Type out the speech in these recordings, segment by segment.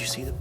see them?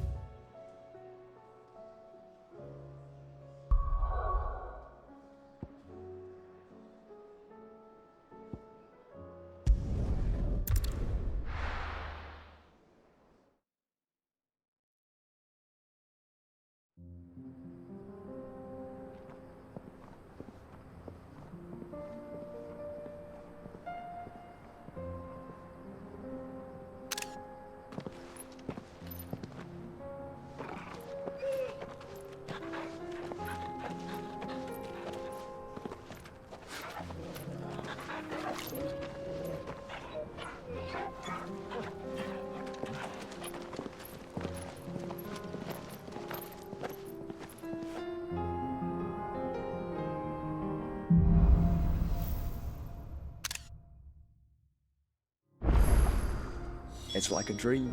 It's like a dream.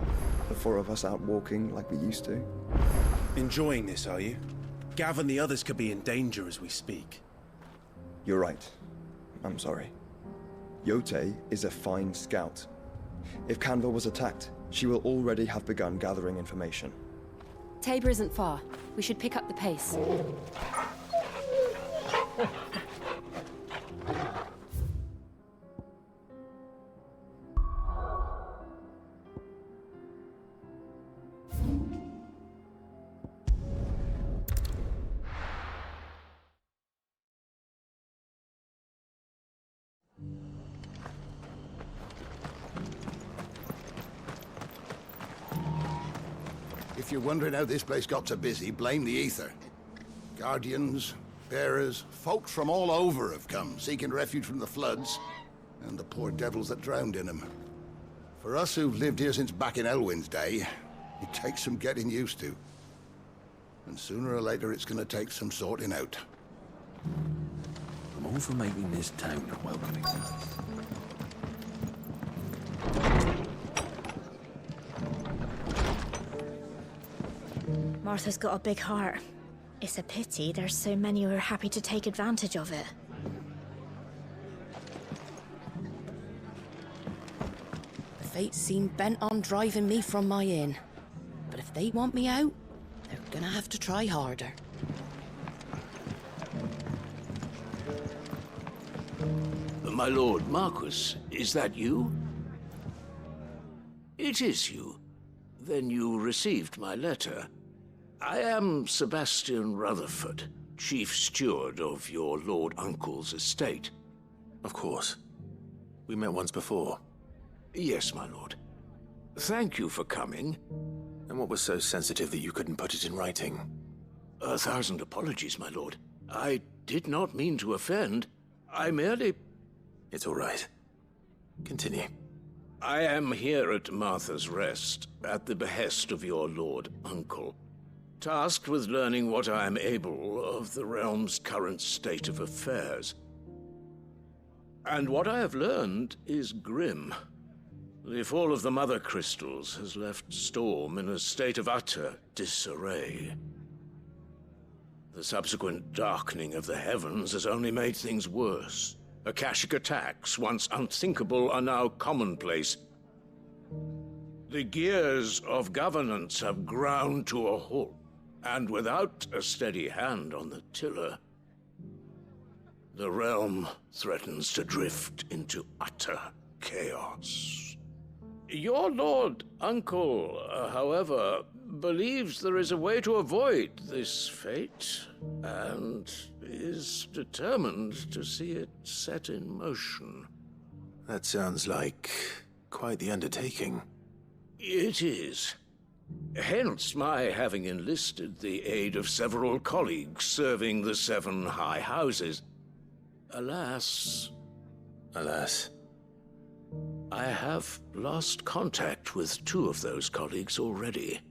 The four of us out walking like we used to. Enjoying this, are you? Gav and the others could be in danger as we speak. You're right. I'm sorry. Yote is a fine scout. If Canva was attacked, she will already have begun gathering information. Tabor isn't far. We should pick up the pace. If you're wondering how this place got so busy, blame the ether. Guardians, bearers, folks from all over have come, seeking refuge from the floods, and the poor devils that drowned in them. For us who've lived here since back in Elwyn's day, it takes some getting used to. And sooner or later it's gonna take some sorting out. I'm all for making this town a welcoming place. Martha's got a big heart. It's a pity there's so many who are happy to take advantage of it. The fates seem bent on driving me from my inn. But if they want me out, they're gonna have to try harder. My lord Marquis, is that you? It is you. Then you received my letter. I am Sebastian Rutherford, chief steward of your lord uncle's estate. Of course. We met once before. Yes, my lord. Thank you for coming. And what was so sensitive that you couldn't put it in writing? 1,000 apologies, my lord. I did not mean to offend. I merely... It's all right. Continue. I am here at Martha's Rest, at the behest of your lord uncle, tasked with learning what I am able of the realm's current state of affairs. And what I have learned is grim. The fall of the Mother Crystals has left Storm in a state of utter disarray. The subsequent darkening of the heavens has only made things worse. Akashic attacks, once unthinkable, are now commonplace. The gears of governance have ground to a halt, and without a steady hand on the tiller, the realm threatens to drift into utter chaos. Your lord uncle, however, believes there is a way to avoid this fate, and is determined to see it set in motion. That sounds like quite the undertaking. It is. Hence my having enlisted the aid of several colleagues serving the 7 high houses. Alas, I have lost contact with 2 of those colleagues already.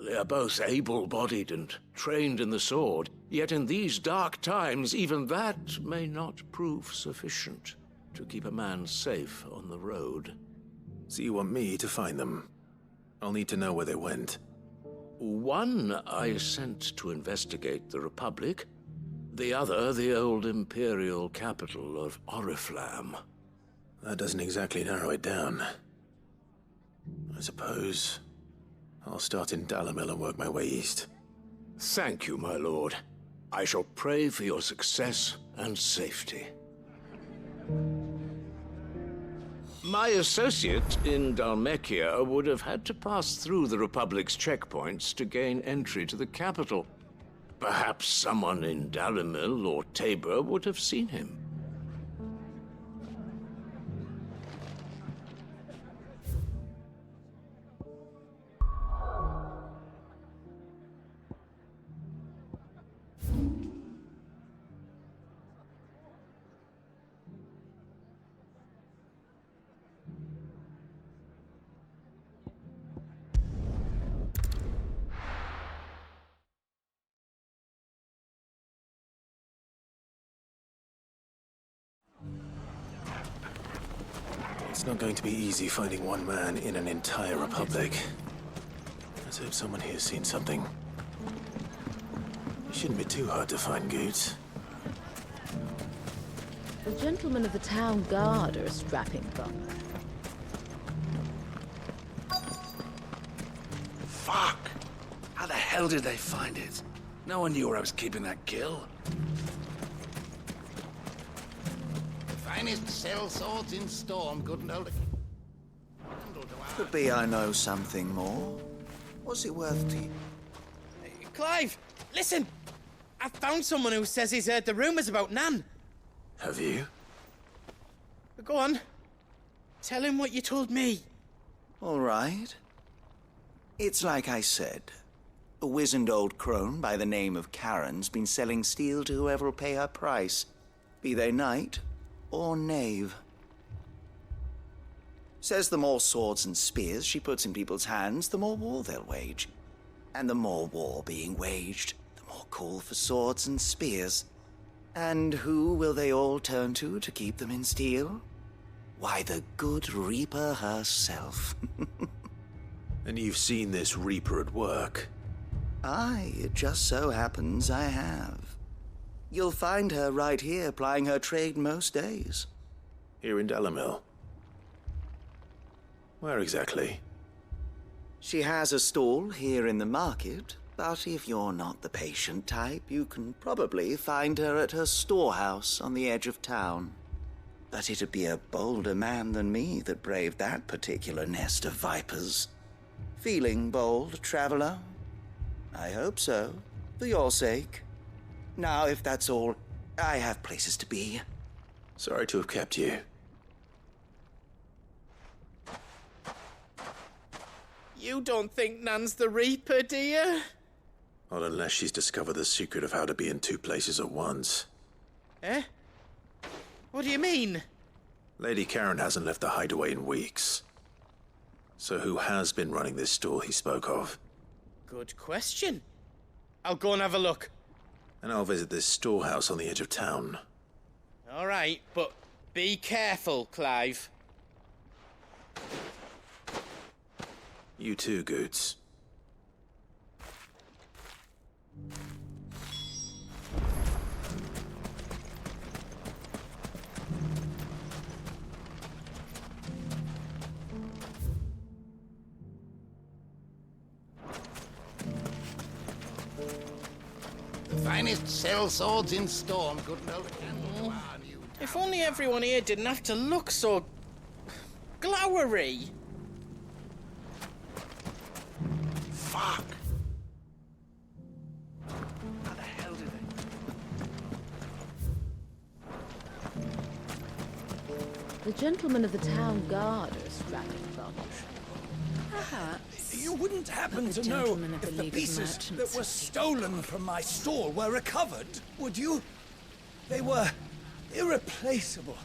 They are both able-bodied and trained in the sword, yet in these dark times, even that may not prove sufficient to keep a man safe on the road. So you want me to find them? I'll need to know where they went. One I sent to investigate the Republic, the other the old Imperial capital of Oriflamme. That doesn't exactly narrow it down. I suppose I'll start in Dalamil and work my way east. Thank you, my lord. I shall pray for your success and safety. My associate in Dhalmekia would have had to pass through the Republic's checkpoints to gain entry to the capital. Perhaps someone in Dalamil or Tabor would have seen him. It's not going to be easy finding one man in an entire republic. Let's hope someone here's seen something. It shouldn't be too hard to find Goots. The gentlemen of the town guard are a strapping bunch. Fuck! How the hell did they find it? No one knew where I was keeping that kill. Finest cell swords in Storm couldn't hold a candle to our... Could be I know something more. What's it worth to you? Clive, listen! I found someone who says he's heard the rumors about Nan. Have you? Go on. Tell him what you told me. All right. It's like I said. A wizened old crone by the name of Karen's been selling steel to whoever will pay her price, be they knight or knave. Says the more swords and spears she puts in people's hands, the more war they'll wage. And the more war being waged, the more call for swords and spears. And who will they all turn to keep them in steel? Why, the good Reaper herself. And you've seen this Reaper at work? Aye, it just so happens I have. You'll find her right here plying her trade most days. Here in Dalamil? Where exactly? She has a stall here in the market, but if you're not the patient type, you can probably find her at her storehouse on the edge of town. But it'd be a bolder man than me that braved that particular nest of vipers. Feeling bold, traveler? I hope so, for your sake. Now, if that's all, I have places to be. Sorry to have kept you. You don't think Nan's the Reaper, do you? Not unless she's discovered the secret of how to be in two places at once. Eh? What do you mean? Lady Karen hasn't left the hideaway in weeks. So who has been running this stall he spoke of? Good question. I'll go and have a look. And I'll visit this storehouse on the edge of town. All right, but be careful, Clive. You too, Goots. The finest cell swords in Storm couldn't hold a candle to our new town. If only everyone here didn't have to look so... glowery. Fuck! How the hell did they... The gentlemen of the town guard are a strapping bunch. You wouldn't happen to know if the pieces that were stolen from my stall were recovered, would you? They were irreplaceable.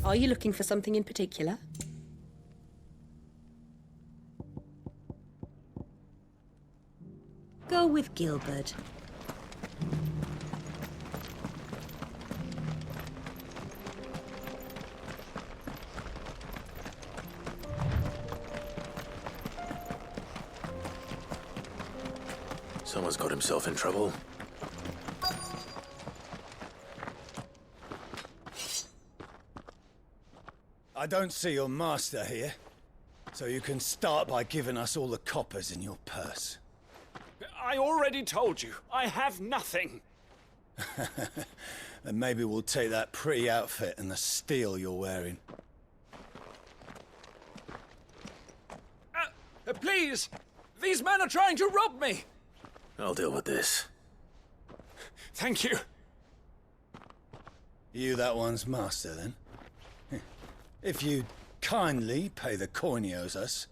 Are you looking for something in particular? Go with Gilbert. Someone's got himself in trouble. I don't see your master here, so you can start by giving us all the coppers in your purse. I already told you, I have nothing. Then maybe we'll take that pretty outfit and the steel you're wearing. Please! These men are trying to rob me! I'll deal with this. Thank you. You that one's master, then? If you kindly pay the coin he owes us,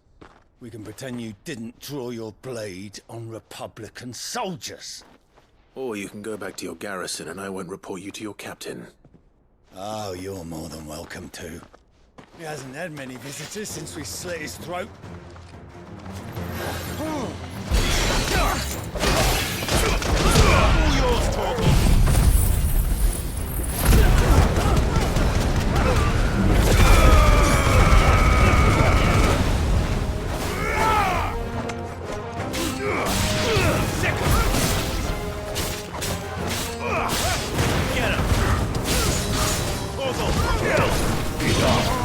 we can pretend you didn't draw your blade on Republican soldiers. Or you can go back to your garrison and I won't report you to your captain. Oh, you're more than welcome to. He hasn't had many visitors since we slit his throat. All yours, Torgal. Get him! Torgal, kill! He's off!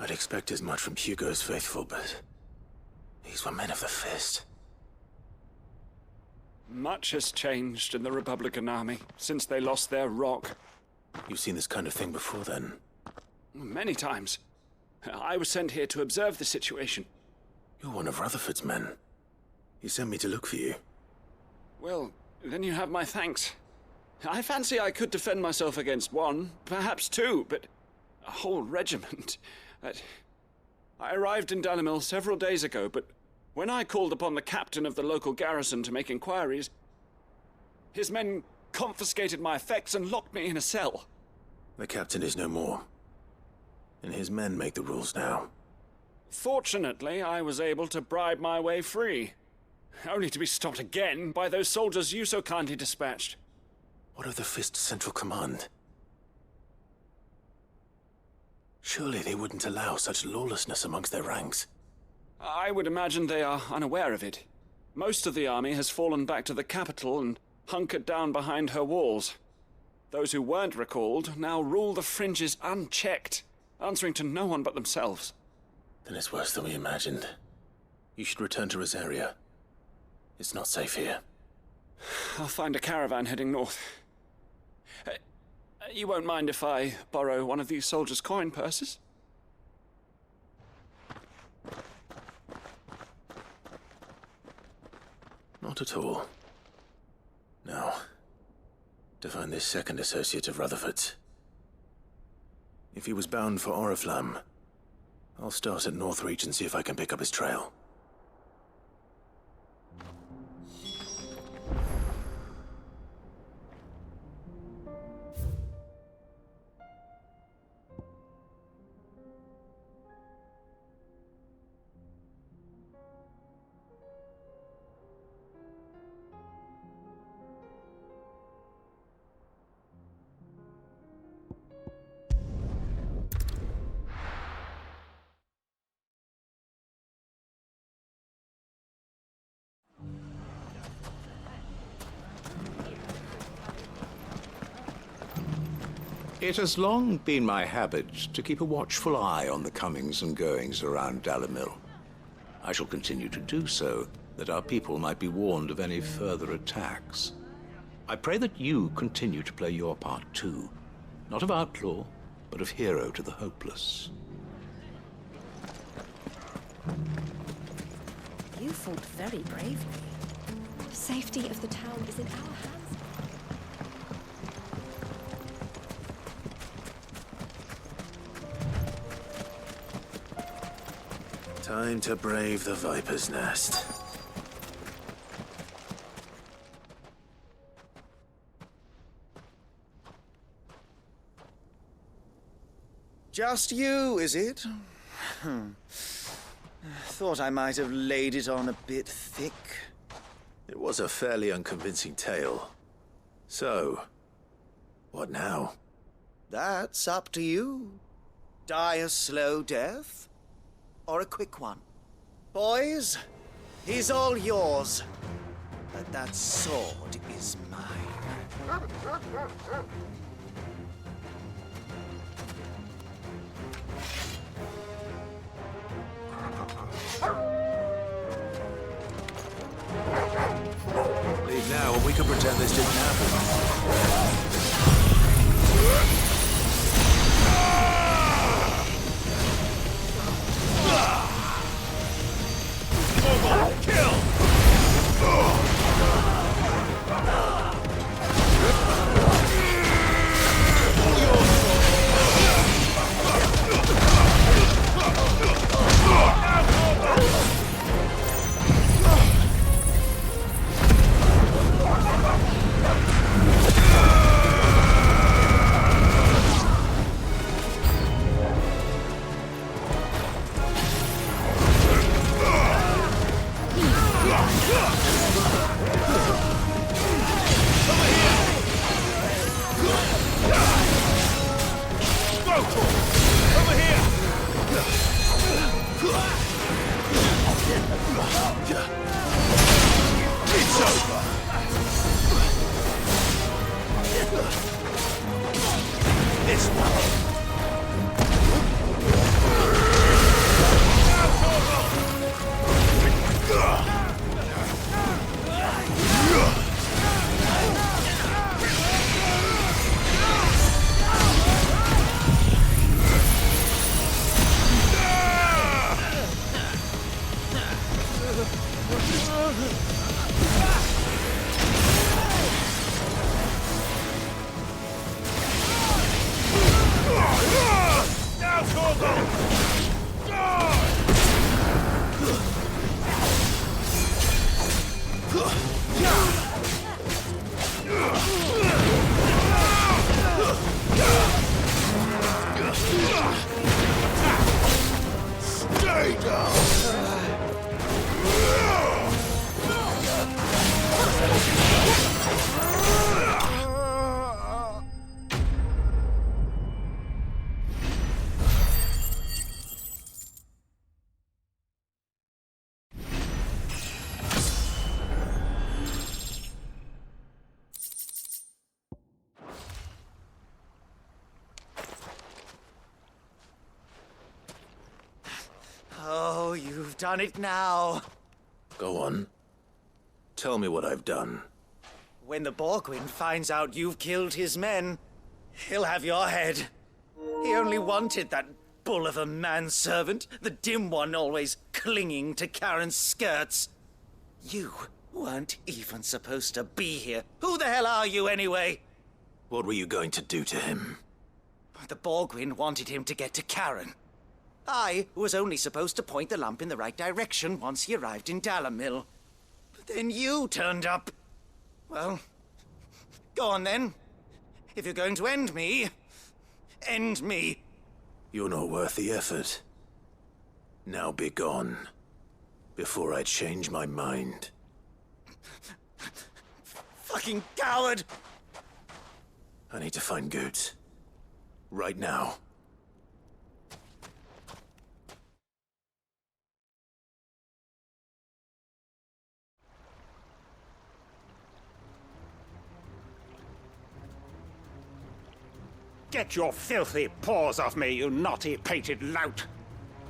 I'd expect as much from Hugo's faithful, but these were men of the fist. Much has changed in the Republican army since they lost their rock. You've seen this kind of thing before, then? Many times. I was sent here to observe the situation. You're one of Rutherford's men. He sent me to look for you. Well, then you have my thanks. I fancy I could defend myself against one, perhaps two, but a whole regiment. I arrived in Dalimil several days ago, but when I called upon the captain of the local garrison to make inquiries, his men confiscated my effects and locked me in a cell. The captain is no more, and his men make the rules now. Fortunately, I was able to bribe my way free, only to be stopped again by those soldiers you so kindly dispatched. What of the Fist's central command? Surely they wouldn't allow such lawlessness amongst their ranks. I would imagine they are unaware of it. Most of the army has fallen back to the capital and hunkered down behind her walls. Those who weren't recalled now rule the fringes unchecked, answering to no one but themselves. Then it's worse than we imagined. You should return to Rosaria. It's not safe here. I'll find a caravan heading north. You won't mind if I borrow one of these soldiers' coin purses? Not at all. Now, to find this second associate of Rutherford's. If he was bound for Oriflamme, I'll start at Northreach and see if I can pick up his trail. It has long been my habit to keep a watchful eye on the comings and goings around Dalimil. I shall continue to do so, that our people might be warned of any further attacks. I pray that you continue to play your part too, not of outlaw, but of hero to the hopeless. You fought very bravely. The safety of the town is in our hands. Time to brave the Viper's Nest. Just you, is it? Thought I might have laid it on a bit thick. It was a fairly unconvincing tale. So, what now? That's up to you. Die a slow death, or a quick one. Boys, he's all yours. But that sword is mine. Leave now and we can pretend this didn't happen. Oh, you've done it now. Go on. Tell me what I've done. When the Borgwyn finds out you've killed his men, he'll have your head. He only wanted that bull of a manservant, the dim one always clinging to Karen's skirts. You weren't even supposed to be here. Who the hell are you anyway? What were you going to do to him? The Borgwyn wanted him to get to Karen. I was only supposed to point the lamp in the right direction once he arrived in Dalamil. But then you turned up. Well, go on then. If you're going to end me, end me. You're not worth the effort. Now be gone, before I change my mind. Fucking coward! I need to find Goots. Right now. Get your filthy paws off me, you naughty-pated lout!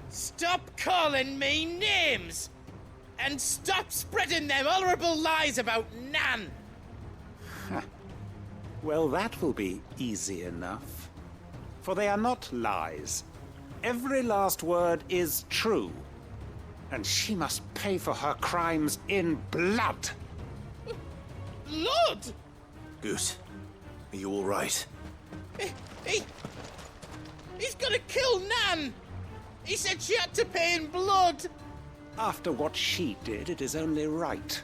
Stop calling me names! And stop spreading them horrible lies about Nan! Well, that will be easy enough. For they are not lies. Every last word is true. And she must pay for her crimes in blood. Blood? Goose, are you all right? He's gonna kill Nan! He said she had to pay in blood! After what she did, it is only right.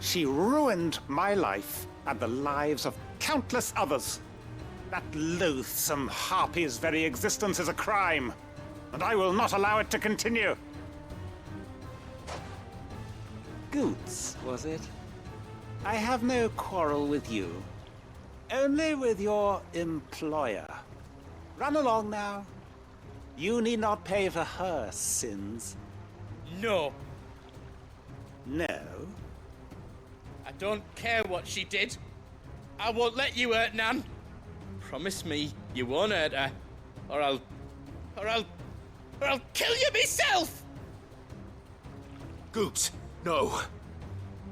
She ruined my life and the lives of countless others. That loathsome harpy's very existence is a crime, and I will not allow it to continue. Goots, was it? I have no quarrel with you. Only with your employer. Run along now. You need not pay for her sins. No. No? I don't care what she did. I won't let you hurt Nan. Promise me you won't hurt her, or I'll kill you myself! Goots, no.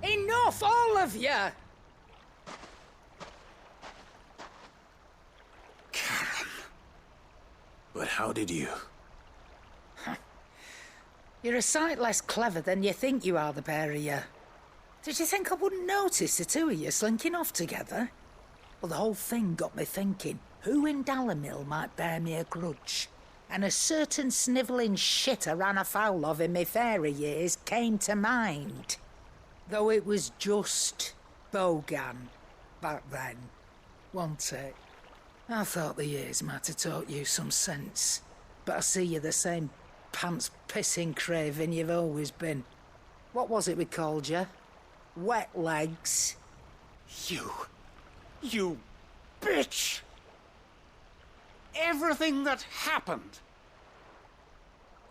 Enough, all of you! Karen. But how did you? You're a sight less clever than you think you are, the pair of you. Did you think I wouldn't notice the two of you slinking off together? Well, the whole thing got me thinking, who in Dalamil might bear me a grudge? And a certain snivelling shit I ran afoul of in my fairy years came to mind. Though it was just Bogan back then, wasn't it? I thought the years might have taught you some sense, but I see you're the same pants-pissing craven you've always been. What was it we called you? Wet legs? You bitch! Everything that happened,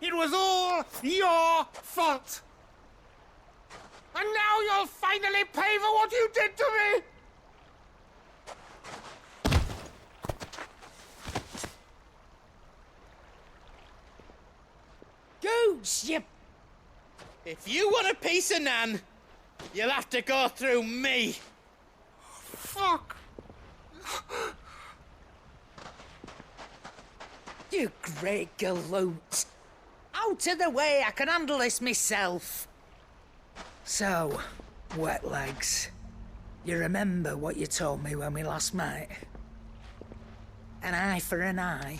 it was all your fault! And now you'll finally pay for what you did to me! Goots, you... If you want a piece of Nan, you'll have to go through me. Fuck! You great galoot. Out of the way, I can handle this myself. So, wet legs, you remember what you told me when we last met? An eye for an eye.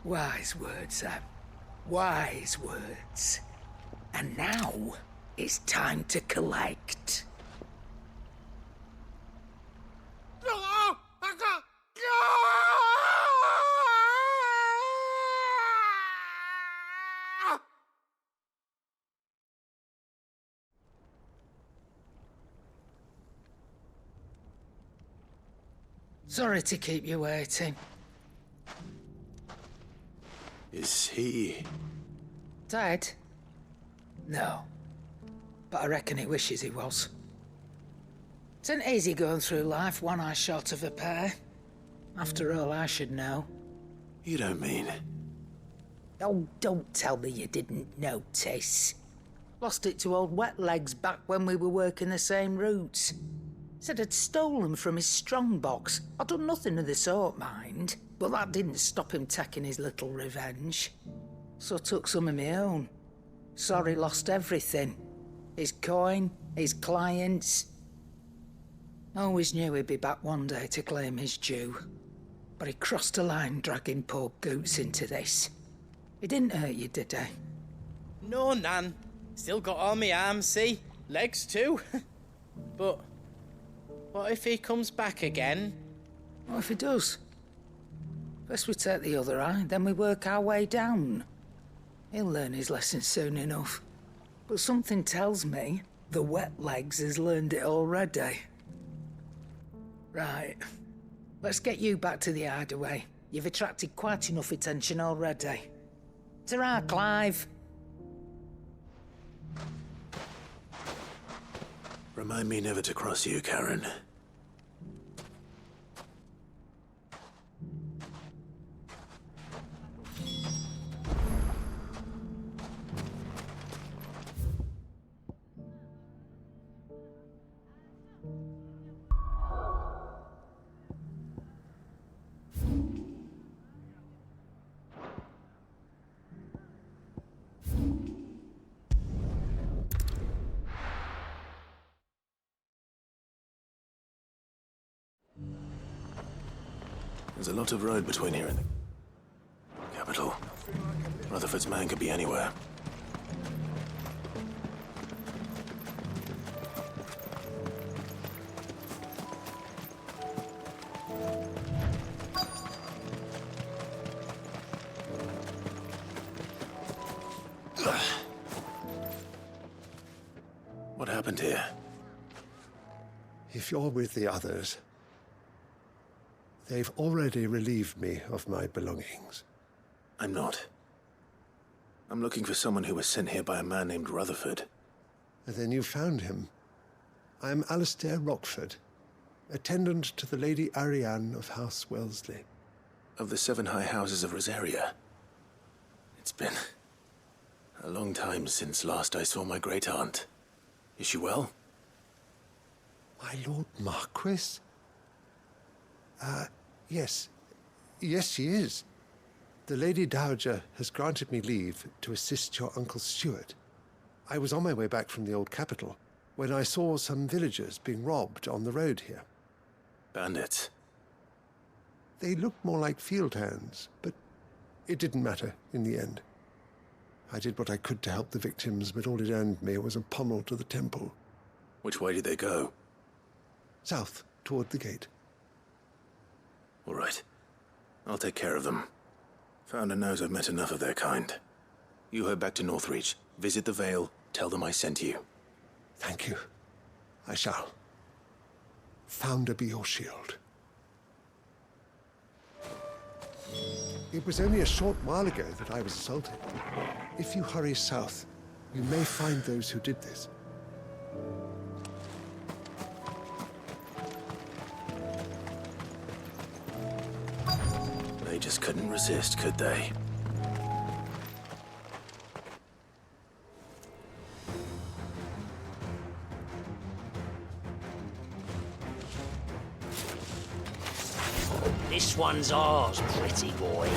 Wise words, Sam. Wise words. And now, it's time to collect. Sorry to keep you waiting. Is he... Dead? No. But I reckon he wishes he was. It isn't easy going through life one eye short of a pair. After all, I should know. You don't mean... Oh, don't tell me you didn't notice. Lost it to old Wet Legs back when we were working the same routes. Said I'd stolen from his strongbox. I'd done nothing of the sort, mind. But that didn't stop him taking his little revenge. So I took some of my own. Sorry, lost everything. His coin, his clients. Always knew he'd be back one day to claim his due. But he crossed a line dragging poor Goots into this. He didn't hurt you, did he? No, Nan. Still got all my arms, see? Legs too. But what if he comes back again? What if he does? First we take the other eye, then we work our way down. He'll learn his lesson soon enough. But something tells me the Wet Legs has learned it already. Right. Let's get you back to the hideaway. You've attracted quite enough attention already. Ta-ra, Clive. Remind me never to cross you, Karen. There's a lot of road between here and the capital. Rutherford's man could be anywhere. happened here? If you're with the others, they've already relieved me of my belongings. I'm not. I'm looking for someone who was sent here by a man named Rutherford. And then you found him. I am Alistair Rockford, attendant to the Lady Ariane of House Wellesley. Of the 7 high houses of Rosaria. It's been a long time since last I saw my great-aunt. Is she well? My Lord Marquis? Yes. Yes, she is. The Lady Dowager has granted me leave to assist your Uncle Stuart. I was on my way back from the old capital when I saw some villagers being robbed on the road here. Bandits? They looked more like field hands, but it didn't matter in the end. I did what I could to help the victims, but all it earned me was a pommel to the temple. Which way did they go? South, toward the gate. All right. I'll take care of them. Founder knows I've met enough of their kind. You head back to Northreach, visit the Vale, tell them I sent you. Thank you. I shall. Founder be your shield. It was only a short while ago that I was assaulted. If you hurry south, you may find those who did this. They just couldn't resist, could they? This one's ours, pretty boy.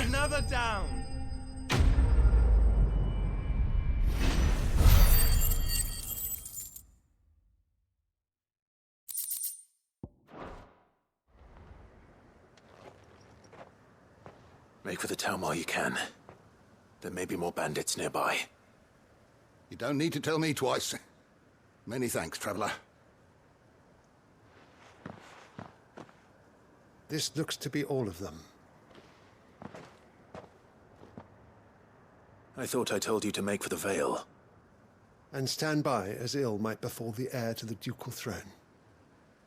Another down. Make for the town while you can. There may be more bandits nearby. You don't need to tell me twice. Many thanks, traveler. This looks to be all of them. I thought I told you to make for the Vale. And stand by as ill might befall the heir to the ducal throne.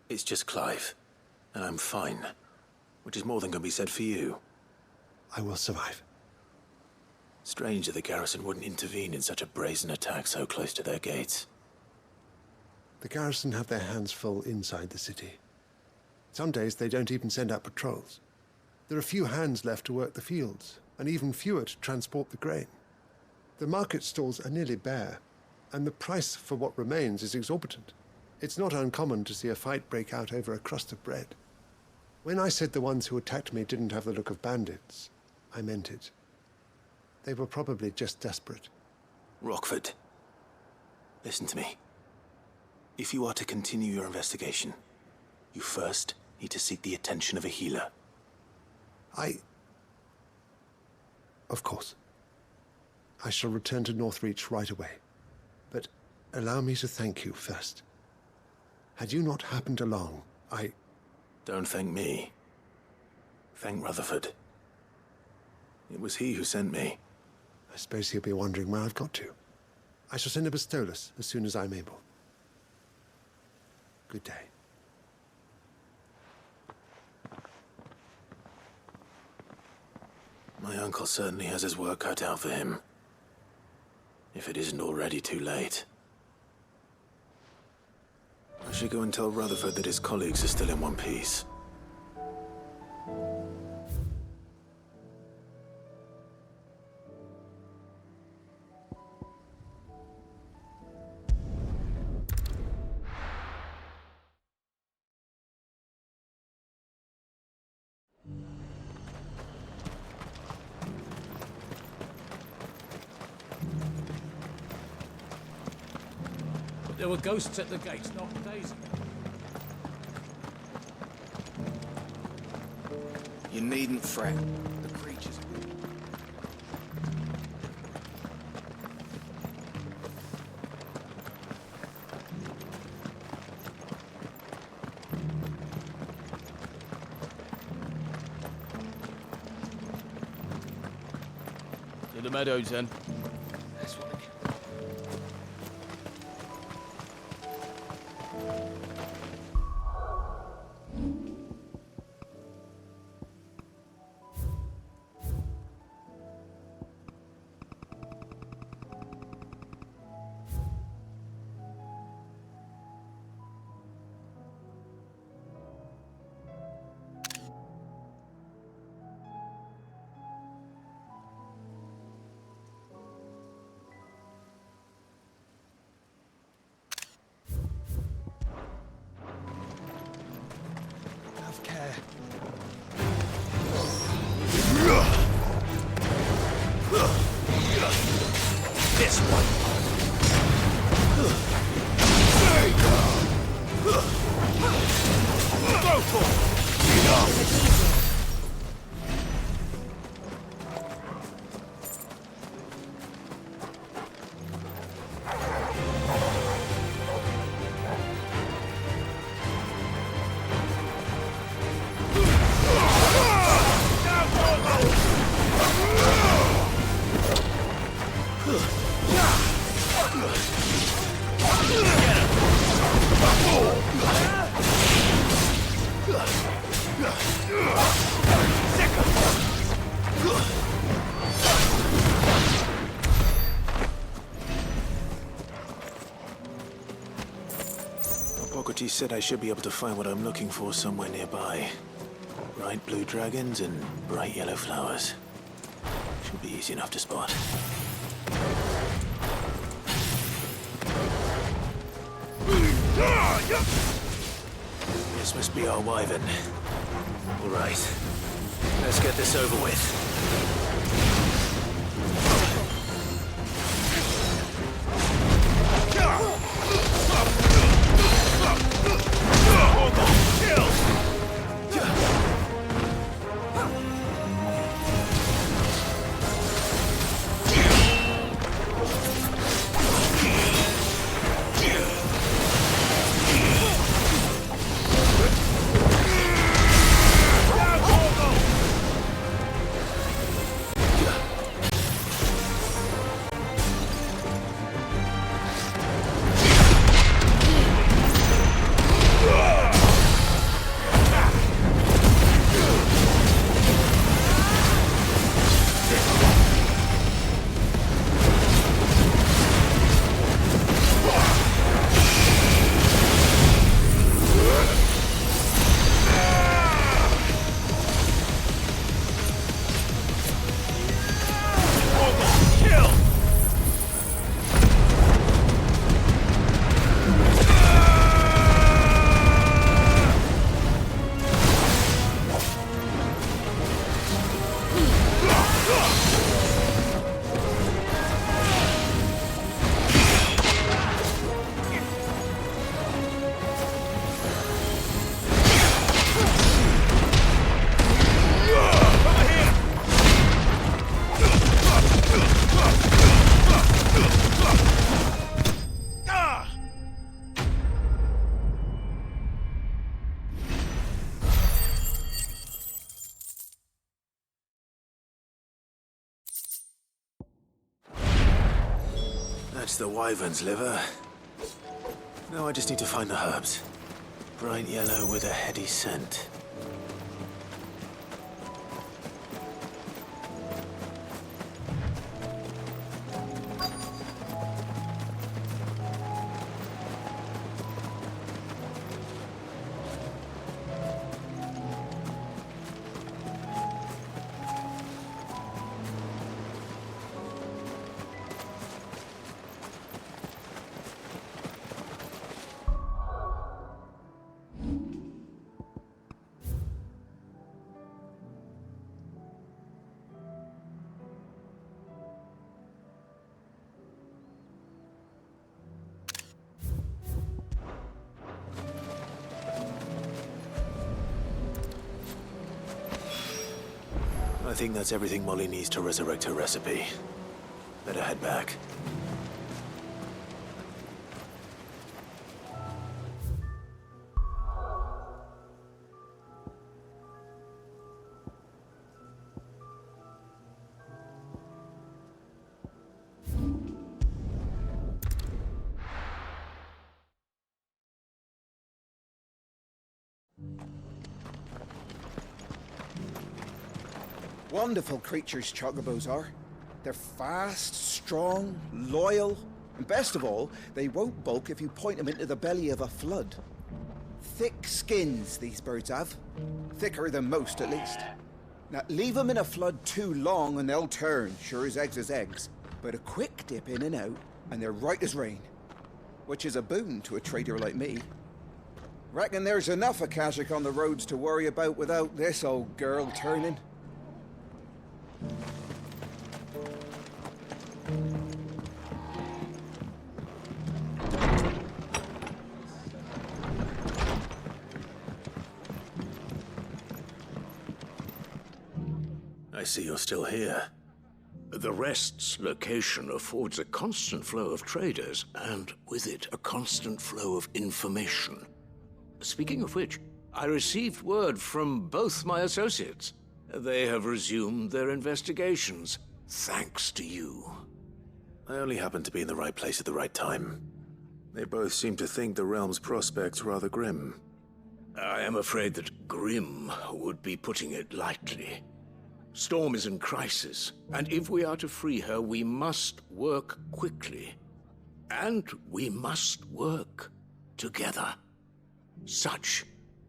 It's just Clive, and I'm fine. Which is more than can be said for you. I will survive. Strange that the garrison wouldn't intervene in such a brazen attack so close to their gates. The garrison have their hands full inside the city. Some days they don't even send out patrols. There are few hands left to work the fields, and even fewer to transport the grain. The market stalls are nearly bare, and the price for what remains is exorbitant. It's not uncommon to see a fight break out over a crust of bread. When I said the ones who attacked me didn't have the look of bandits, I meant it. They were probably just desperate. Rockford, listen to me. If you are to continue your investigation, you first need to seek the attention of a healer. Of course. I shall return to Northreach right away. But allow me to thank you first. Had you not happened along, Don't thank me. Thank Rutherford. It was he who sent me. I suppose he'll be wondering where I've got to. I shall send a Bistolus as soon as I'm able. Good day. My uncle certainly has his work cut out for him. If it isn't already too late. I should go and tell Rutherford that his colleagues are still in one piece. There were ghosts at the gates not days ago. You needn't fret. The creatures... To the meadows, then. Have care. This one. Go for it. Hippocrates said I should be able to find what I'm looking for somewhere nearby. Bright blue dragons and bright yellow flowers. Should be easy enough to spot. This must be our wyvern. All right. Let's get this over with. That's the wyvern's liver. Now I just need to find the herbs. Bright yellow with a heady scent. I think that's everything Molly needs to resurrect her recipe. Better head back. Wonderful creatures, chocobos are. They're fast, strong, loyal, and best of all, they won't balk if you point them into the belly of a flood. Thick skins, these birds have. Thicker than most, at least. Now, leave them in a flood too long and they'll turn, sure as eggs is eggs. But a quick dip in and out, and they're right as rain. Which is a boon to a trader like me. Reckon there's enough Akashic on the roads to worry about without this old girl turning. I see you're still here. The Rest's location affords a constant flow of traders, and with it, a constant flow of information. Speaking of which, I received word from both my associates. They have resumed their investigations, thanks to you. I only happened to be in the right place at the right time. They both seem to think the realm's prospects rather grim. I am afraid that grim would be putting it lightly. Storm is in crisis, and if we are to free her, we must work quickly. And we must work together. Such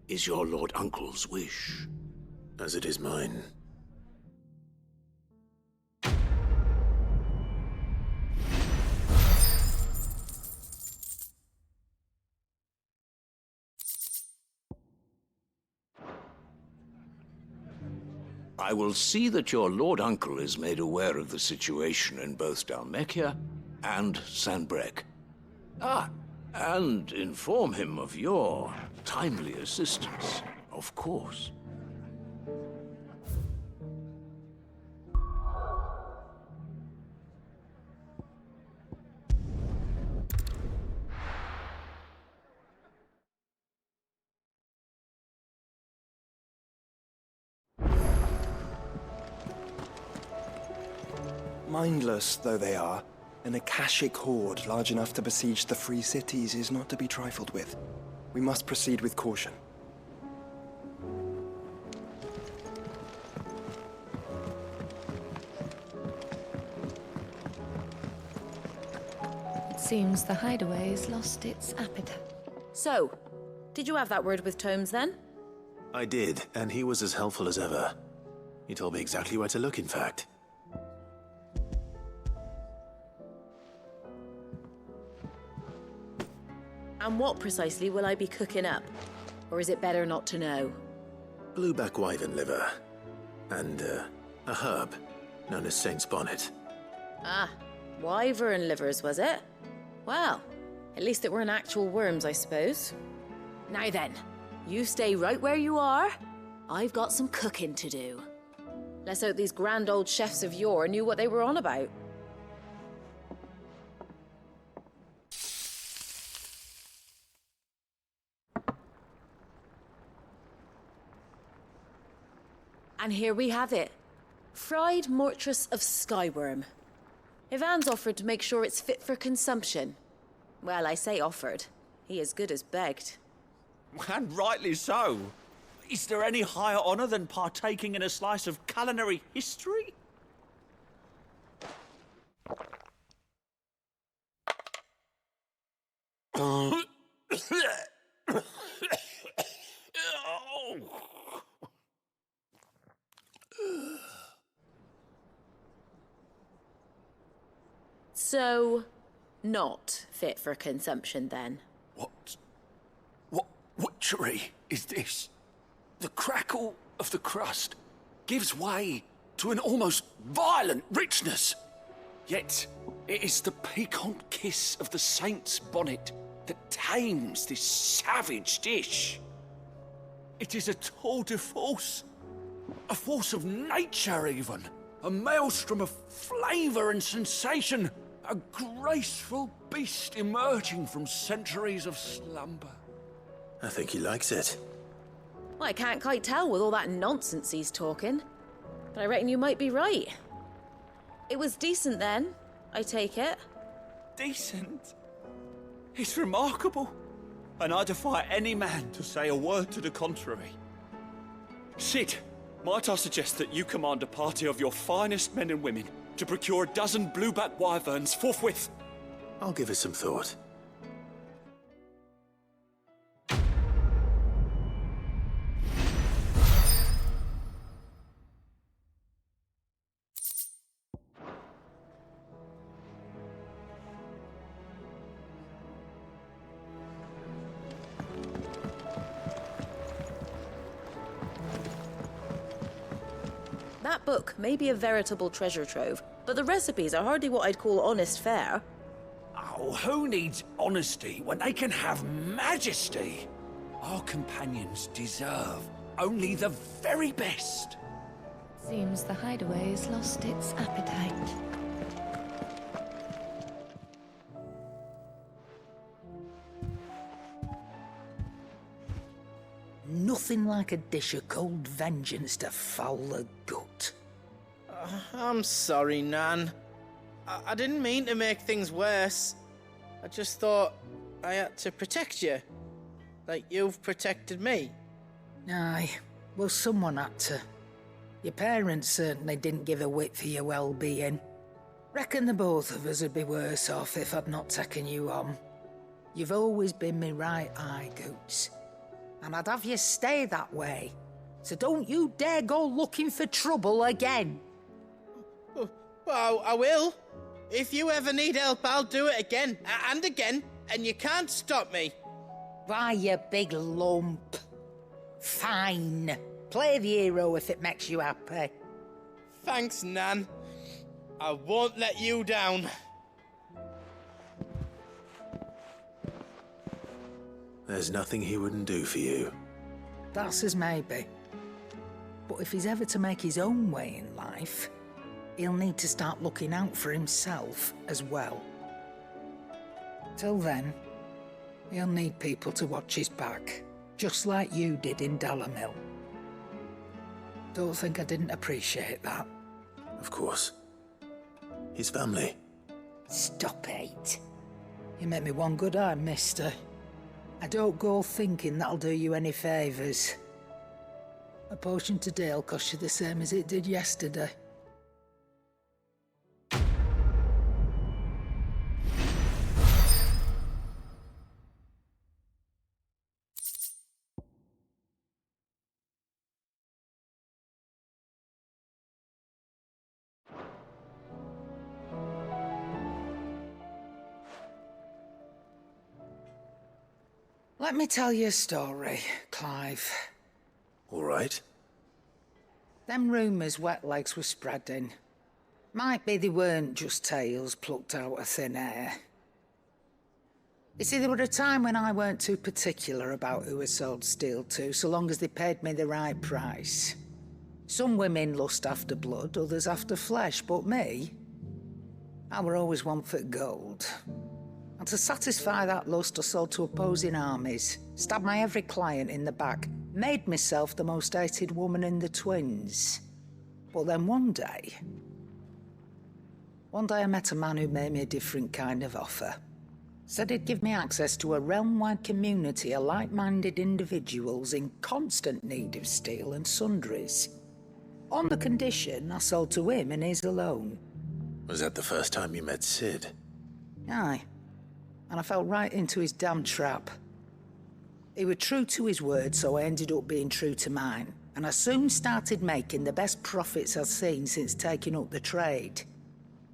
is your Lord Uncle's wish. As it is mine. I will see that your Lord Uncle is made aware of the situation in both Dalmekia and Sanbrek. And inform him of your timely assistance, of course. Mindless though they are, an Akashic horde large enough to besiege the free cities is not to be trifled with. We must proceed with caution. It seems the hideaway's lost its appetite. So, did you have that word with Tomes then? I did, and he was as helpful as ever. He told me exactly where to look, in fact. And what precisely will I be cooking up? Or is it better not to know? Blueback wyvern liver. And, a herb known as Saint's Bonnet. Ah, wyvern livers, was it? Well, at least it weren't actual worms, I suppose. Now then, you stay right where you are. I've got some cooking to do. Let's hope these grand old chefs of yore knew what they were on about. And here we have it. Fried mortress of skyworm. Ivan's offered to make sure it's fit for consumption. Well, I say offered. He as good as begged. And rightly so. Is there any higher honour than partaking in a slice of culinary history? So, not fit for consumption then? What witchery is this? The crackle of the crust gives way to an almost violent richness. Yet, it is the piquant kiss of the saint's bonnet that tames this savage dish. It is a tour de force, a force of nature even, a maelstrom of flavour and sensation, a graceful beast emerging from centuries of slumber. I think he likes it. Well, I can't quite tell with all that nonsense he's talking. But I reckon you might be right. It was decent then, I take it. Decent? It's remarkable. And I defy any man to say a word to the contrary. Sid, might I suggest that you command a party of your finest men and women to procure a dozen blueback wyverns forthwith? I'll give it some thought. That book may be a veritable treasure trove, but the recipes are hardly what I'd call honest fare. Oh, who needs honesty when they can have majesty? Our companions deserve only the very best. Seems the hideaway's lost its appetite. Nothing like a dish of cold vengeance to foul the gut. I'm sorry, Nan. I didn't mean to make things worse. I just thought I had to protect you. Like you've protected me. Aye, well, someone had to. Your parents certainly didn't give a whit for your well-being. Reckon the both of us would be worse off if I'd not taken you on. You've always been me right eye, Goots. And I'd have you stay that way. So don't you dare go looking for trouble again. Well, I will. If you ever need help, I'll do it again and again, and you can't stop me. Why, you big lump. Fine. Play the hero if it makes you happy. Thanks, Nan. I won't let you down. There's nothing he wouldn't do for you. That's as maybe. But if he's ever to make his own way in life, he'll need to start looking out for himself as well. Till then, he'll need people to watch his back, just like you did in Dalamil. Don't think I didn't appreciate that. Of course. His family. Stop it. You make me one good eye, mister. I don't go thinking that'll do you any favours. A potion today'll cost you the same as it did yesterday. Let me tell you a story, Clive. All right. Them rumours Wetlegs were spreading. Might be they weren't just tales plucked out of thin air. You see, there were a time when I weren't too particular about who I sold steel to, so long as they paid me the right price. Some women lust after blood, others after flesh, but me, I were always one for gold. And to satisfy that lust, I sold to opposing armies, stabbed my every client in the back, made myself the most hated woman in the twins. But then one day, One day I met a man who made me a different kind of offer. Said he'd give me access to a realm-wide community of like-minded individuals in constant need of steel and sundries. On the condition I sold to him and his alone. Was that the first time you met Sid? Aye. And I fell right into his damn trap. He was true to his word, so I ended up being true to mine. And I soon started making the best profits I've seen since taking up the trade.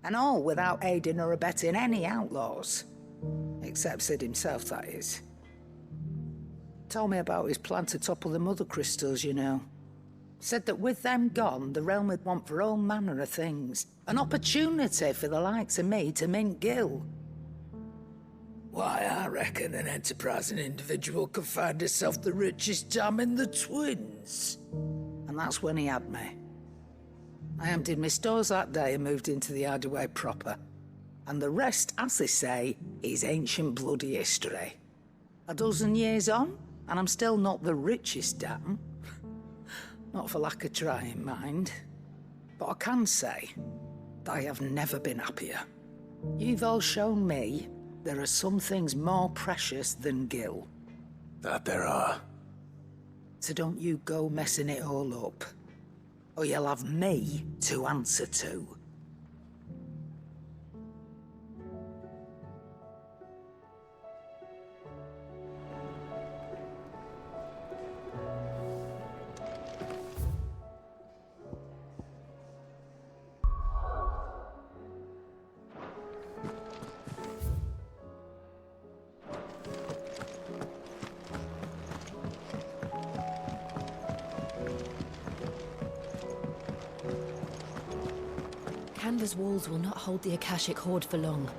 And all without aiding or abetting any outlaws. Except Sid himself, that is. Told me about his plan to topple the mother crystals, you know. Said that with them gone, the realm would want for all manner of things. An opportunity for the likes of me to mint gil. Why, I reckon an enterprising individual could find himself the richest dam in the Twins. And that's when he had me. I emptied my stores that day and moved into the hideaway proper. And the rest, as they say, is ancient bloody history. A dozen years on, and I'm still not the richest dam. Not for lack of trying, mind. But I can say that I have never been happier. You've all shown me there are some things more precious than gil. That there are. So don't you go messing it all up. Or you'll have me to answer to. Kanda's walls will not hold the Akashic Horde for long.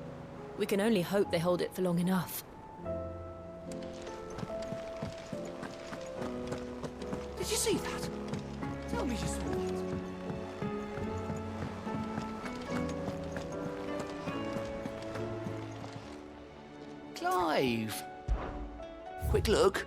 We can only hope they hold it for long enough. Did you see that? Tell me you saw that. Clive! Quick look.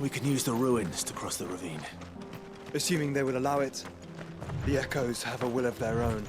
We can use the ruins to cross the ravine. Assuming they will allow it. The Echoes have a will of their own.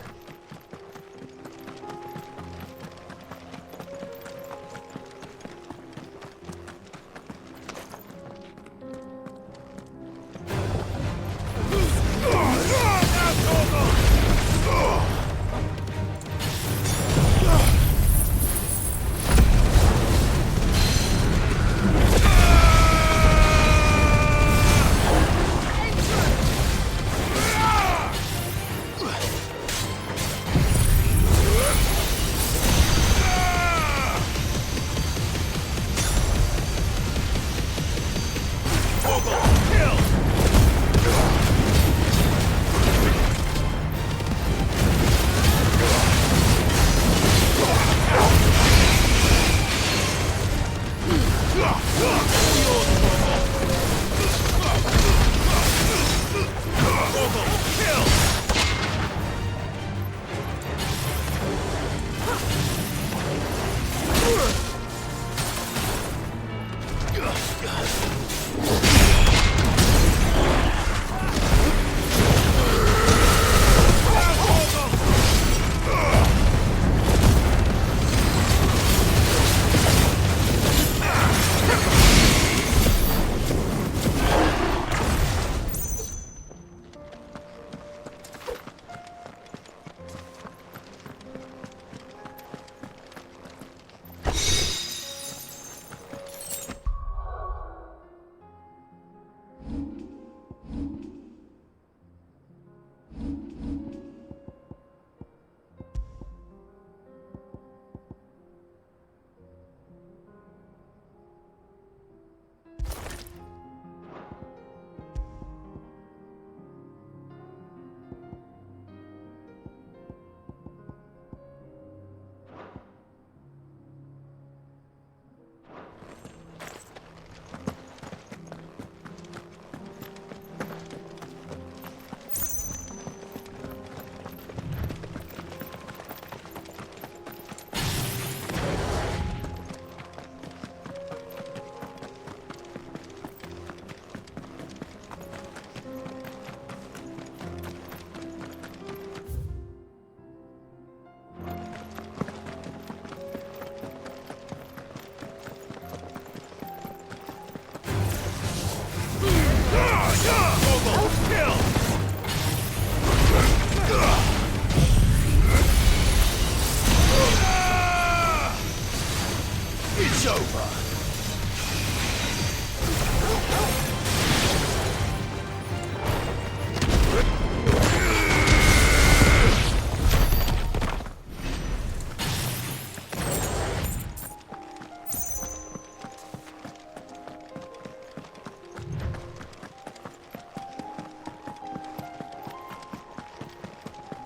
over.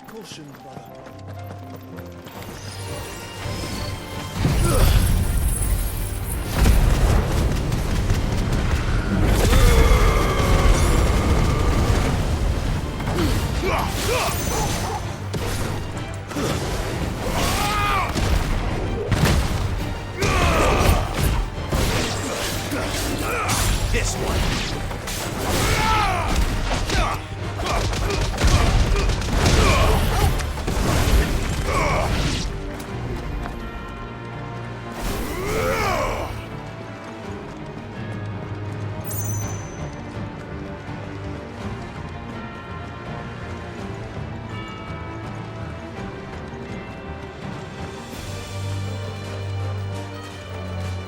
Caution, brother. This one.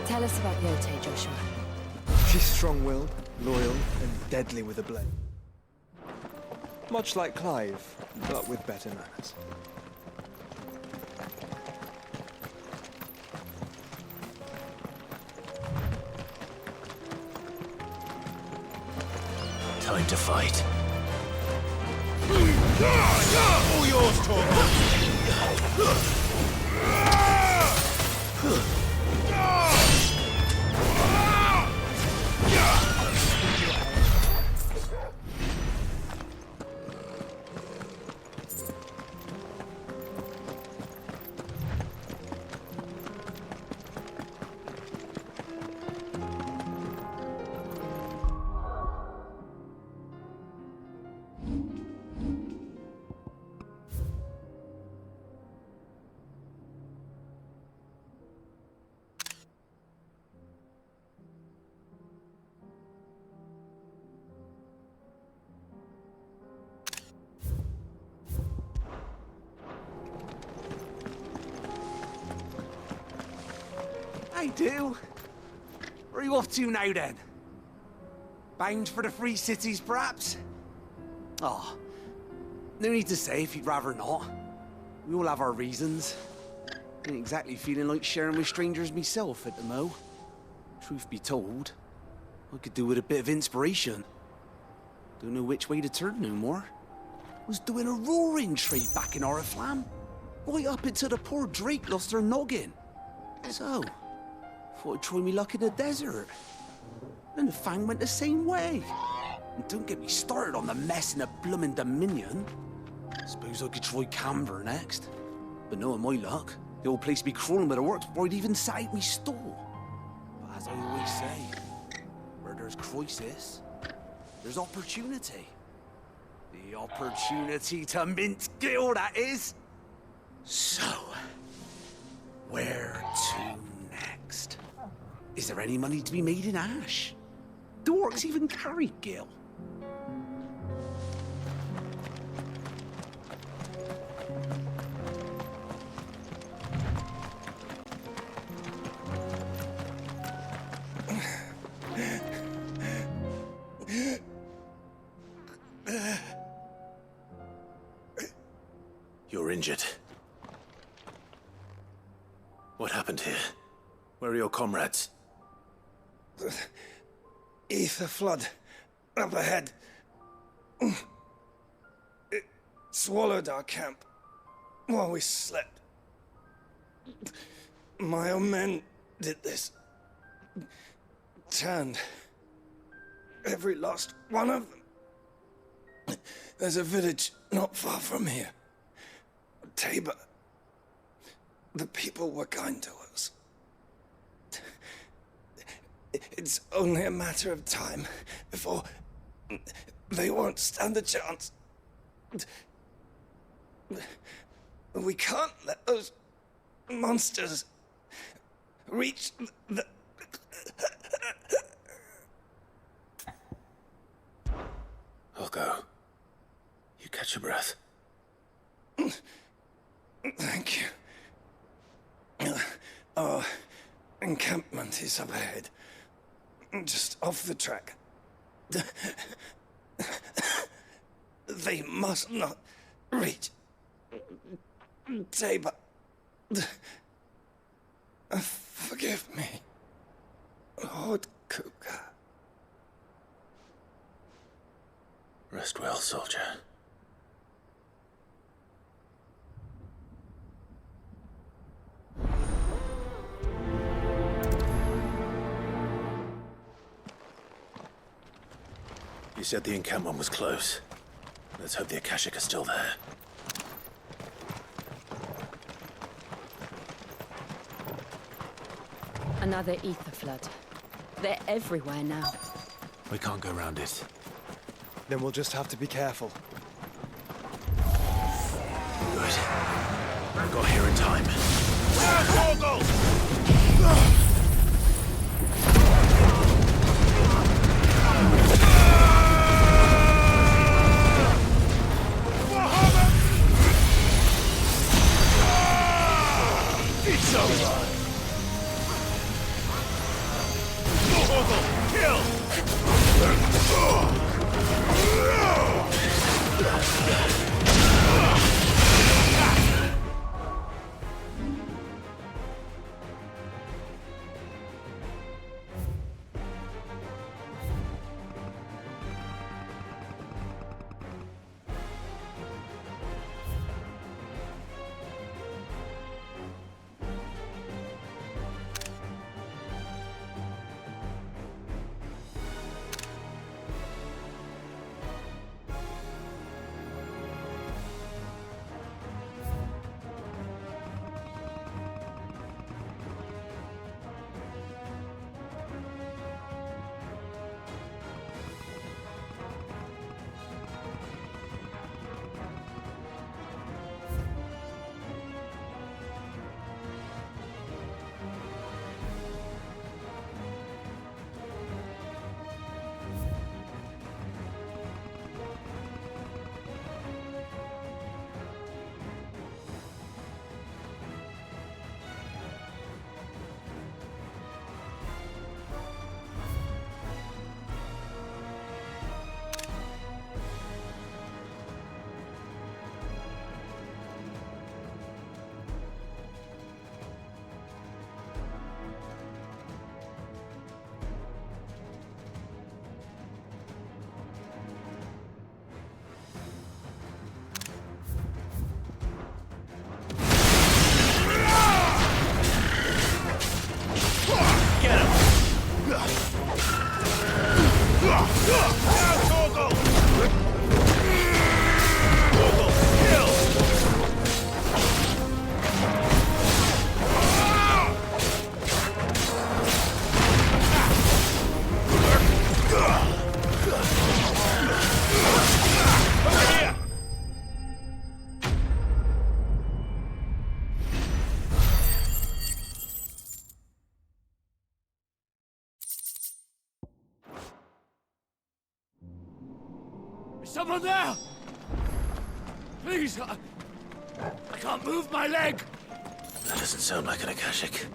Tell us about Yote, Joshua. She's strong-willed, loyal, and deadly with a blade. Much like Clive, but with better manners. Time to fight. All yours, Torvald. I do. Where are you off to now, then? Bound for the Free Cities, perhaps? Oh, no need to say if you'd rather not. We all have our reasons. Ain't exactly feeling like sharing with strangers myself at the mo. Truth be told, I could do with a bit of inspiration. Don't know which way to turn no more. Was doing a roaring trade back in Oriflamme. Right up until the poor Drake lost her noggin. So, thought I'd try me luck in the desert. And the Fang went the same way. And don't get me started on the mess in the bloomin' Dominion. Suppose I could try Canver next. But knowing my luck, the old place be crawling with the works before I'd even set out me stall. But as I always say, where there's crisis, there's opportunity. The opportunity to mint gil, that is. So, where to next? Is there any money to be made in ash? Do orcs even carry gil? You're injured. What happened here? Where are your comrades? Ether flood. Up ahead. It swallowed our camp while we slept. My own men did this. Turned. Every last one of them. There's a village not far from here. Tabor. The people were kind to us. It's only a matter of time before they won't stand a chance. We can't let those monsters reach the... I'll go. You catch your breath. Thank you. Our encampment plant is up ahead. Just off the track. They must not reach Tabor. Forgive me, Lord Cougar. Rest well, soldier. You said the encampment was close. Let's hope the Akashic are still there. Another ether flood. They're everywhere now. We can't go around it. Then we'll just have to be careful. Good. Got here in time. It's over! Kill! Someone there! Please, I can't move my leg! That doesn't sound like an Akashic.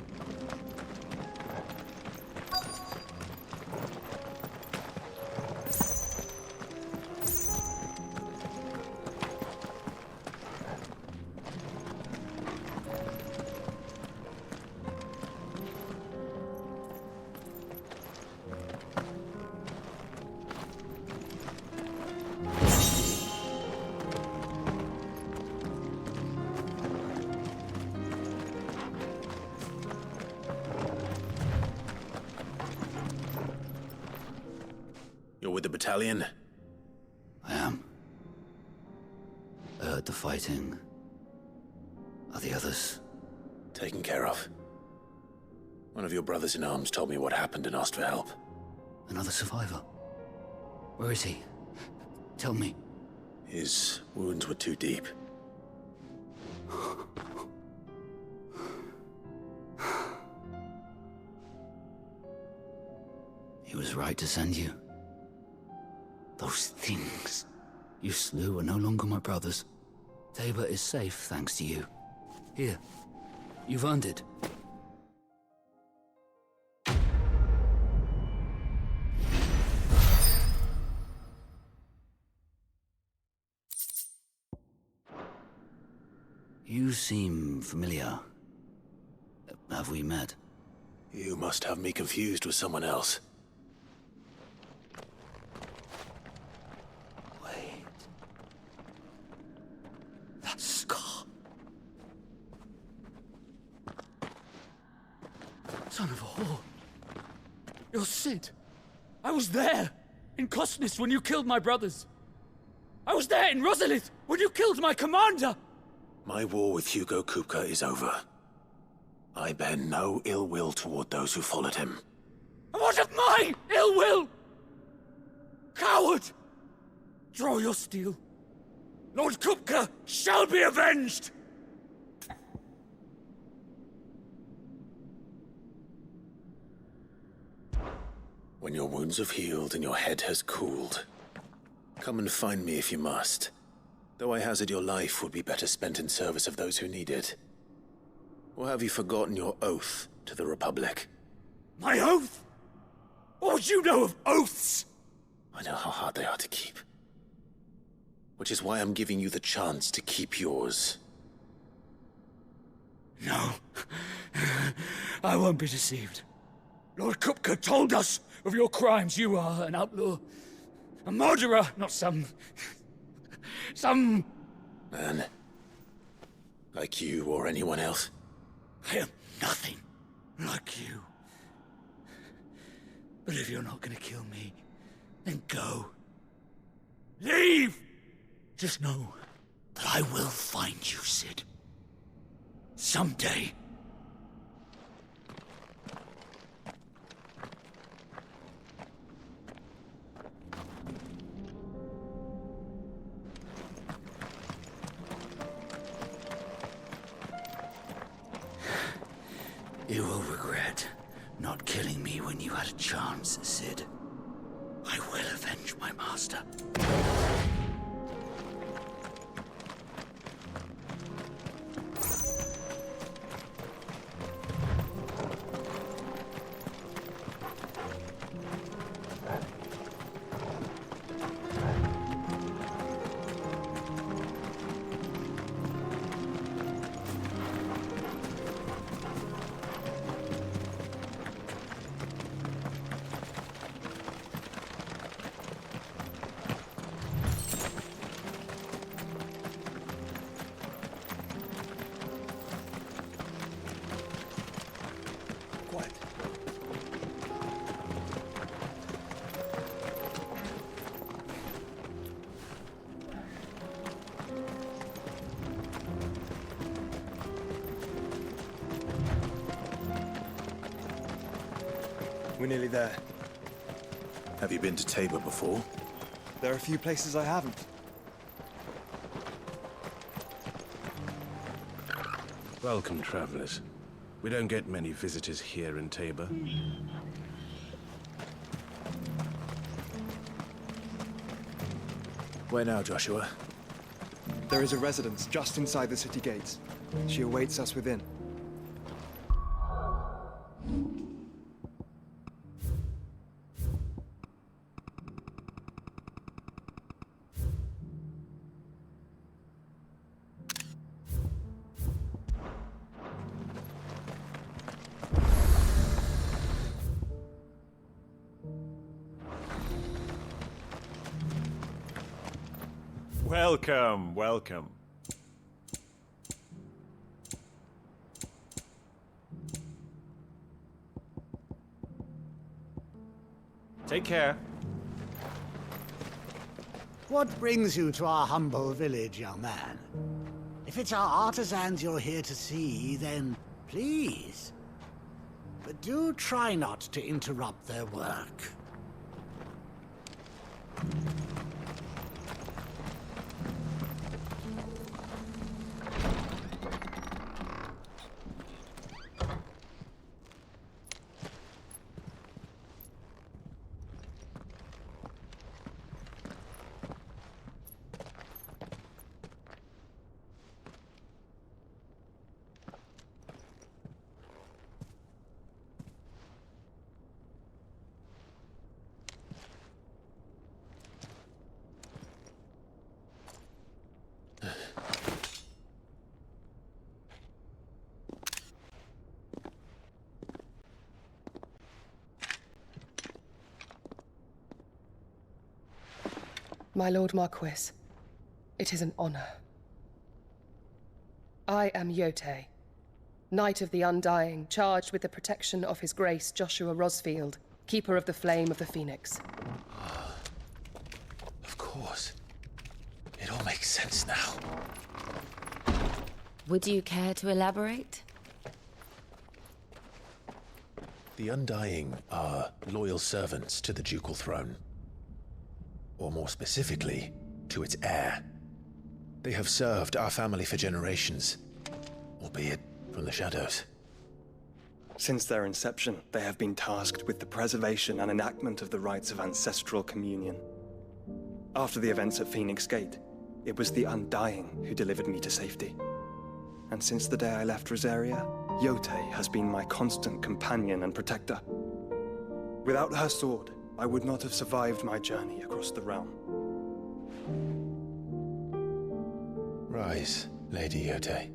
You're with the battalion? I am. I heard the fighting. Are the others? Taken care of. One of your brothers in arms told me what happened and asked for help. Another survivor? Where is he? Tell me. His wounds were too deep. He was right to send you. Those things you slew are no longer my brothers. Tabor is safe thanks to you. Here, you've earned it. You seem familiar. Have we met? You must have me confused with someone else. Wait. That scar. Son of a whore. You're Sid. I was there in Cosnes when you killed my brothers. I was there in Rosalith when you killed my commander. My war with Hugo Kupka is over. I bear no ill will toward those who followed him. And what of my ill will? Coward! Draw your steel. Lord Kupka shall be avenged! When your wounds have healed and your head has cooled, come and find me if you must. Though I hazard your life would be better spent in service of those who need it. Or have you forgotten your oath to the Republic? My oath? What would you know of oaths? I know how hard they are to keep. Which is why I'm giving you the chance to keep yours. No. I won't be deceived. Lord Kupka told us of your crimes. You are an outlaw. A murderer, not some... Man. Like you or anyone else. I am nothing like you. But if you're not gonna kill me, then go. Leave! Just know that I will find you, Sid. Someday. You will regret not killing me when you had a chance, Sid. I will avenge my master. We're nearly there. Have you been to Tabor before? There are a few places I haven't. Welcome, travelers. We don't get many visitors here in Tabor. Where now, Joshua? There is a residence just inside the city gates. She awaits us within. Welcome, welcome. Take care. What brings you to our humble village, young man? If it's our artisans you're here to see, then please. But do try not to interrupt their work. My Lord Marquis, it is an honor. I am Yote, Knight of the Undying, charged with the protection of His Grace Joshua Rosfield, Keeper of the Flame of the Phoenix. Of course. It all makes sense now. Would you care to elaborate? The Undying are loyal servants to the ducal throne. Or more specifically, to its heir. They have served our family for generations, albeit from the shadows. Since their inception, they have been tasked with the preservation and enactment of the rites of ancestral communion. After the events at Phoenix Gate, it was the Undying who delivered me to safety. And since the day I left Rosaria, Yote has been my constant companion and protector. Without her sword, I would not have survived my journey across the realm. Rise, Lady Yote.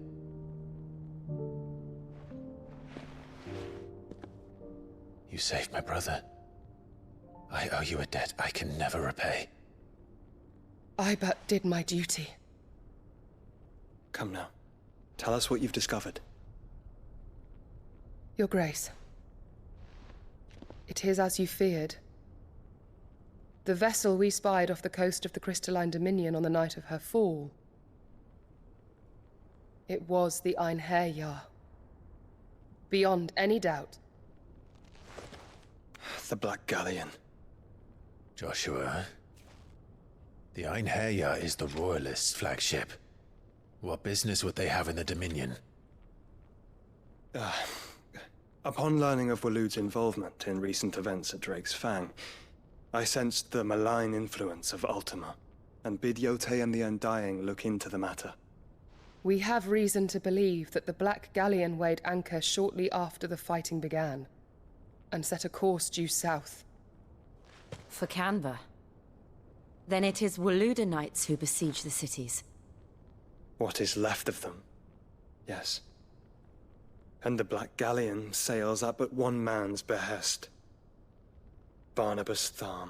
You saved my brother. I owe you a debt I can never repay. I but did my duty. Come now. Tell us what you've discovered. Your Grace. It is as you feared. The vessel we spied off the coast of the Crystalline Dominion on the night of her fall. It was the Einherjar. Beyond any doubt. The Black Galleon. Joshua, the Einherjar is the Royalists' flagship. What business would they have in the Dominion? Upon learning of Waloed's involvement in recent events at Drake's Fang, I sensed the malign influence of Ultima, and bid Yote and the Undying look into the matter. We have reason to believe that the Black Galleon weighed anchor shortly after the fighting began, and set a course due south. For Canva. Then it is Waloeda Knights who besiege the cities. What is left of them, yes. And the Black Galleon sails at but one man's behest. Barnabas Tharm.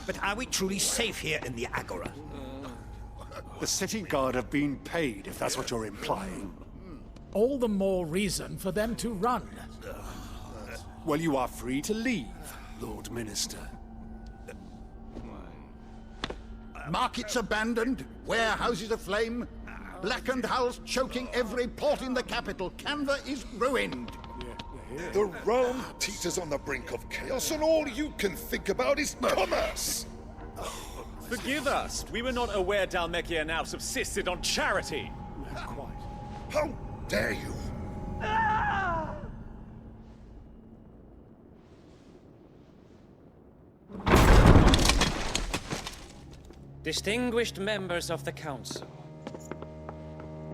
But are we truly safe here in the Agora? The city guard have been paid, if that's what you're implying. All the more reason for them to run. Well, you are free to leave, Lord Minister. Markets abandoned, warehouses aflame, blackened hulls choking every port in the capital. Canva is ruined. The realm teeters on the brink of chaos, and all you can think about is commerce! Forgive us. We were not aware Dhalmekia now subsisted on charity. How dare you? Distinguished members of the Council,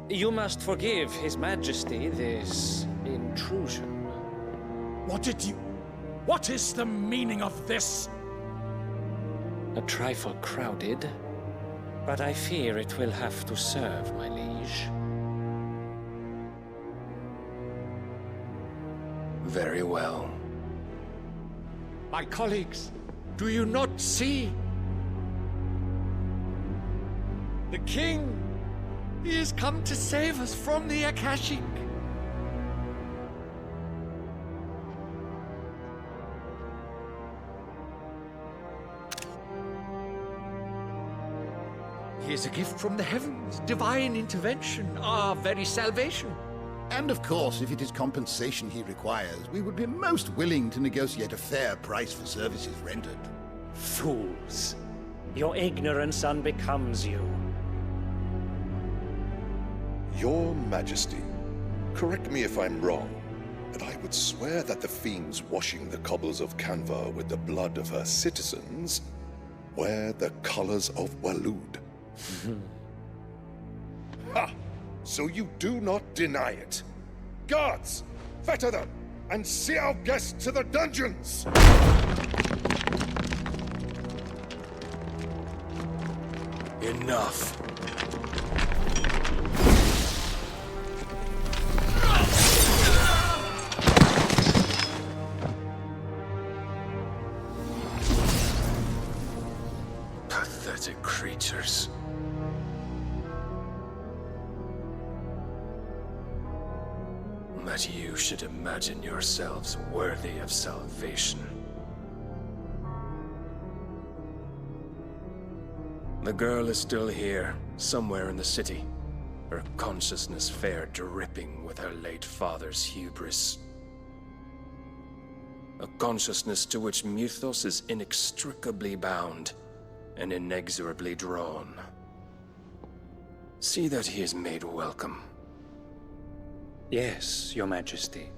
you must forgive His Majesty this intrusion. What is the meaning of this? A trifle crowded, but I fear it will have to serve, my liege. Very well. My colleagues, do you not see? The King! He has come to save us from the Akashic! He is a gift from the heavens, divine intervention, our very salvation. And of course, if it is compensation he requires, we would be most willing to negotiate a fair price for services rendered. Fools! Your ignorance unbecomes you. Your Majesty, correct me if I'm wrong, but I would swear that the fiends washing the cobbles of Canva with the blood of her citizens wear the colors of Waloed. Ha! So you do not deny it. Guards, fetter them, and see our guests to the dungeons! Enough. Pathetic creatures. That you should imagine yourselves worthy of salvation. The girl is still here, somewhere in the city, her consciousness fair dripping with her late father's hubris. A consciousness to which Mythos is inextricably bound and inexorably drawn. See that he is made welcome. Yes, Your Majesty.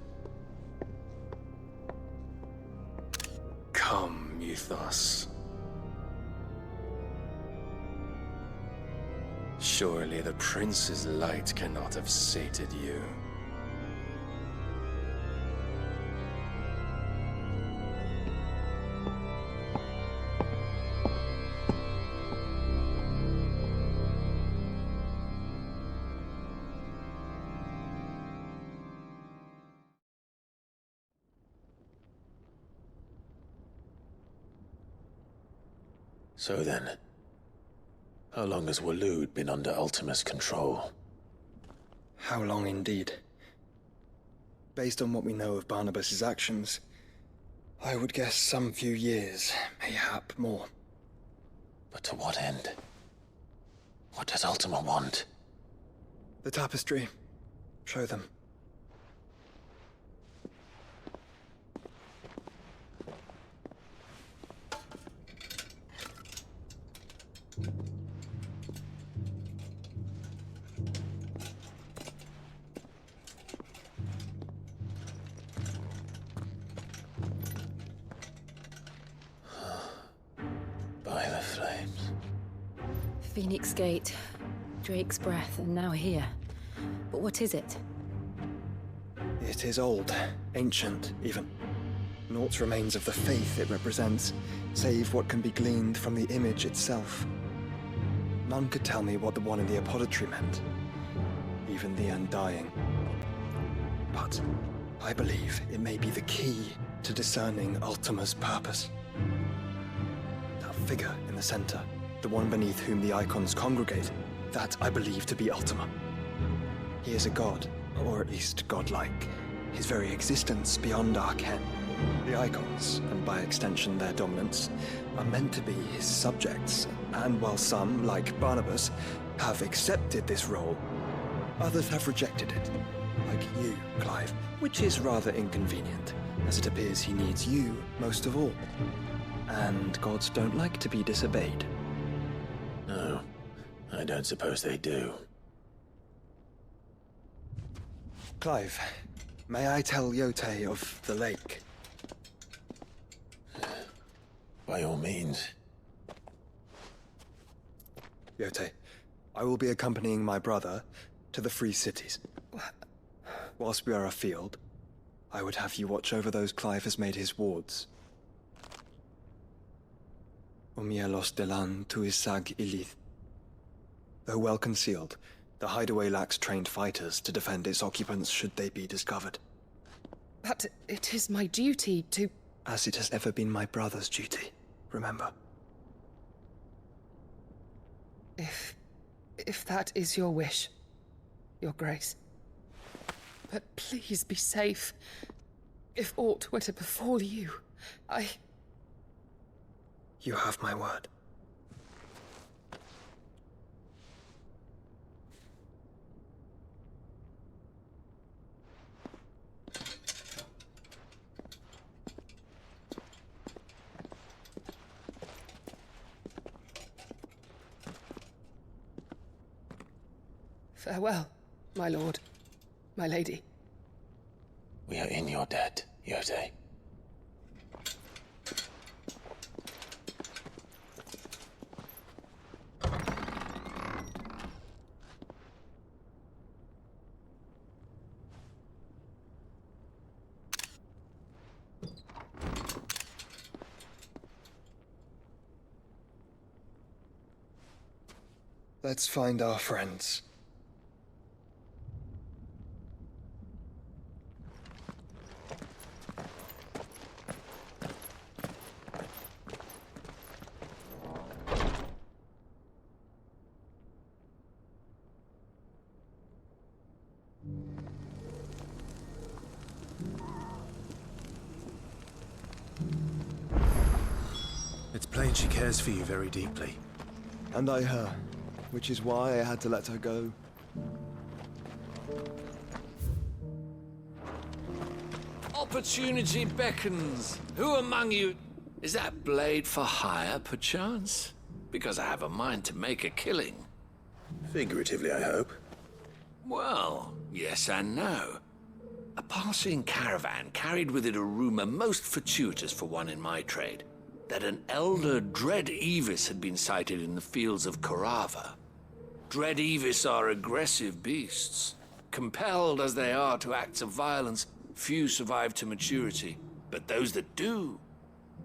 Come, Mythos. Surely the prince's light cannot have sated you. So then, how long has Waloed been under Ultima's control? How long indeed? Based on what we know of Barnabas's actions, I would guess some few years, mayhap more. But to what end? What does Ultima want? The tapestry. Show them. By the flames. Phoenix Gate, Drake's Breath, and now here. But what is it? It is old, ancient, even. Naught remains of the faith it represents, save what can be gleaned from the image itself. None could tell me what the one in the apothecary meant, even the Undying. But I believe it may be the key to discerning Ultima's purpose. That figure in the center, the one beneath whom the icons congregate, that I believe to be Ultima. He is a god, or at least godlike, his very existence beyond our ken. The icons, and by extension their dominance, are meant to be his subjects, and while some, like Barnabas, have accepted this role, others have rejected it, like you, Clive, which is rather inconvenient, as it appears he needs you most of all. And gods don't like to be disobeyed. No, I don't suppose they do. Clive, may I tell Yote of the lake? By all means. Yote, I will be accompanying my brother to the Free Cities. Whilst we are afield, I would have you watch over those Clive has made his wards. Umielos delan tuisag ilith. Though well concealed, the hideaway lacks trained fighters to defend its occupants should they be discovered. But it is my duty to... As it has ever been my brother's duty, remember. If that is your wish, Your Grace. But please be safe. If aught were to befall you, You have my word. Farewell, my lord, my lady. We are in your debt, Yote. Let's find our friends. It's plain she cares for you very deeply. And I her, which is why I had to let her go. Opportunity beckons. Who among you... Is that blade for hire, perchance? Because I have a mind to make a killing. Figuratively, I hope. Well, yes and no. A passing caravan carried with it a rumor most fortuitous for one in my trade, that an elder Dread Evis had been sighted in the fields of Corava. Dread Evis are aggressive beasts. Compelled as they are to acts of violence, few survive to maturity, but those that do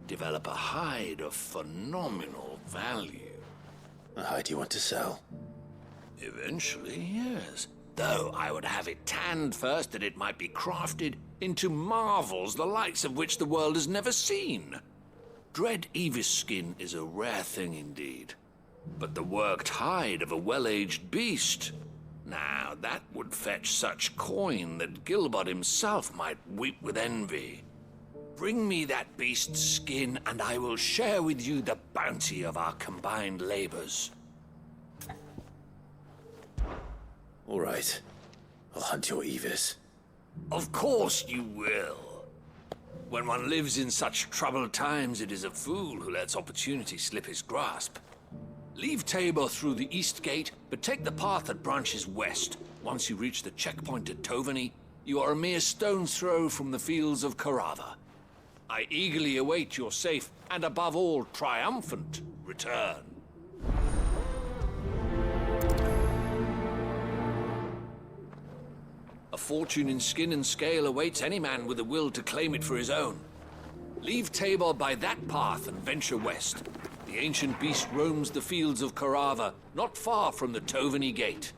develop a hide of phenomenal value. A hide you want to sell? Eventually, yes. Though I would have it tanned first that it might be crafted into marvels the likes of which the world has never seen. Dread Evis skin is a rare thing indeed. But the worked hide of a well-aged beast, now that would fetch such coin that Gilbert himself might weep with envy. Bring me that beast's skin, and I will share with you the bounty of our combined labors. All right. I'll hunt your Evis. Of course you will. When one lives in such troubled times, it is a fool who lets opportunity slip his grasp. Leave Tabor through the east gate, but take the path that branches west. Once you reach the checkpoint at Tovany, you are a mere stone's throw from the fields of Corava. I eagerly await your safe, and above all, triumphant return. A fortune in skin and scale awaits any man with a will to claim it for his own. Leave Tabor by that path and venture west. The ancient beast roams the fields of Corava, not far from the Tovany Gate.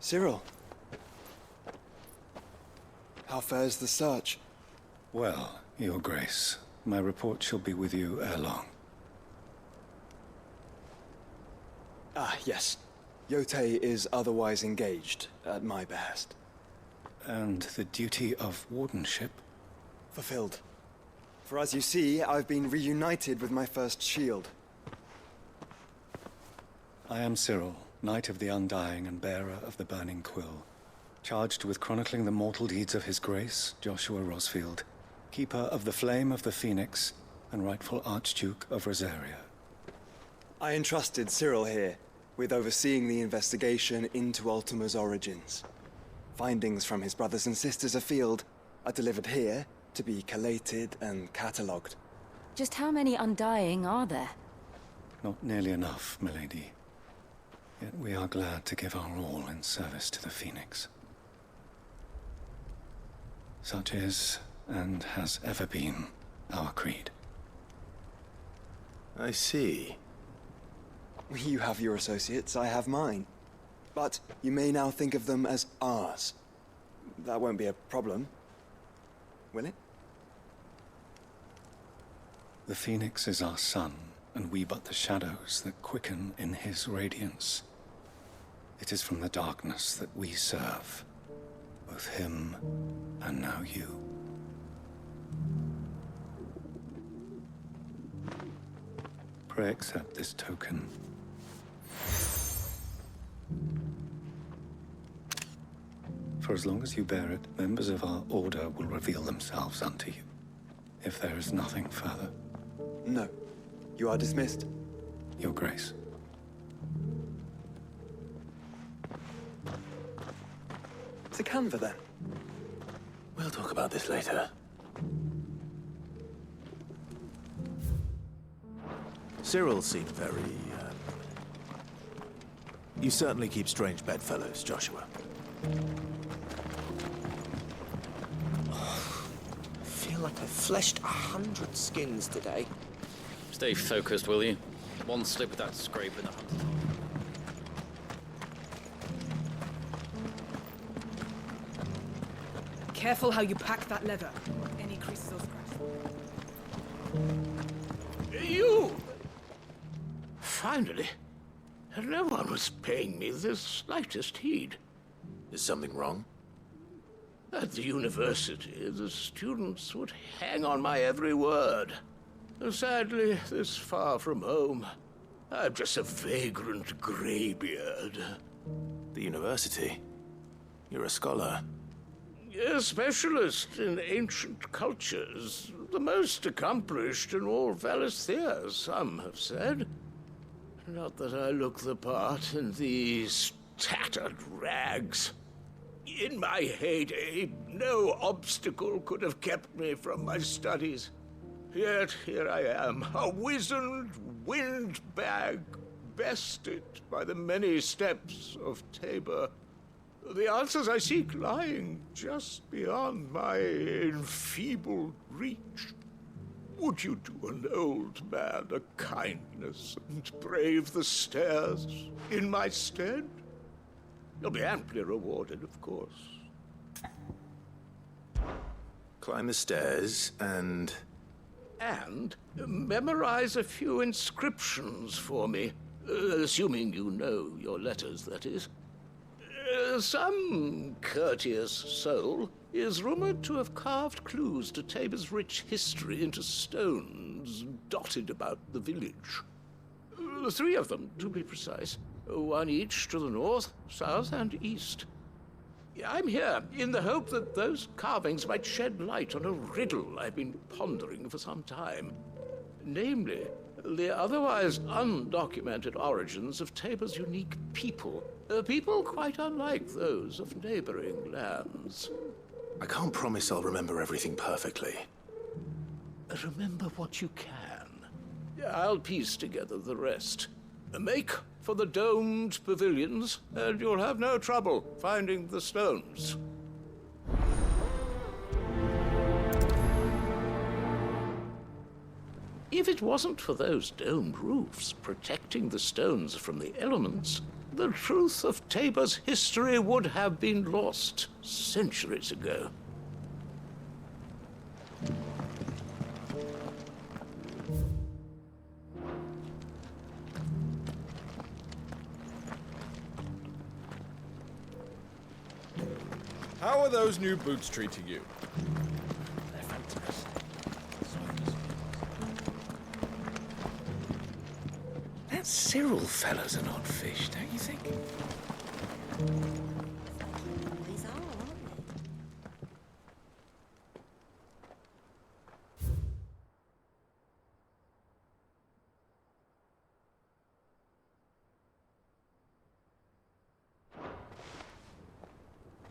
Cyril. How fares the search? Well, Your Grace, my report shall be with you ere long. Ah, yes. Yotei is otherwise engaged, at my behest. And the duty of wardenship? Fulfilled. For as you see, I've been reunited with my first shield. I am Cyril, Knight of the Undying and bearer of the Burning Quill, charged with chronicling the mortal deeds of His Grace, Joshua Rosfield, Keeper of the Flame of the Phoenix, and rightful Archduke of Rosaria. I entrusted Cyril here with overseeing the investigation into Ultima's origins. Findings from his brothers and sisters afield are delivered here to be collated and catalogued. Just how many Undying are there? Not nearly enough, milady. Yet we are glad to give our all in service to the Phoenix. Such is, and has ever been, our creed. I see. You have your associates, I have mine. But you may now think of them as ours. That won't be a problem, will it? The Phoenix is our sun, and we but the shadows that quicken in his radiance. It is from the darkness that we serve, both him and now you. Pray accept this token. For as long as you bear it, members of our order will reveal themselves unto you, if there is nothing further. No. You are dismissed. Your Grace. to Canva, then? We'll talk about this later. Cyril seemed very, You certainly keep strange bedfellows, Joshua. I feel like I fleshed 100 skins today. Stay focused, will you? One slip without scraping the hunt. Careful how you pack that leather. Any creases or scratches. You! Finally. No one was paying me the slightest heed. Is something wrong? At the university, the students would hang on my every word. Sadly, this far from home, I'm just a vagrant greybeard. The university? You're a scholar. A specialist in ancient cultures. The most accomplished in all Valisthea, some have said. Not that I look the part in these tattered rags. In my heyday, no obstacle could have kept me from my studies. Yet here I am, a wizened windbag, bested by the many steps of Tabor. The answers I seek lying just beyond my enfeebled reach. Would you do an old man a kindness and brave the stairs in my stead? You'll be amply rewarded, of course. Climb the stairs and... And memorize a few inscriptions for me, assuming you know your letters, that is. Some courteous soul is rumored to have carved clues to Tabor's rich history into stones dotted about the village. 3 of them, to be precise. 1 each to the north, south, and east. I'm here in the hope that those carvings might shed light on a riddle I've been pondering for some time. Namely, the otherwise undocumented origins of Tabor's unique people. People quite unlike those of neighboring lands. I can't promise I'll remember everything perfectly. Remember what you can. I'll piece together the rest. Make for the domed pavilions, and you'll have no trouble finding the stones. If it wasn't for those domed roofs protecting the stones from the elements, the truth of Tabor's history would have been lost centuries ago. How are those new boots treating you? They're fantastic. That Cyril fellow's an odd fish, don't you think? These are, aren't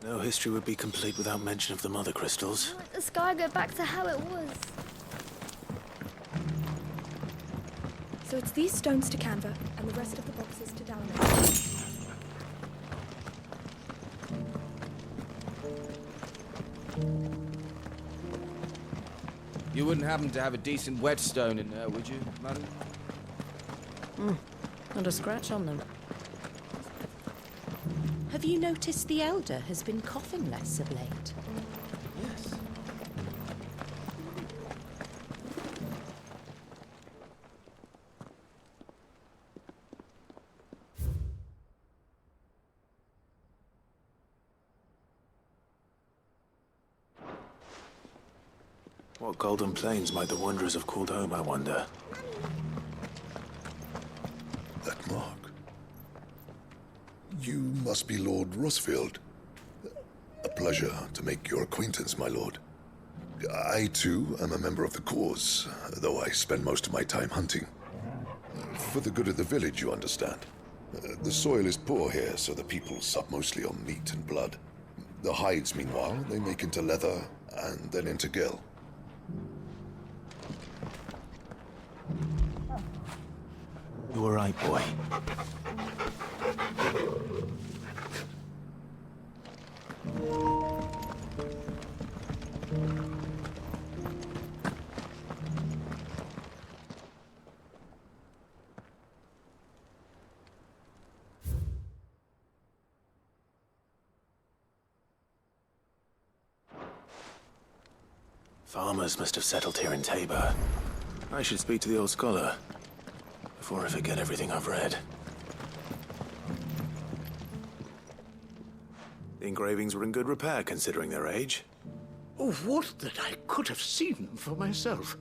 they? No history would be complete without mention of the mother crystals. Let the sky go back to how it was. So it's these stones to Canva, and the rest of the boxes to Dallas. You wouldn't happen to have a decent whetstone in there, would you, madam? Not a scratch on them. Have you noticed the Elder has been coughing less of late? Yes. What golden plains might the wanderers have called home, I wonder? That mark. You must be Lord Rosfield. A pleasure to make your acquaintance, my lord. I, too, am a member of the cause, though I spend most of my time hunting. For the good of the village, you understand. The soil is poor here, so the people sup mostly on meat and blood. The hides, meanwhile, they make into leather and then into gill. You were right, boy. Farmers must have settled here in Tabor. I should speak to the old scholar before I forget everything I've read. The engravings were in good repair considering their age. Oh, what that I could have seen for myself.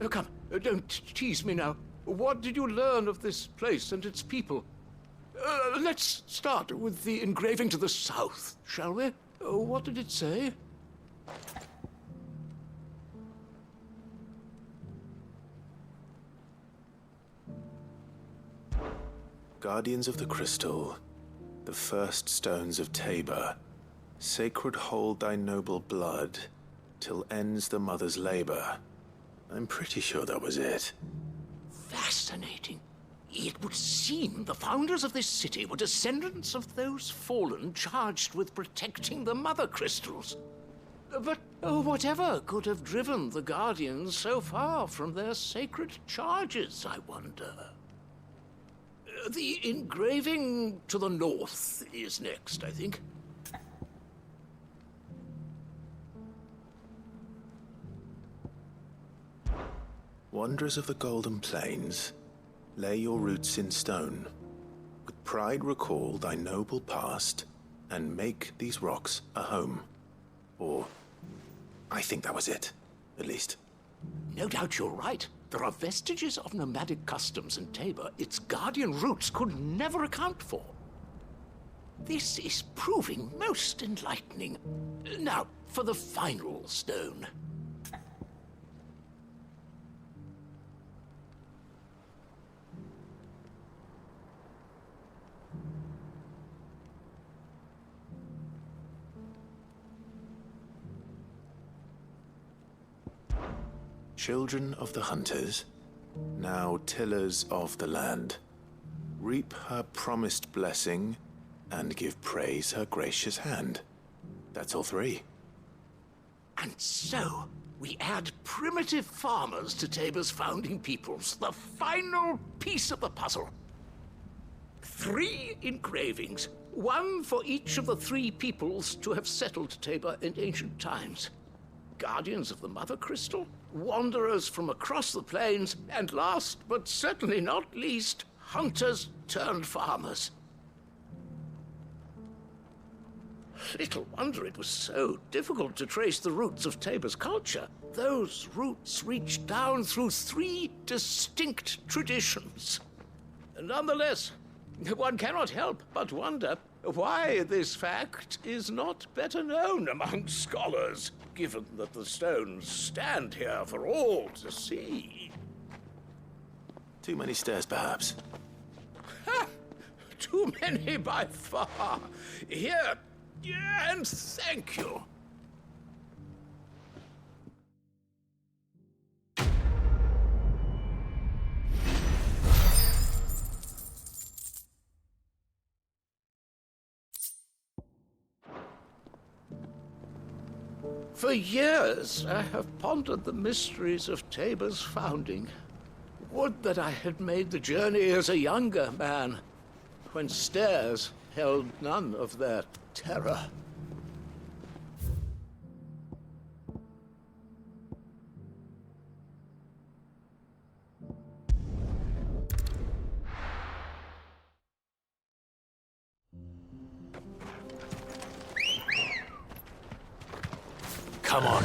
Oh, come, don't tease me now. What did you learn of this place and its people? Let's start with the engraving to the south, shall we? What did it say? Guardians of the Crystal, the first stones of Tabor, sacred hold thy noble blood, till ends the mother's labor. I'm pretty sure that was it. Fascinating. It would seem the founders of this city were descendants of those fallen charged with protecting the mother crystals. But whatever could have driven the Guardians so far from their sacred charges, I wonder? The engraving to the north is next, I think. Wanderers of the Golden Plains, lay your roots in stone. With pride recall thy noble past, and make these rocks a home. Or, I think that was it, at least. No doubt you're right. There are vestiges of nomadic customs in Tabor its guardian roots could never account for. This is proving most enlightening. Now, for the final stone. Children of the hunters, now tillers of the land, reap her promised blessing and give praise her gracious hand. That's all three. And so, we add primitive farmers to Tabor's founding peoples, the final piece of the puzzle. 3 engravings, one for each of the 3 peoples to have settled Tabor in ancient times. Guardians of the Mother Crystal, wanderers from across the plains, and last but certainly not least, hunters turned farmers. Little wonder it was so difficult to trace the roots of Tabor's culture. Those roots reach down through 3 distinct traditions. Nonetheless, one cannot help but wonder why this fact is not better known among scholars, given that the stones stand here for all to see. Too many stairs, perhaps. Ha! Too many by far. Here, and thank you. For years, I have pondered the mysteries of Tabor's founding. Would that I had made the journey as a younger man, when stairs held none of their terror. Come on.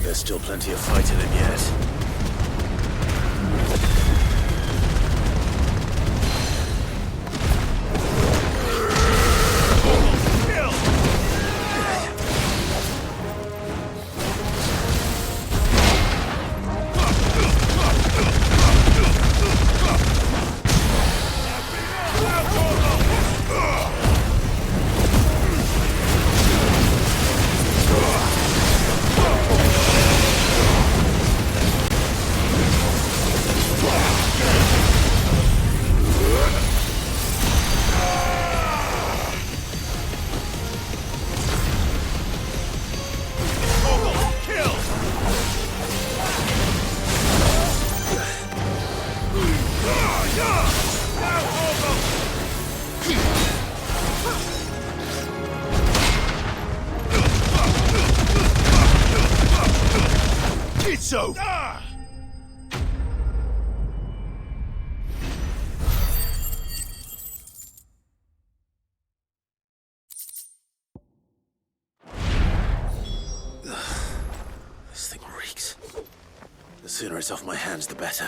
like there's still plenty of fight in it yet. So. This thing reeks. The sooner it's off my hands, the better.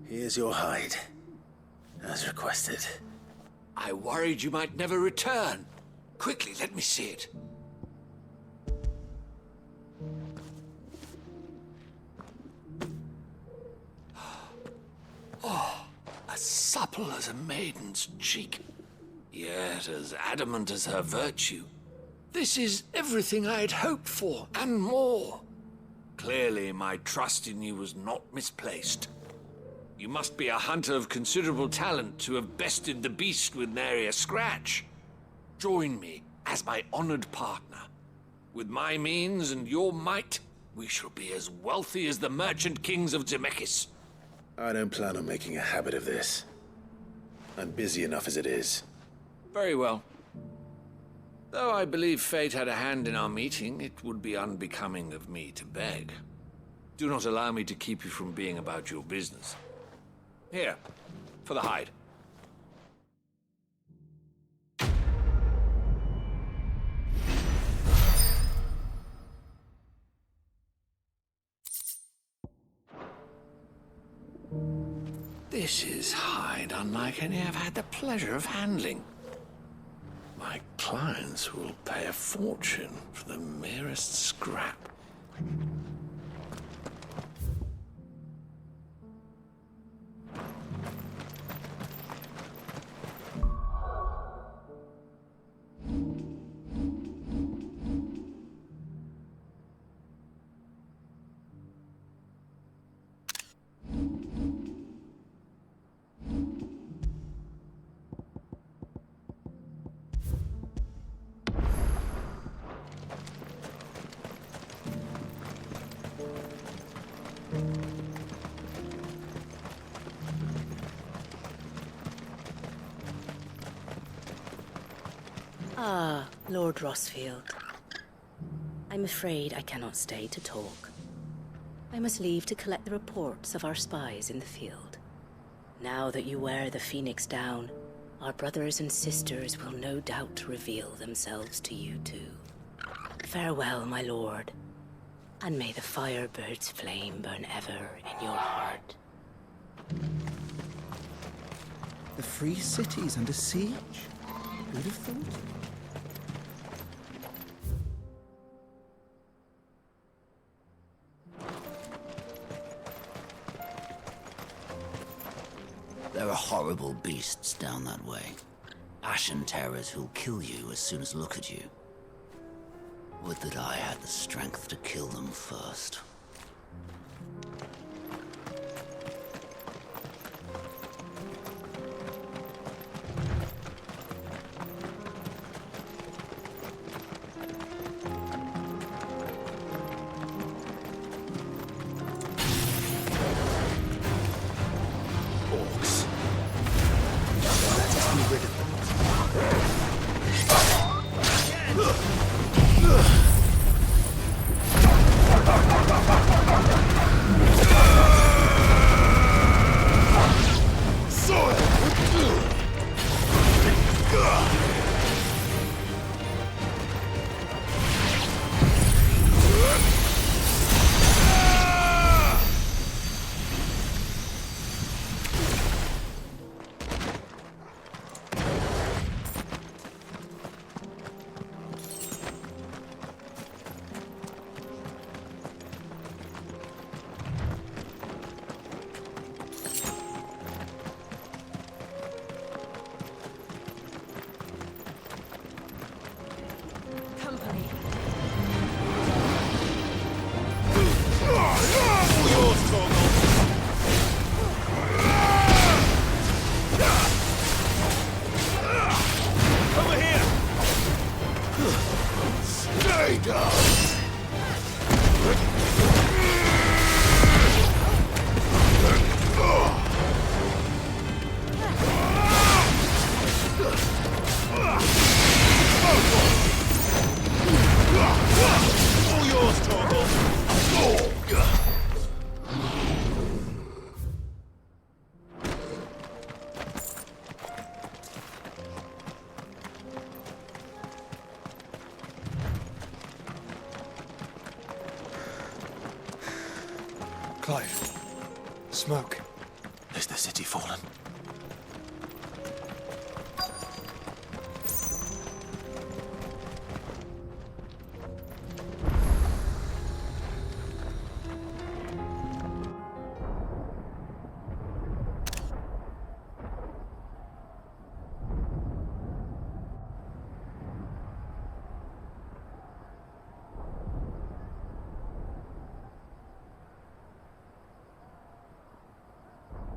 Here's your hide, as requested. I worried you might never return. Quickly, let me see it. Oh, as supple as a maiden's cheek, yet as adamant as her virtue. This is everything I had hoped for, and more. Clearly, my trust in you was not misplaced. You must be a hunter of considerable talent to have bested the beast with nary a scratch. Join me as my honored partner. With my means and your might, we shall be as wealthy as the merchant kings of Zemeckis. I don't plan on making a habit of this. I'm busy enough as it is. Very well. Though I believe fate had a hand in our meeting, it would be unbecoming of me to beg. Do not allow me to keep you from being about your business. Here, for the hide. This is hide unlike any I've had the pleasure of handling. My clients will pay a fortune for the merest scrap. Ah, Lord Rosfield. I'm afraid I cannot stay to talk. I must leave to collect the reports of our spies in the field. Now that you wear the Phoenix down, our brothers and sisters will no doubt reveal themselves to you too. Farewell, my lord, and may the Firebird's flame burn ever in your heart. The free city's under siege? Who'd have thought it? There are horrible beasts down that way. Ashen terrors who'll kill you as soon as look at you. Would that I had the strength to kill them first. Let us be Clive. Smoke. Is the city fallen?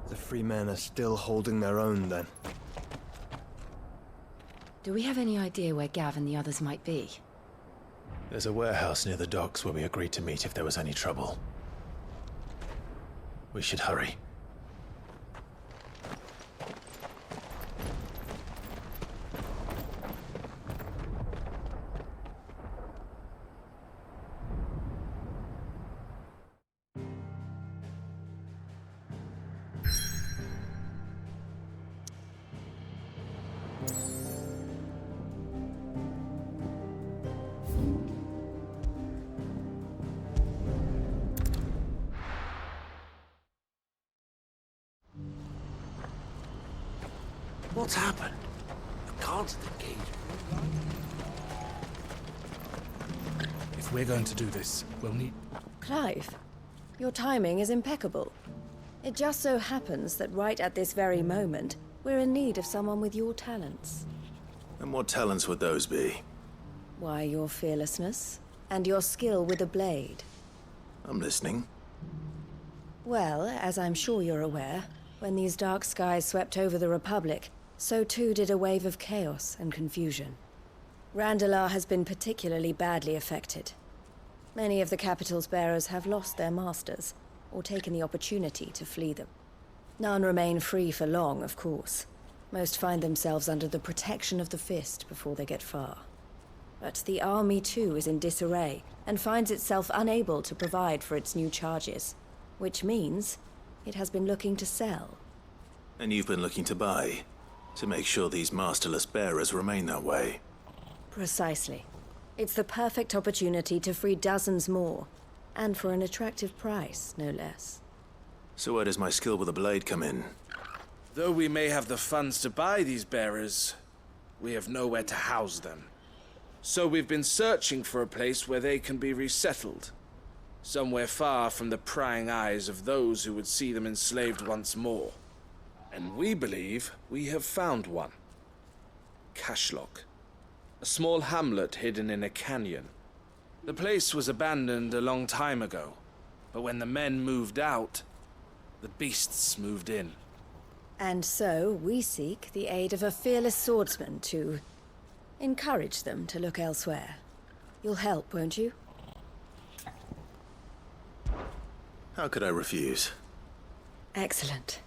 The free men are still holding their own, then. Do we have any idea where Gav and the others might be? There's a warehouse near the docks where we agreed to meet if there was any trouble. We should hurry. What's happened? The cards at the gate. If we're going to do this, we'll need... Clive, your timing is impeccable. It just so happens that right at this very moment, we're in need of someone with your talents. And what talents would those be? Why, your fearlessness, and your skill with a blade. I'm listening. Well, as I'm sure you're aware, when these dark skies swept over the Republic, so too did a wave of chaos and confusion. Randalar has been particularly badly affected. Many of the capital's bearers have lost their masters, or taken the opportunity to flee them. None remain free for long, of course. Most find themselves under the protection of the Fist before they get far. But the army too is in disarray, and finds itself unable to provide for its new charges. Which means it has been looking to sell. And you've been looking to buy, to make sure these masterless bearers remain that way. Precisely. It's the perfect opportunity to free dozens more, and for an attractive price, no less. So where does my skill with a blade come in? Though we may have the funds to buy these bearers, we have nowhere to house them. So we've been searching for a place where they can be resettled. Somewhere far from the prying eyes of those who would see them enslaved once more. And we believe we have found one. Cashlock. A small hamlet hidden in a canyon. The place was abandoned a long time ago, but when the men moved out, the beasts moved in. And so we seek the aid of a fearless swordsman to encourage them to look elsewhere. You'll help, won't you? How could I refuse? Excellent.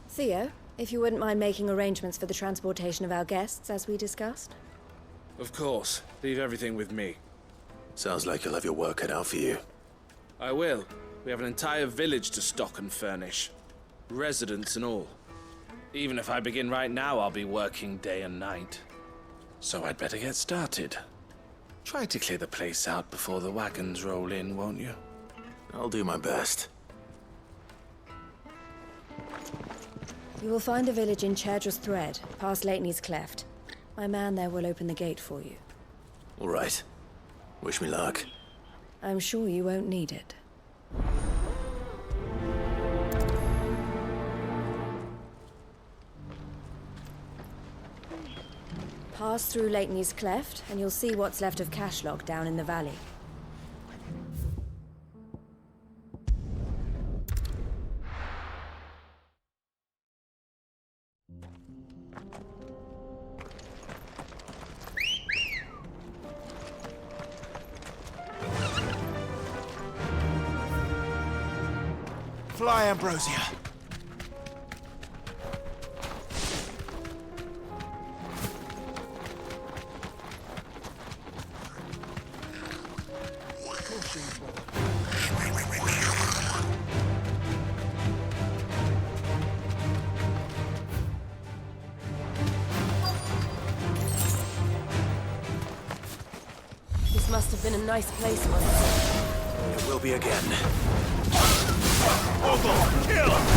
Theo, if you wouldn't mind making arrangements for the transportation of our guests, as we discussed. Of course. Leave everything with me. Sounds like you'll have your work cut out for you. I will. We have an entire village to stock and furnish. Residents and all. Even if I begin right now, I'll be working day and night. So I'd better get started. Try to clear the place out before the wagons roll in, won't you? I'll do my best. You will find the village in Chairdra's Thread, past Lateney's Cleft. My man there will open the gate for you. All right. Wish me luck. I'm sure you won't need it. Pass through Lateney's Cleft, and you'll see what's left of Cashlock down in the valley. Fly, Ambrosia. This must have been a nice place once. It will be again. Kill!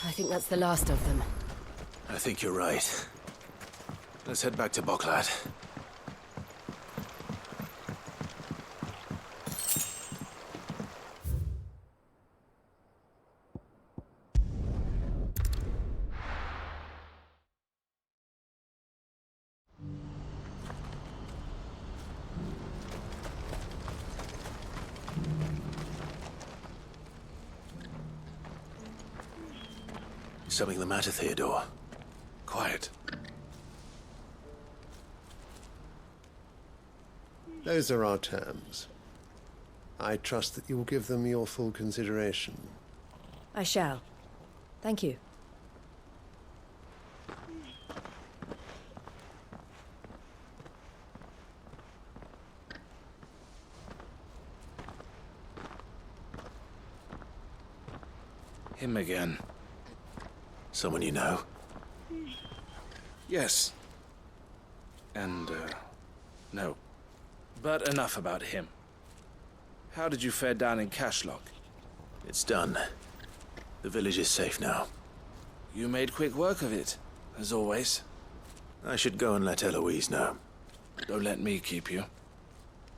I think that's the last of them. I think you're right. Let's head back to Boklad. Something the matter, Theodore? Quiet. Those are our terms. I trust that you will give them your full consideration. I shall. Thank you. Him again. Someone you know? Yes. And, no. But enough about him. How did you fare down in Cashlock? It's done. The village is safe now. You made quick work of it, as always. I should go and let Eloise know. Don't let me keep you.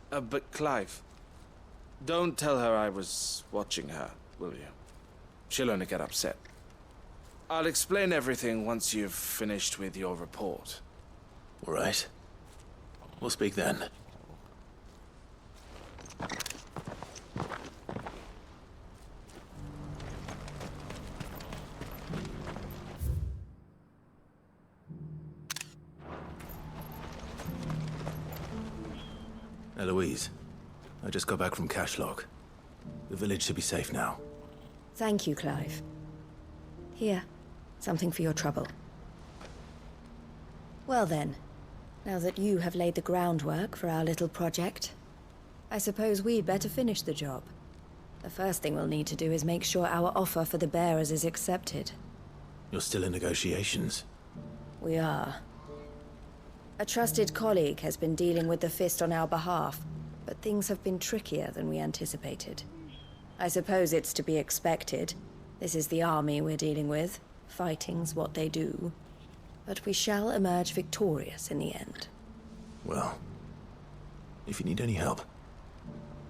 But Clive, Don't tell her I was watching her, will you? She'll only get upset. I'll explain everything once you've finished with your report. All right. We'll speak then. Eloise, I just got back from Cashlock. The village should be safe now. Thank you, Clive. Here, something for your trouble. Well then, now that you have laid the groundwork for our little project, I suppose we'd better finish the job. The first thing we'll need to do is make sure our offer for the bearers is accepted. You're still in negotiations? We are. A trusted colleague has been dealing with the Fist on our behalf, but things have been trickier than we anticipated. I suppose it's to be expected. This is the army we're dealing with. Fighting's what they do. But we shall emerge victorious in the end. Well, if you need any help,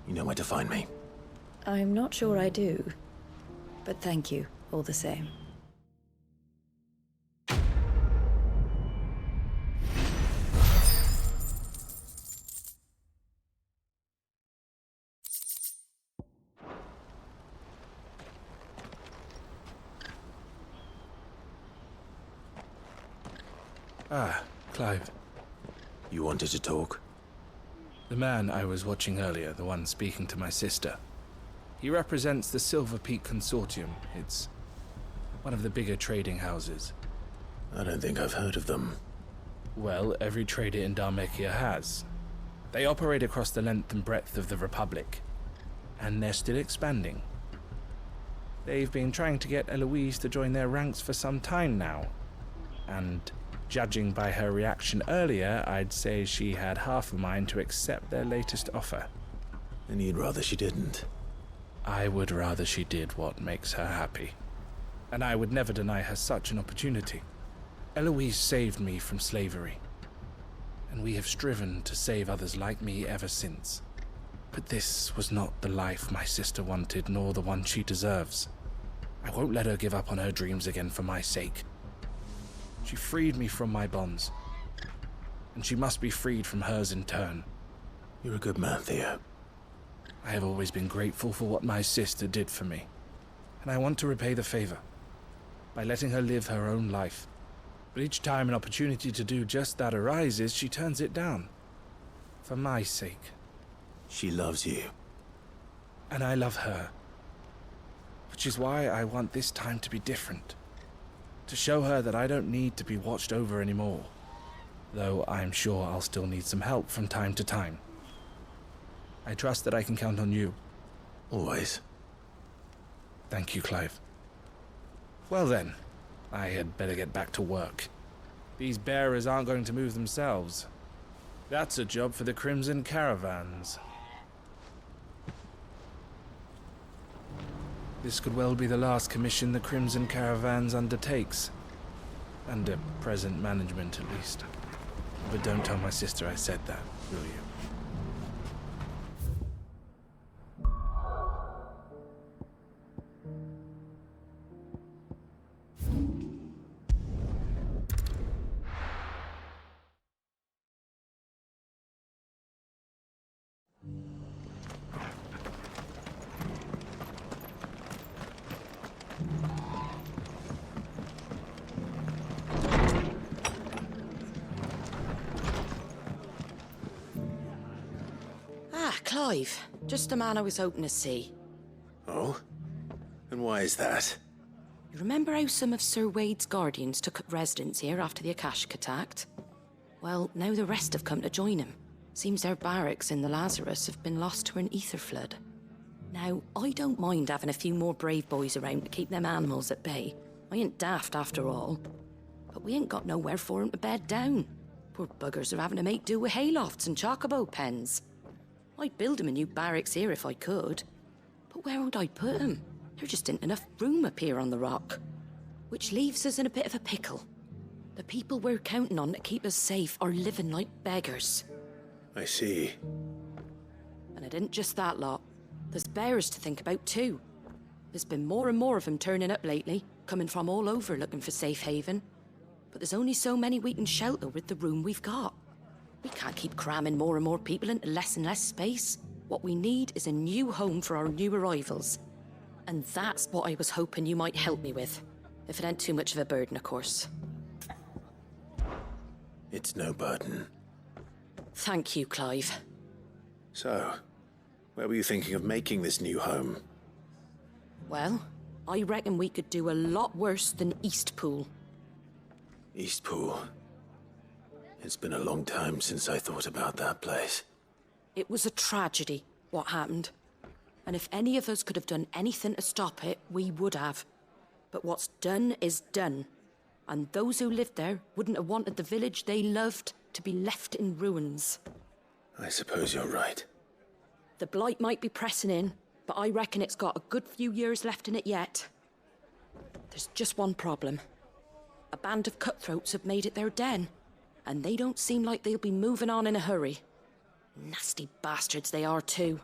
you know where to find me. I'm not sure I do. But thank you, all the same. Ah, Clive. You wanted to talk? The man I was watching earlier, the one speaking to my sister. He represents the Silver Peak Consortium. It's one of the bigger trading houses. I don't think I've heard of them. Well, every trader in Dhalmekia has. They operate across the length and breadth of the Republic. And they're still expanding. They've been trying to get Eloise to join their ranks for some time now. And judging by her reaction earlier, I'd say she had half a mind to accept their latest offer. And you'd rather she didn't? I would rather she did what makes her happy. And I would never deny her such an opportunity. Eloise saved me from slavery. And we have striven to save others like me ever since. But this was not the life my sister wanted, nor the one she deserves. I won't let her give up on her dreams again for my sake. She freed me from my bonds, and she must be freed from hers in turn. You're a good man, Theo. I have always been grateful for what my sister did for me, and I want to repay the favor by letting her live her own life. But each time an opportunity to do just that arises, she turns it down. For my sake. She loves you. And I love her. Which is why I want this time to be different. To show her that I don't need to be watched over anymore. Though I'm sure I'll still need some help from time to time. I trust that I can count on you. Always. Thank you, Clive. Well then, I had better get back to work. These bearers aren't going to move themselves. That's a job for the Crimson Caravans. This could well be the last commission the Crimson Caravans undertakes. Under present management, at least. But don't tell my sister I said that, will you? Clive, just the man I was hoping to see. Oh? And why is that? You remember how some of Sir Wade's guardians took up residence here after the Akashic attacked? Well, now the rest have come to join him. Seems their barracks in the Lazarus have been lost to an ether flood. Now, I don't mind having a few more brave boys around to keep them animals at bay. I ain't daft after all. But we ain't got nowhere for 'em to bed down. Poor buggers are having to make do with haylofts and chocobo pens. I'd build 'em a new barracks here if I could. But where would I put 'em? There just ain't enough room up here on the rock. Which leaves us in a bit of a pickle. The people we're counting on to keep us safe are living like beggars. I see. And it ain't just that lot. There's bears to think about too. There's been more and more of them turning up lately, coming from all over looking for safe haven. But there's only so many we can shelter with the room we've got. We can't keep cramming more and more people into less and less space. What we need is a new home for our new arrivals. And that's what I was hoping you might help me with. If it ain't too much of a burden, of course. It's no burden. Thank you, Clive. So, where were you thinking of making this new home? Well, I reckon we could do a lot worse than Eastpool. Eastpool. It's been a long time since I thought about that place. It was a tragedy, what happened. And if any of us could have done anything to stop it, we would have. But what's done is done. And those who lived there wouldn't have wanted the village they loved to be left in ruins. I suppose you're right. The blight might be pressing in, but I reckon it's got a good few years left in it yet. There's just one problem. A band of cutthroats have made it their den, and they don't seem like they'll be moving on in a hurry. Nasty bastards they are too.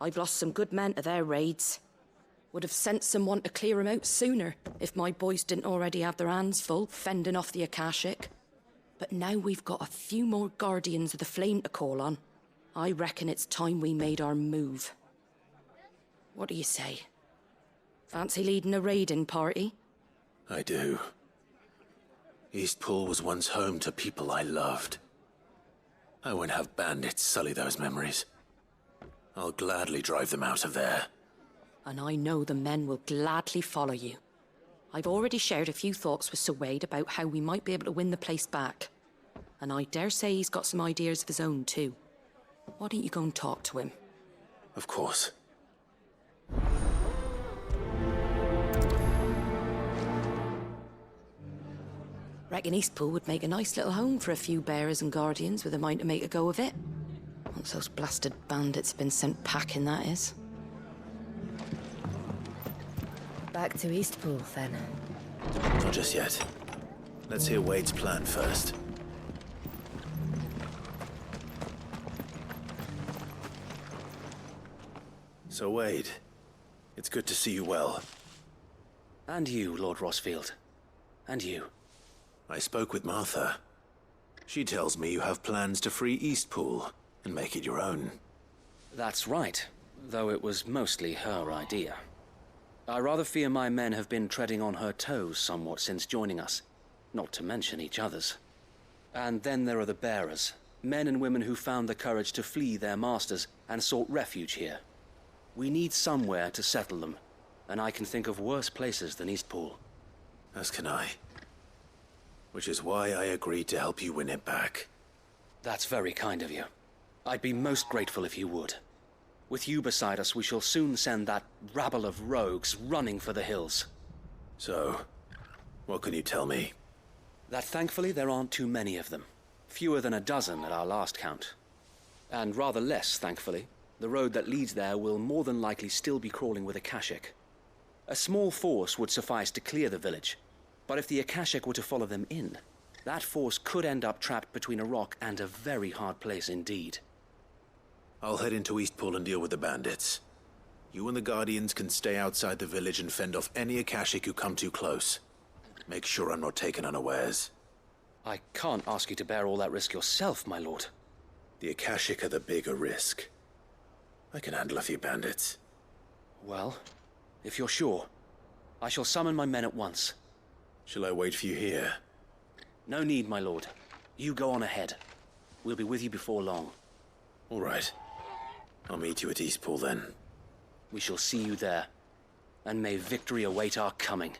I've lost some good men to their raids. Would have sent someone to clear 'em out sooner, if my boys didn't already have their hands full fending off the Akashic. But now we've got a few more Guardians of the Flame to call on. I reckon it's time we made our move. What do you say? Fancy leading a raiding party? I do. Eastpool was once home to people I loved. I won't have bandits sully those memories. I'll gladly drive them out of there. And I know the men will gladly follow you. I've already shared a few thoughts with Sir Wade about how we might be able to win the place back. And I dare say he's got some ideas of his own too. Why don't you go and talk to him? Of course. Reckon Eastpool would make a nice little home for a few bearers and guardians with a mind to make a go of it. Once those blasted bandits have been sent packing, that is. Back to Eastpool, then. Not just yet. Let's hear Wade's plan first. So, Wade, it's good to see you well. And you, Lord Rosfield. And you. I spoke with Martha. She tells me you have plans to free Eastpool and make it your own. That's right, though it was mostly her idea. I rather fear my men have been treading on her toes somewhat since joining us, not to mention each other's. And then there are the bearers, men and women who found the courage to flee their masters and sought refuge here. We need somewhere to settle them, and I can think of worse places than Eastpool. As can I. Which is why I agreed to help you win it back. That's very kind of you. I'd be most grateful if you would. With you beside us, we shall soon send that rabble of rogues running for the hills. So, what can you tell me? That thankfully there aren't too many of them. Fewer than a dozen at our last count. And rather less, thankfully. The road that leads there will more than likely still be crawling with Akashic. A small force would suffice to clear the village, but if the Akashic were to follow them in, that force could end up trapped between a rock and a very hard place indeed. I'll head into Eastpool and deal with the bandits. You and the Guardians can stay outside the village and fend off any Akashic who come too close. Make sure I'm not taken unawares. I can't ask you to bear all that risk yourself, my lord. The Akashic are the bigger risk. I can handle a few bandits. Well, if you're sure, I shall summon my men at once. Shall I wait for you here? No need, my lord. You go on ahead. We'll be with you before long. All right. I'll meet you at Eastpool then. We shall see you there. And may victory await our coming.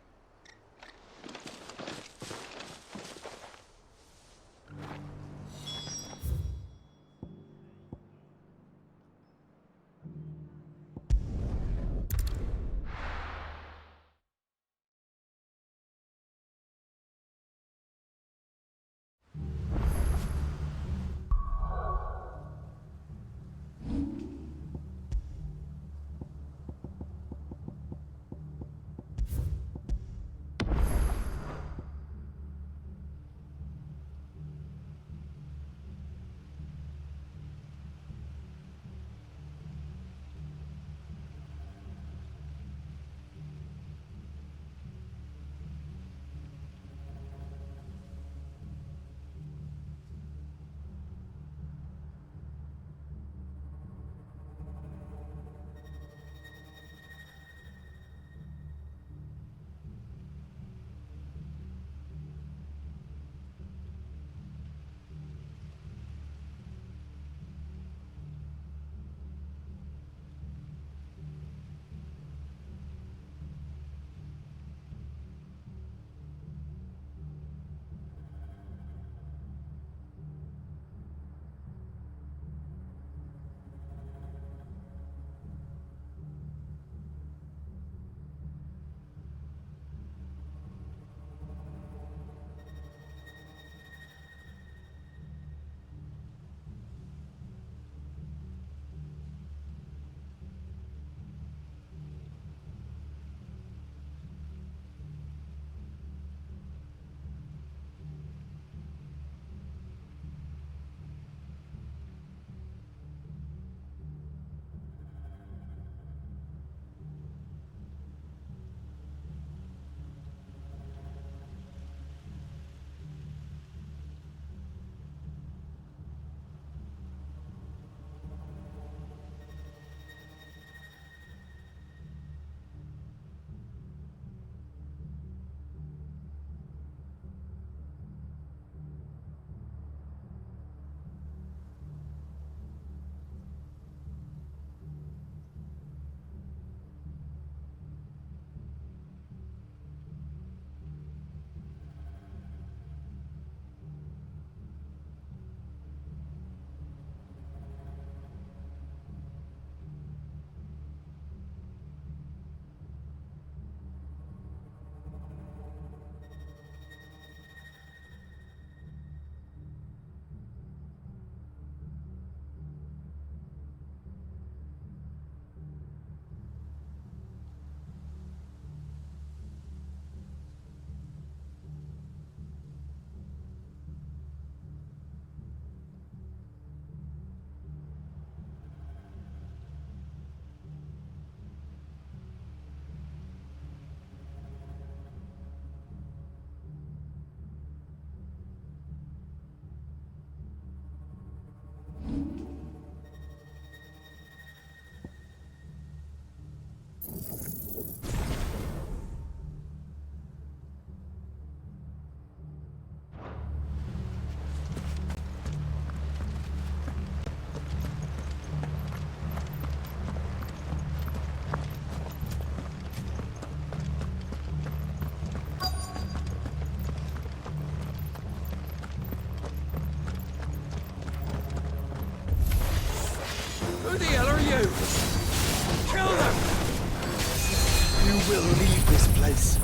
will leave this place.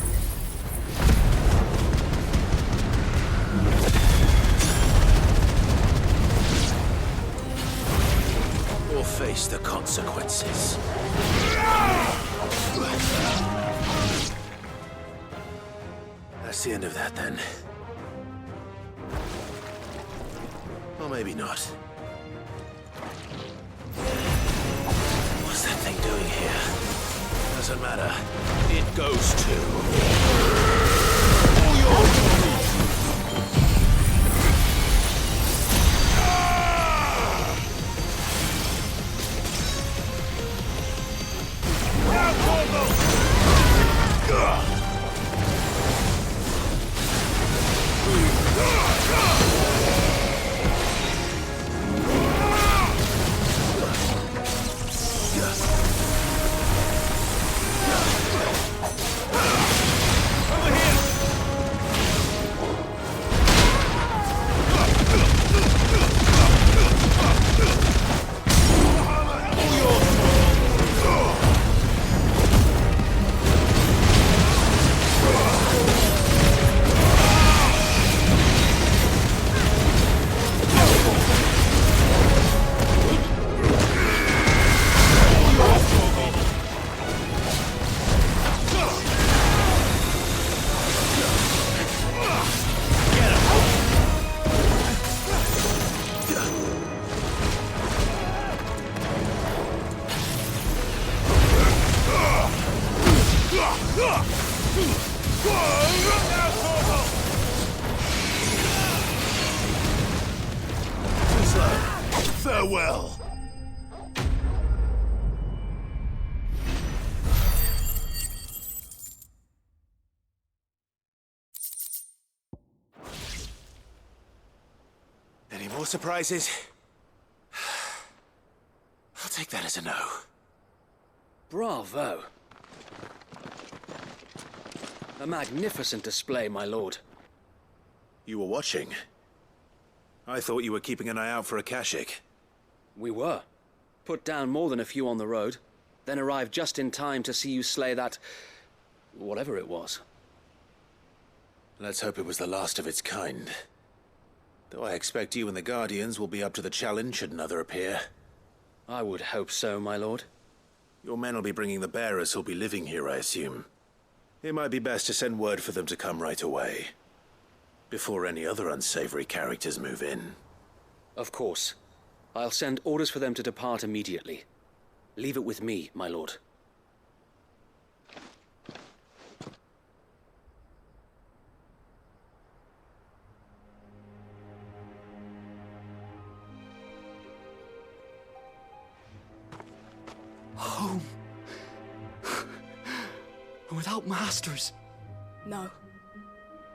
Or face the consequences. That's the end of that, then. Or maybe not. What's that thing doing here? Doesn't matter. It goes to... all your Farewell. Any more surprises? I'll take that as a no. Bravo. A magnificent display, my lord. You were watching. I thought you were keeping an eye out for a Kashik. We were. Put down more than a few on the road, then arrived just in time to see you slay that... whatever it was. Let's hope it was the last of its kind. Though I expect you and the Guardians will be up to the challenge should another appear. I would hope so, my lord. Your men will be bringing the bearers who'll be living here, I assume. It might be best to send word for them to come right away, before any other unsavory characters move in. Of course. I'll send orders for them to depart immediately. Leave it with me, my lord. Home. Without masters. No.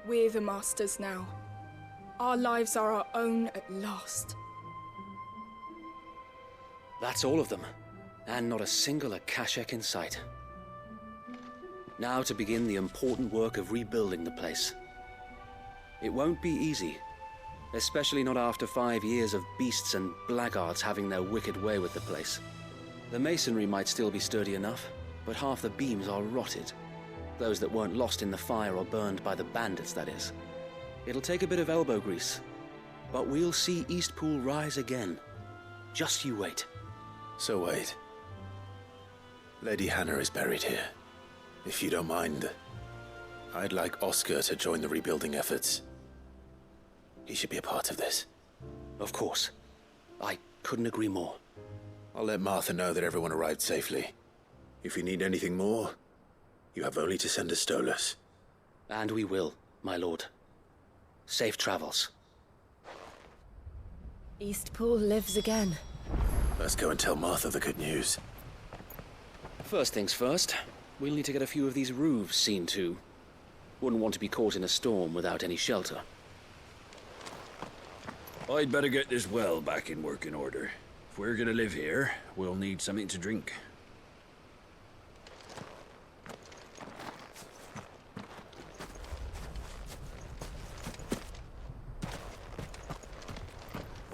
We're the masters now. Our lives are our own at last. That's all of them. And not a single Akashek in sight. Now to begin the important work of rebuilding the place. It won't be easy. Especially not after 5 years of beasts and blackguards having their wicked way with the place. The masonry might still be sturdy enough, but half the beams are rotted. Those that weren't lost in the fire or burned by the bandits, that is. It'll take a bit of elbow grease, but we'll see Eastpool rise again. Just you wait. So wait. Lady Hannah is buried here. If you don't mind, I'd like Oscar to join the rebuilding efforts. He should be a part of this. Of course. I couldn't agree more. I'll let Martha know that everyone arrived safely. If you need anything more, you have only to send a Stolas. And we will, my lord. Safe travels. Eastpool lives again. Let's go and tell Martha the good news. First things first, we'll need to get a few of these roofs seen to. Wouldn't want to be caught in a storm without any shelter. I'd better get this well back in working order. If we're gonna live here, we'll need something to drink.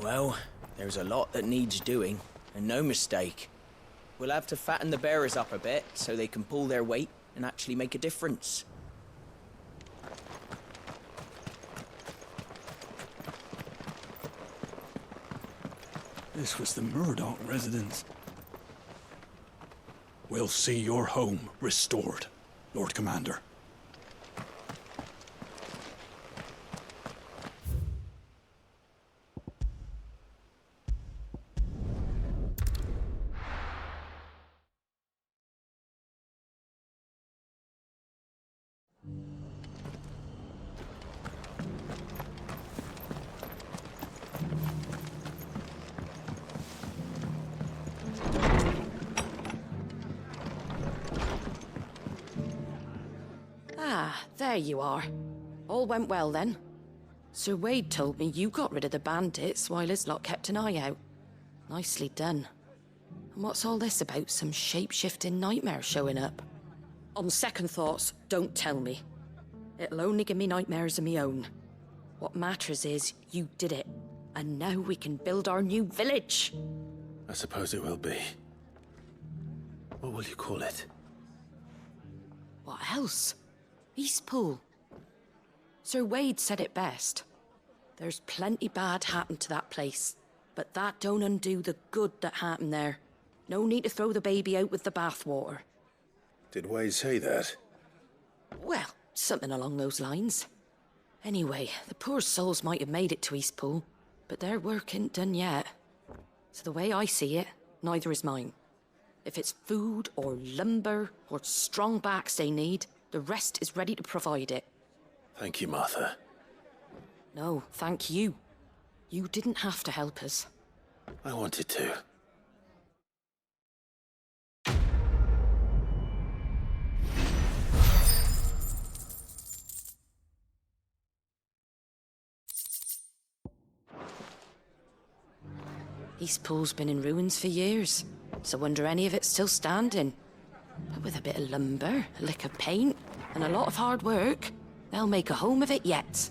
Well, there's a lot that needs doing, and no mistake. We'll have to fatten the bearers up a bit so they can pull their weight and actually make a difference. This was the Murdoch residence. We'll see your home restored, Lord Commander. Ah, there you are. All went well then. Sir Wade told me you got rid of the bandits while his lot kept an eye out. Nicely done. And what's all this about some shape-shifting nightmare showing up? On second thoughts, don't tell me. It'll only give me nightmares of me own. What matters is you did it. And now we can build our new village. I suppose it will be. What will you call it? What else? Eastpool. Sir Wade said it best. There's plenty bad happened to that place, but that don't undo the good that happened there. No need to throw the baby out with the bathwater. Did Wade say that? Well, something along those lines. Anyway, the poor souls might have made it to Eastpool, but their work ain't done yet. So the way I see it, neither is mine. If it's food or lumber or strong backs they need, the rest is ready to provide it. Thank you, Martha. No, thank you. You didn't have to help us. I wanted to. Eastpool's been in ruins for years, so wonder any of it's still standing. But with a bit of lumber, a lick of paint, and a lot of hard work, they'll make a home of it yet.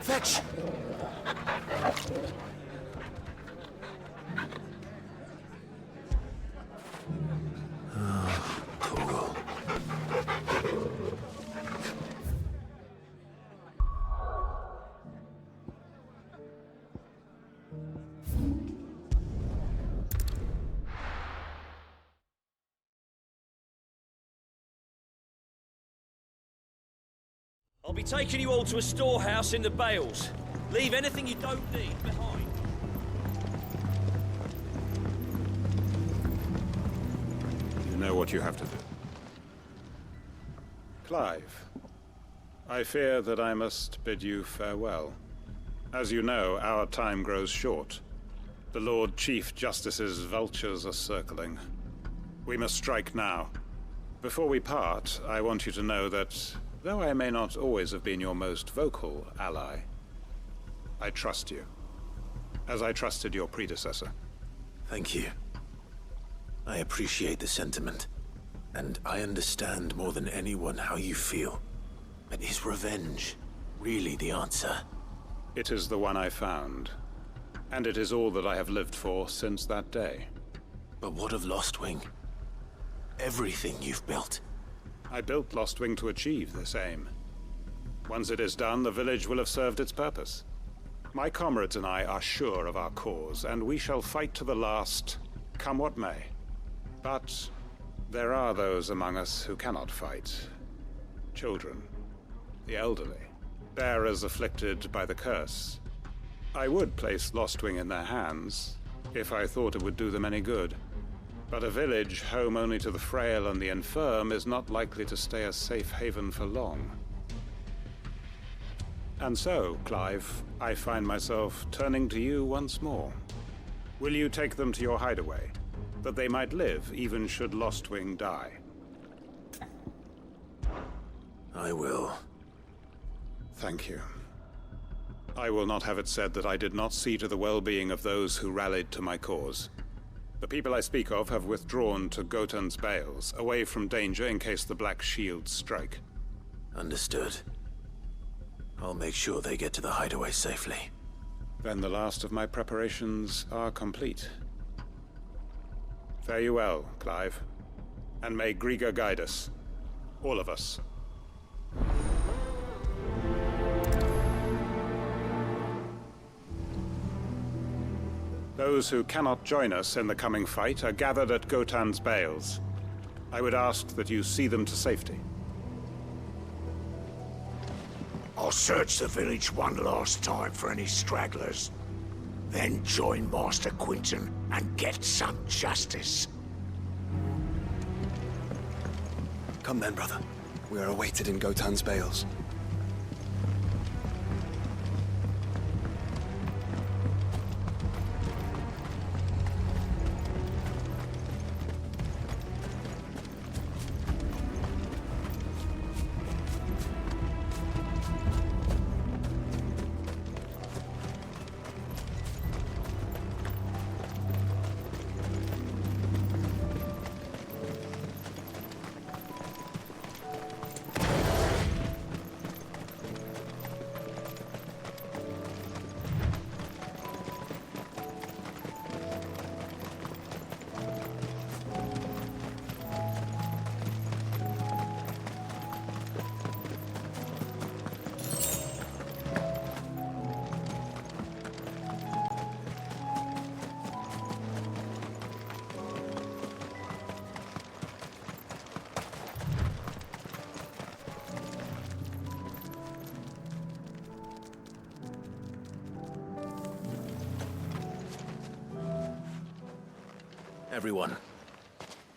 Fetch! Oh, cool. I'll be taking you all to a storehouse in the Bales. Leave anything you don't need behind. You know what you have to do. Clive, I fear that I must bid you farewell. As you know, our time grows short. The Lord Chief Justice's vultures are circling. We must strike now. Before we part, I want you to know that though I may not always have been your most vocal ally, I trust you, as I trusted your predecessor. Thank you. I appreciate the sentiment, and I understand more than anyone how you feel. But is revenge really the answer? It is the one I found, and it is all that I have lived for since that day. But what of Lostwing? Everything you've built. I built Lostwing to achieve this aim. Once it is done, the village will have served its purpose. My comrades and I are sure of our cause, and we shall fight to the last, come what may. But there are those among us who cannot fight. Children, the elderly, bearers afflicted by the curse. I would place Lostwing in their hands, if I thought it would do them any good. But a village home only to the frail and the infirm is not likely to stay a safe haven for long. And so, Clive, I find myself turning to you once more. Will you take them to your hideaway, that they might live even should Lostwing die? I will. Thank you. I will not have it said that I did not see to the well-being of those who rallied to my cause. The people I speak of have withdrawn to Gotan's Bales, away from danger in case the Black Shields strike. Understood. I'll make sure they get to the hideaway safely. Then the last of my preparations are complete. Fare you well, Clive. And may Griga guide us. All of us. Those who cannot join us in the coming fight are gathered at Gotan's bales. I would ask that you see them to safety. I'll search the village one last time for any stragglers. Then join Master Quinton and get some justice. Come then, brother. We are awaited in Gotan's bales. Everyone,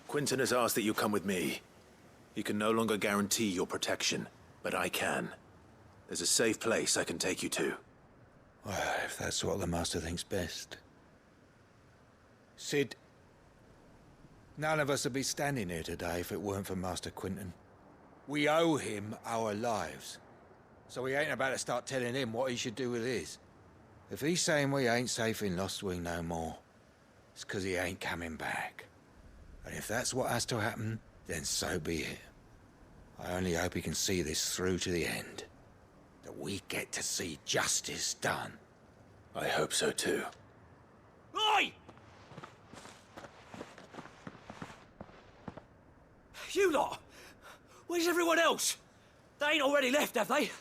Quinton has asked that you come with me. He can no longer guarantee your protection, but I can. There's a safe place I can take you to. Well, if that's what the Master thinks best. Sid, none of us would be standing here today if it weren't for Master Quinton. We owe him our lives. So we ain't about to start telling him what he should do with his. If he's saying we ain't safe in Lostwing no more, it's 'cause he ain't coming back. And if that's what has to happen, then so be it. I only hope he can see this through to the end. That we get to see justice done. I hope so too. Oi! You lot! Where's everyone else? They ain't already left, have they?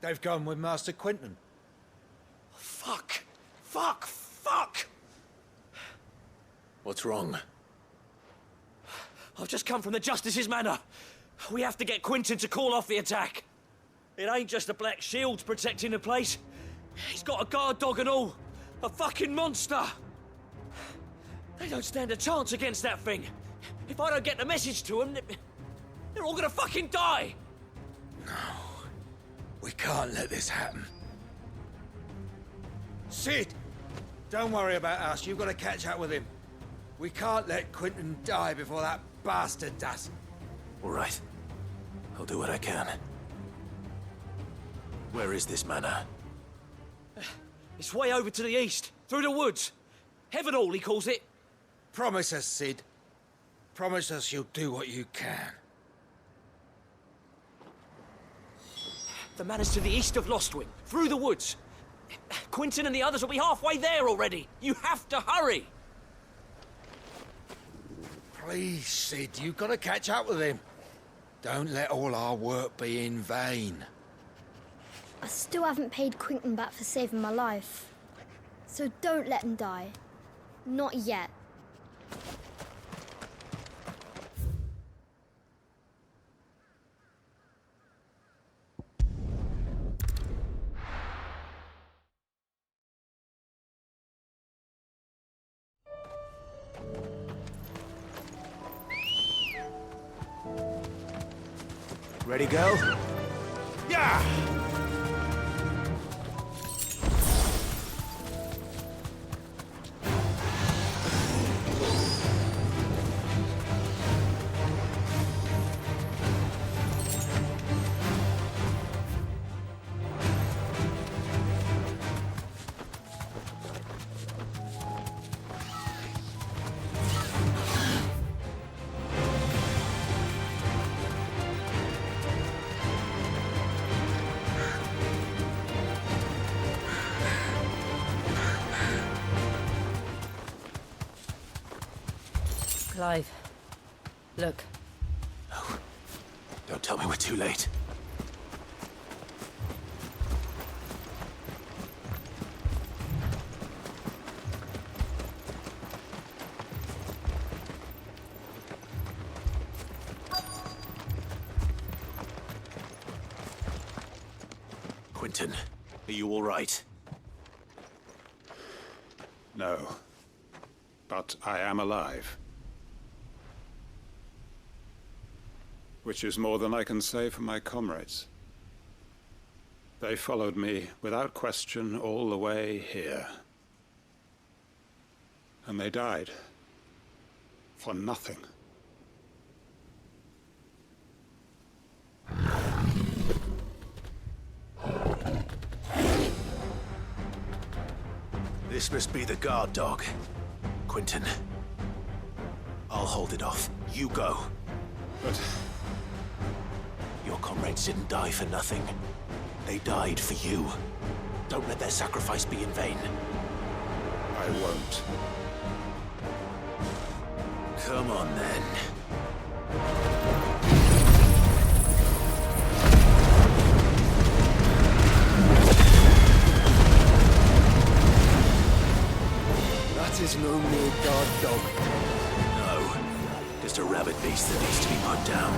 They've gone with Master Quinton. Fuck! Fuck! Fuck! What's wrong? I've just come from the Justice's manor. We have to get Quinton to call off the attack. It ain't just the Black Shields protecting the place. He's got a guard dog and all. A fucking monster. They don't stand a chance against that thing. If I don't get the message to them, they're all gonna fucking die. No. We can't let this happen. Sid! Don't worry about us. You've got to catch up with him. We can't let Quinton die before that bastard does. All right. I'll do what I can. Where is this manor? It's way over to the east, through the woods. Heavenhall, he calls it. Promise us, Sid. Promise us you'll do what you can. The manor's to the east of Lostwing, through the woods. Quinton and the others will be halfway there already. You have to hurry. Please, Sid, you've got to catch up with him. Don't let all our work be in vain. I still haven't paid Quinton back for saving my life. So don't let him die. Not yet. Ready, girl? Yeah! Clive, look. No. Don't tell me we're too late. Quentin, are you all right? No. But I am alive. Which is more than I can say for my comrades. They followed me without question all the way here. And they died. For nothing. This must be the guard dog. Quentin. I'll hold it off. You go. But... your comrades didn't die for nothing. They died for you. Don't let their sacrifice be in vain. I won't. Come on, then. That is no mere guard dog. No. Just a rabid beast that needs to be put down.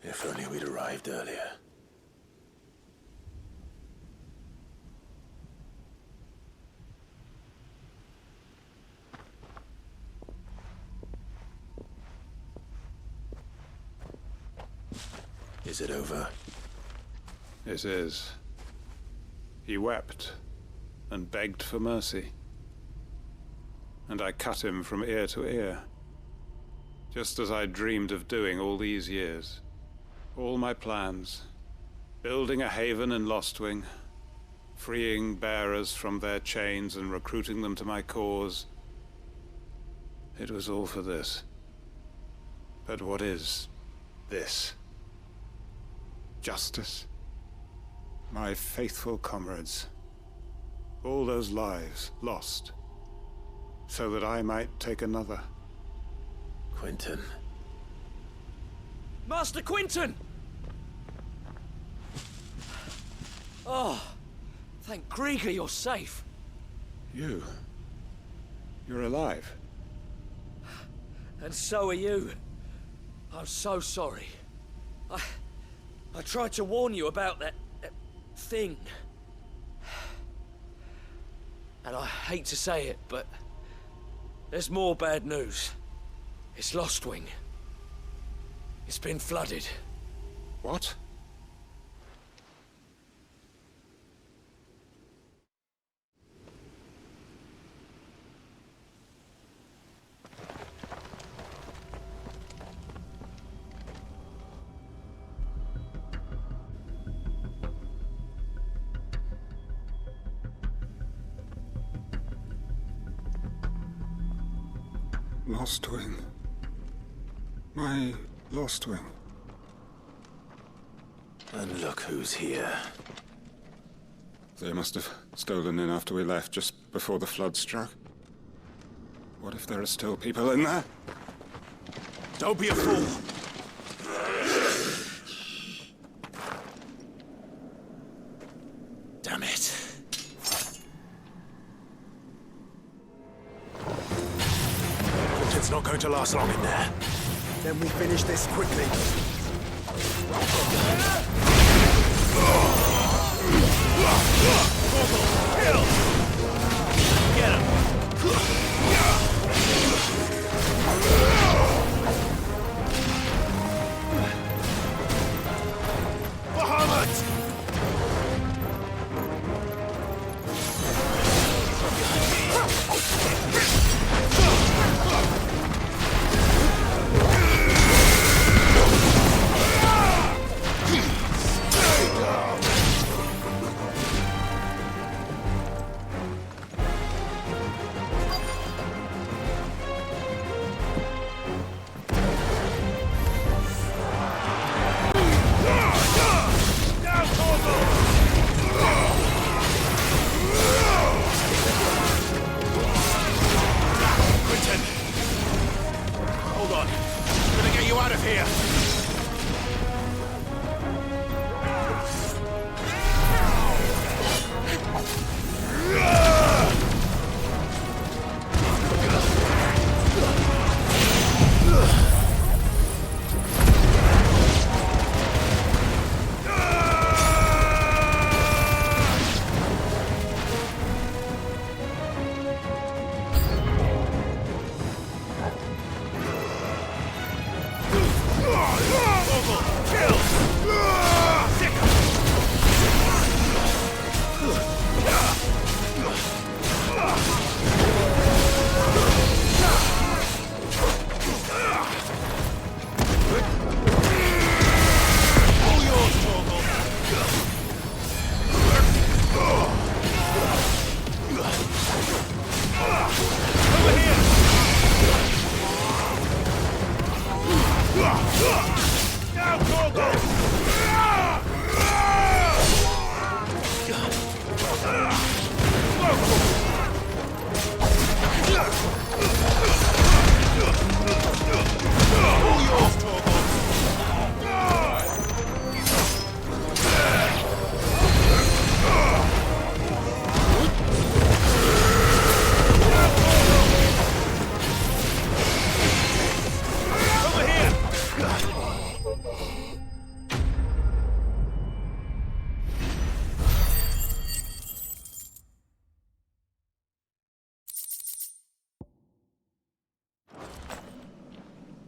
If only we'd arrived earlier. Is it over? It is. He wept and begged for mercy. And I cut him from ear to ear. Just as I dreamed of doing all these years. All my plans. Building a haven in Lostwing. Freeing bearers from their chains and recruiting them to my cause. It was all for this. But what is this? Justice? My faithful comrades. All those lives lost. So that I might take another. Quentin. Master Quentin! Oh, thank Grieger you're safe. You're alive. And so are you. I'm so sorry. I tried to warn you about that thing. And I hate to say it, but there's more bad news. It's Lostwing. It's been flooded. What? Lostwing. My Lostwing. And look who's here. They must have stolen in after we left, just before the flood struck. What if there are still people in there? Don't be a fool. Damn it. It's not going to last long in there. Then we finish this quickly. Kill! Get him! Bahamut!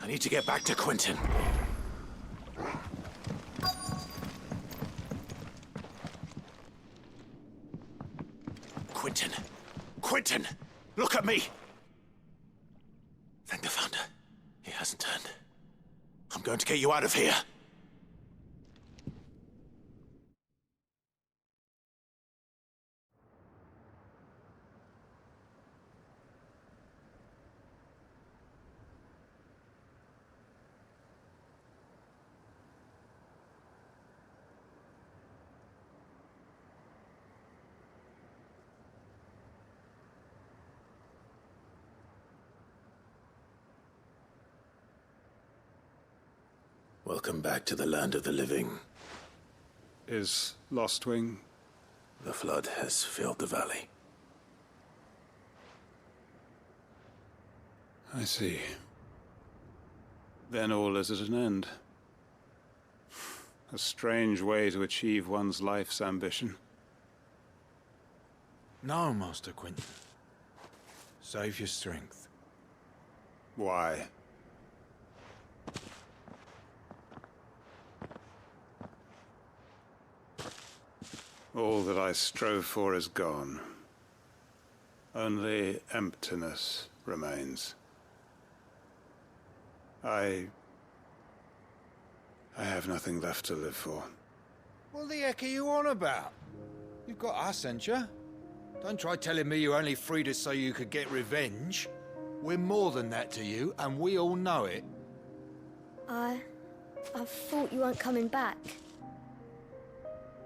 I need to get back to Quentin. Quentin! Quentin! Look at me! Thank the Founder. He hasn't turned. I'm going to get you out of here. Welcome back to the land of the living. Is Lostwing? The flood has filled the valley. I see. Then all is at an end. A strange way to achieve one's life's ambition. No, Master Quentin. Save your strength. Why? All that I strove for is gone. Only emptiness remains. I have nothing left to live for. What the heck are you on about? You've got us, ain't you? Don't try telling me you only freed us so you could get revenge. We're more than that to you, and we all know it. I thought you weren't coming back.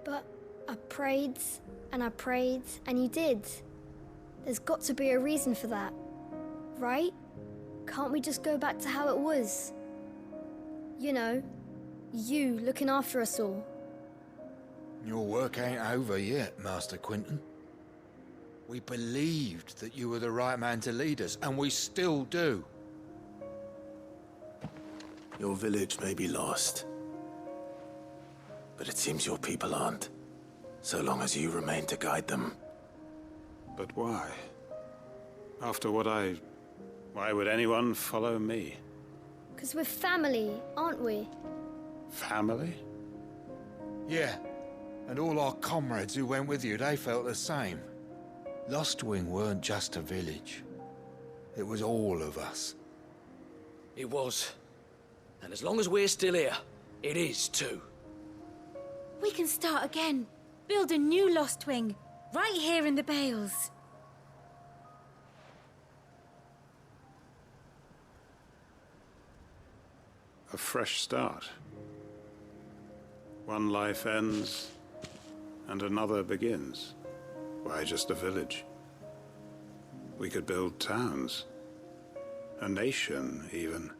But I prayed, and you did. There's got to be a reason for that, right? Can't we just go back to how it was? You know, you looking after us all. Your work ain't over yet, Master Quinton. We believed that you were the right man to lead us, and we still do. Your village may be lost, but it seems your people aren't, so long as you remain to guide them. But why? After what why would anyone follow me? 'Cause we're family, aren't we? Family? Yeah, and all our comrades who went with you, they felt the same. Lostwing weren't just a village. It was all of us. It was. And as long as we're still here, it is too. We can start again. Build a new Lostwing, right here in the Bales. A fresh start. One life ends, and another begins. Why just a village? We could build towns. A nation, even.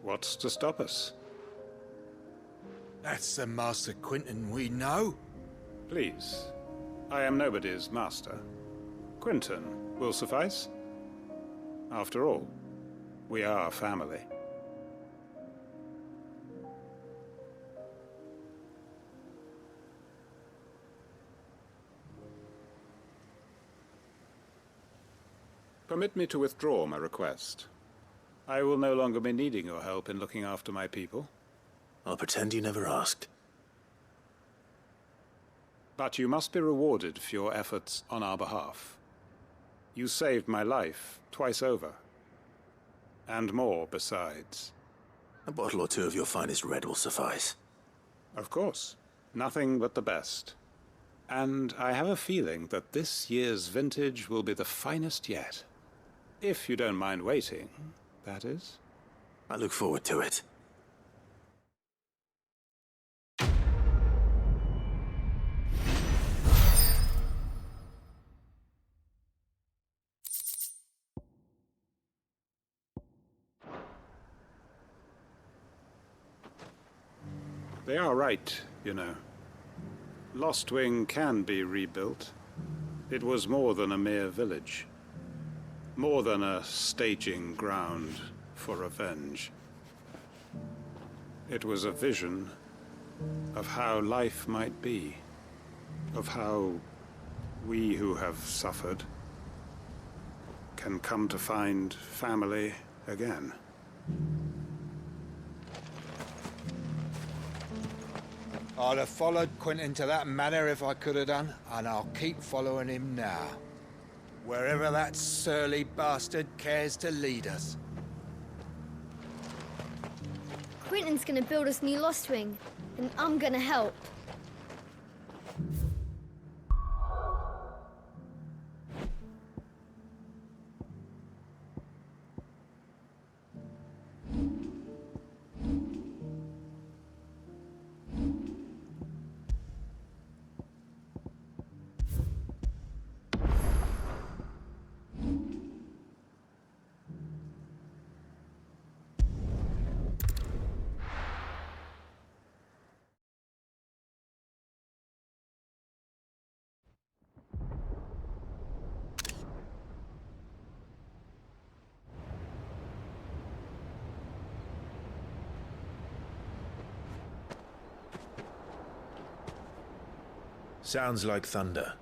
What's to stop us? That's the Master Quinton we know. Please. I am nobody's master. Quinton will suffice. After all, we are family. Permit me to withdraw my request. I will no longer be needing your help in looking after my people. I'll pretend you never asked. But you must be rewarded for your efforts on our behalf. You saved my life twice over. And more besides. A bottle or two of your finest red will suffice. Of course. Nothing but the best. And I have a feeling that this year's vintage will be the finest yet. If you don't mind waiting, that is. I look forward to it. They are right, you know. Lostwing can be rebuilt. It was more than a mere village. More than a staging ground for revenge. It was a vision of how life might be. Of how we who have suffered can come to find family again. I'd have followed Quinton to that manor if I could have done, and I'll keep following him now. Wherever that surly bastard cares to lead us. Quinton's gonna build us new Lostwing, and I'm gonna help. Sounds like thunder.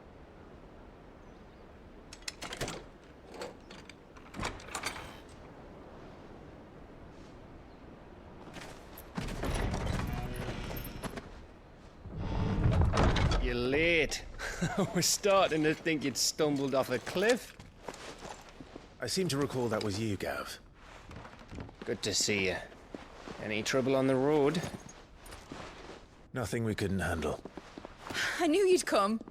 You're late. We're starting to think you'd stumbled off a cliff. I seem to recall that was you, Gav. Good to see you. Any trouble on the road? Nothing we couldn't handle. I knew you'd come.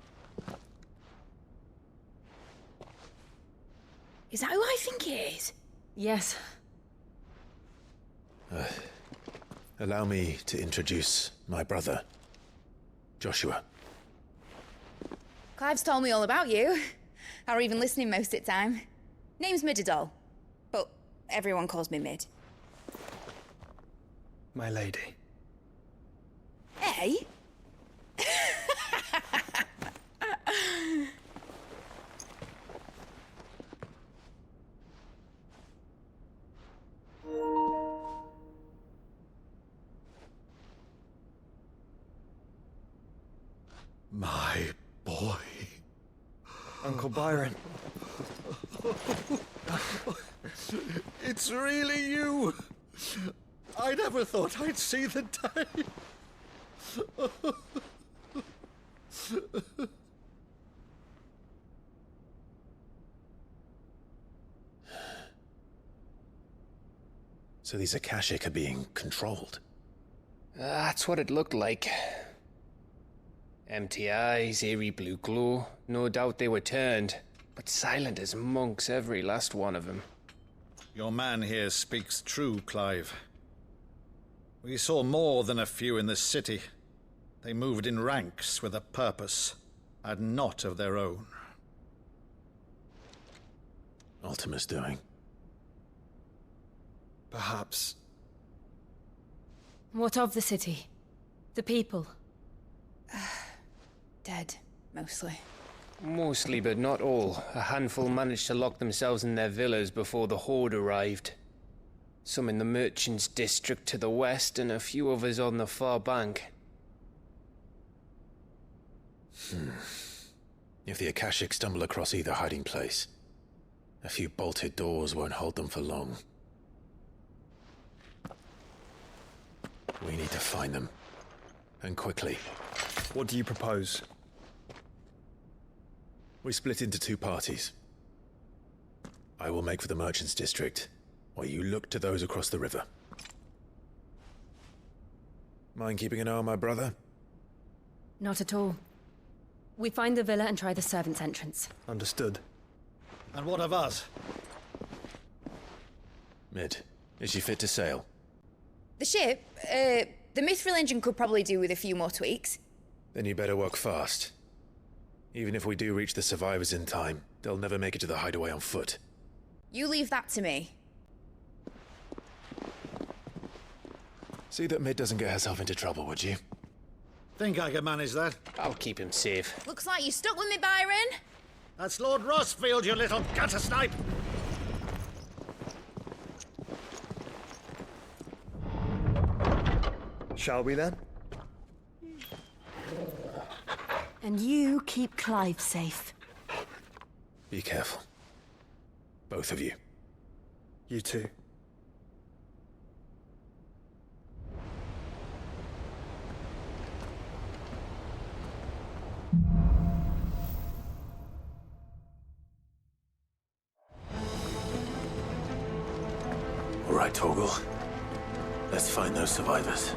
Is that who I think it is? Yes. Allow me to introduce my brother, Joshua. Clive's told me all about you. Or even listening most of the time. Name's Midadol, but everyone calls me Mid. my lady. Eh? My boy. Uncle Byron. It's really you. I never thought I'd see the day. So these Akashic are being controlled? That's what it looked like. Empty eyes, eerie blue glow. No doubt they were turned, but silent as monks, every last one of them. Your man here speaks true, Clive. We saw more than a few in this city. They moved in ranks with a purpose, and not of their own. Ultima's doing. Perhaps. What of the city? The people? Dead, mostly. Mostly, but not all. A handful managed to lock themselves in their villas before the Horde arrived. Some in the Merchants' District to the west, and a few others on the far bank. If the Akashic stumble across either hiding place, a few bolted doors won't hold them for long. We need to find them. And quickly. What do you propose? We split into two parties. I will make for the Merchants' District, while you look to those across the river. Mind keeping an eye on my brother? Not at all. We find the villa and try the servants' entrance. Understood. And what of us? Mid, is she fit to sail? The ship, the Mithril engine could probably do with a few more tweaks. Then you better work fast. Even if we do reach the survivors in time, they'll never make it to the hideaway on foot. You leave that to me. See that Mid doesn't get herself into trouble, would you? Think I can manage that? I'll keep him safe. Looks like you stuck with me, Byron. That's Lord Rossfield, you little gutter snipe! Shall we then? And you keep Clive safe. Be careful. Both of you. You too. All right, Torgal. Let's find those survivors.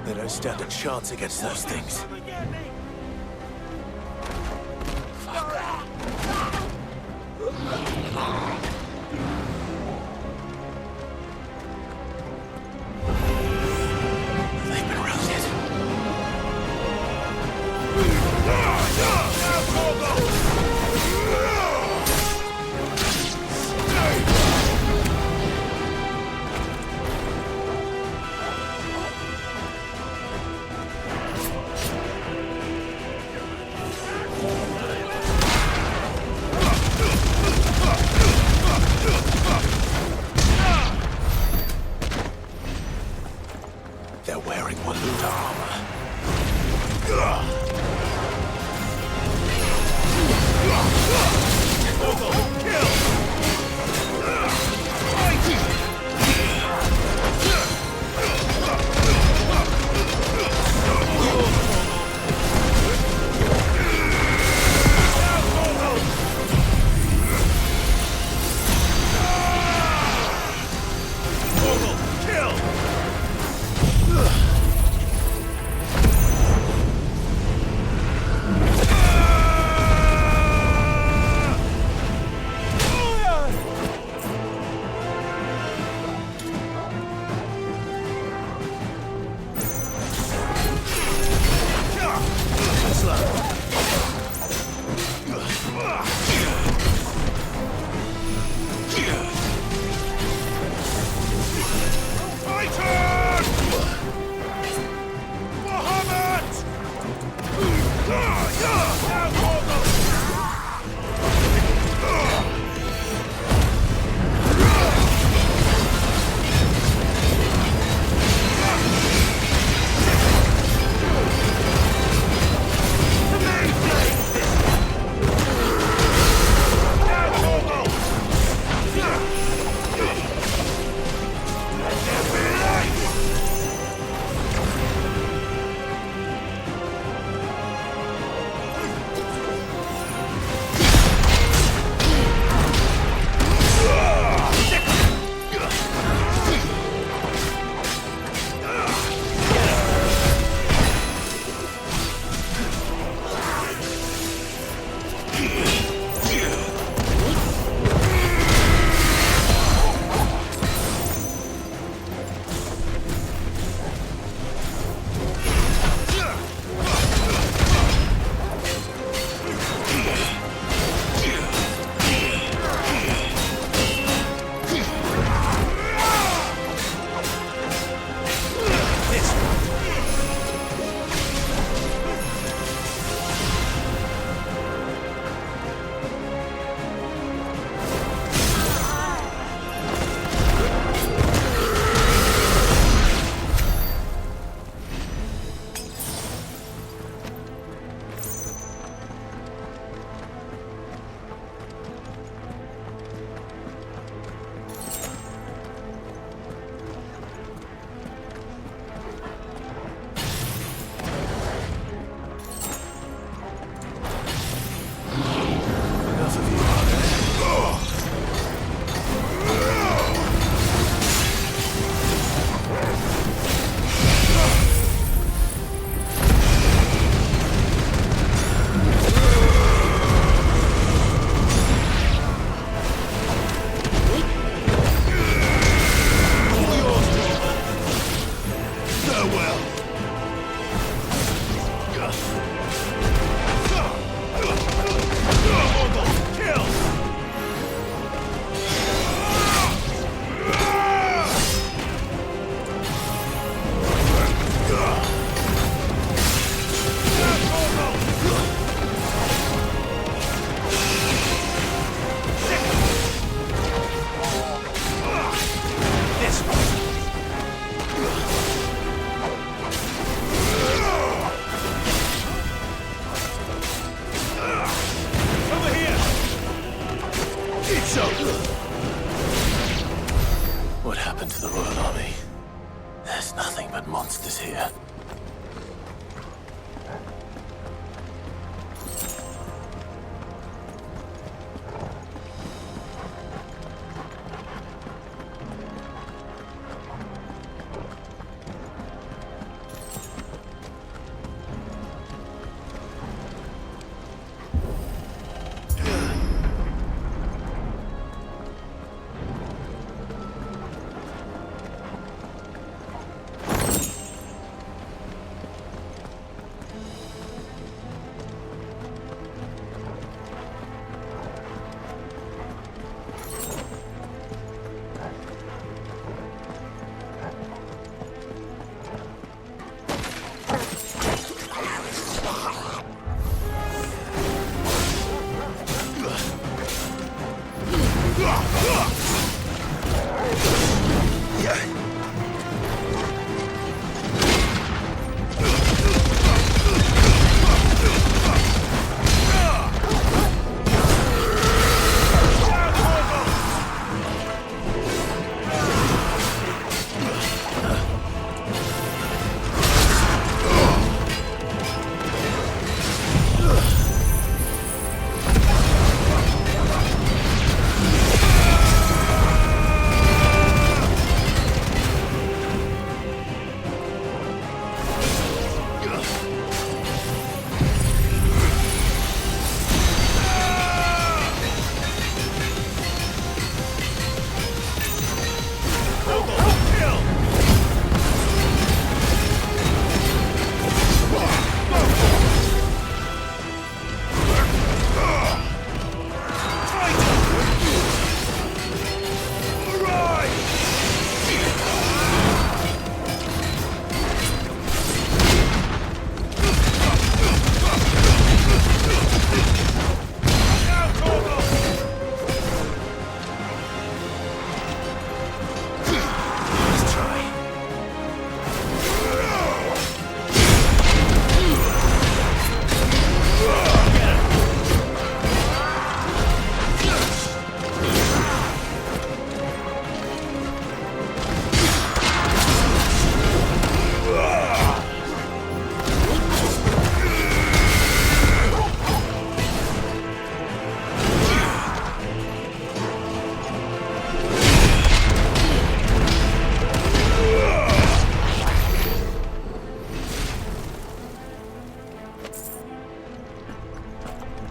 They don't stand a chance against those things. They've been routed. They're wearing Waloon armor. happened to the Royal Army? There's nothing but monsters here.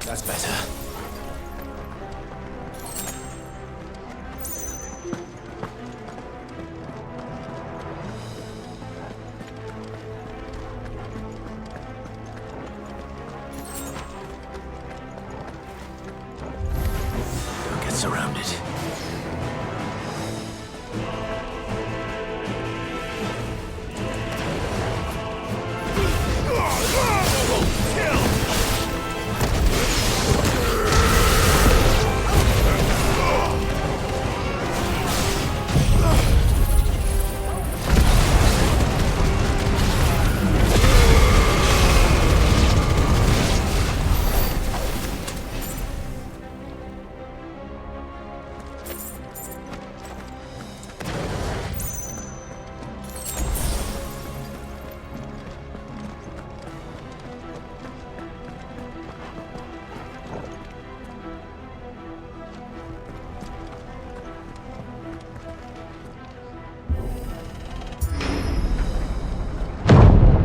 That's better. Don't get surrounded.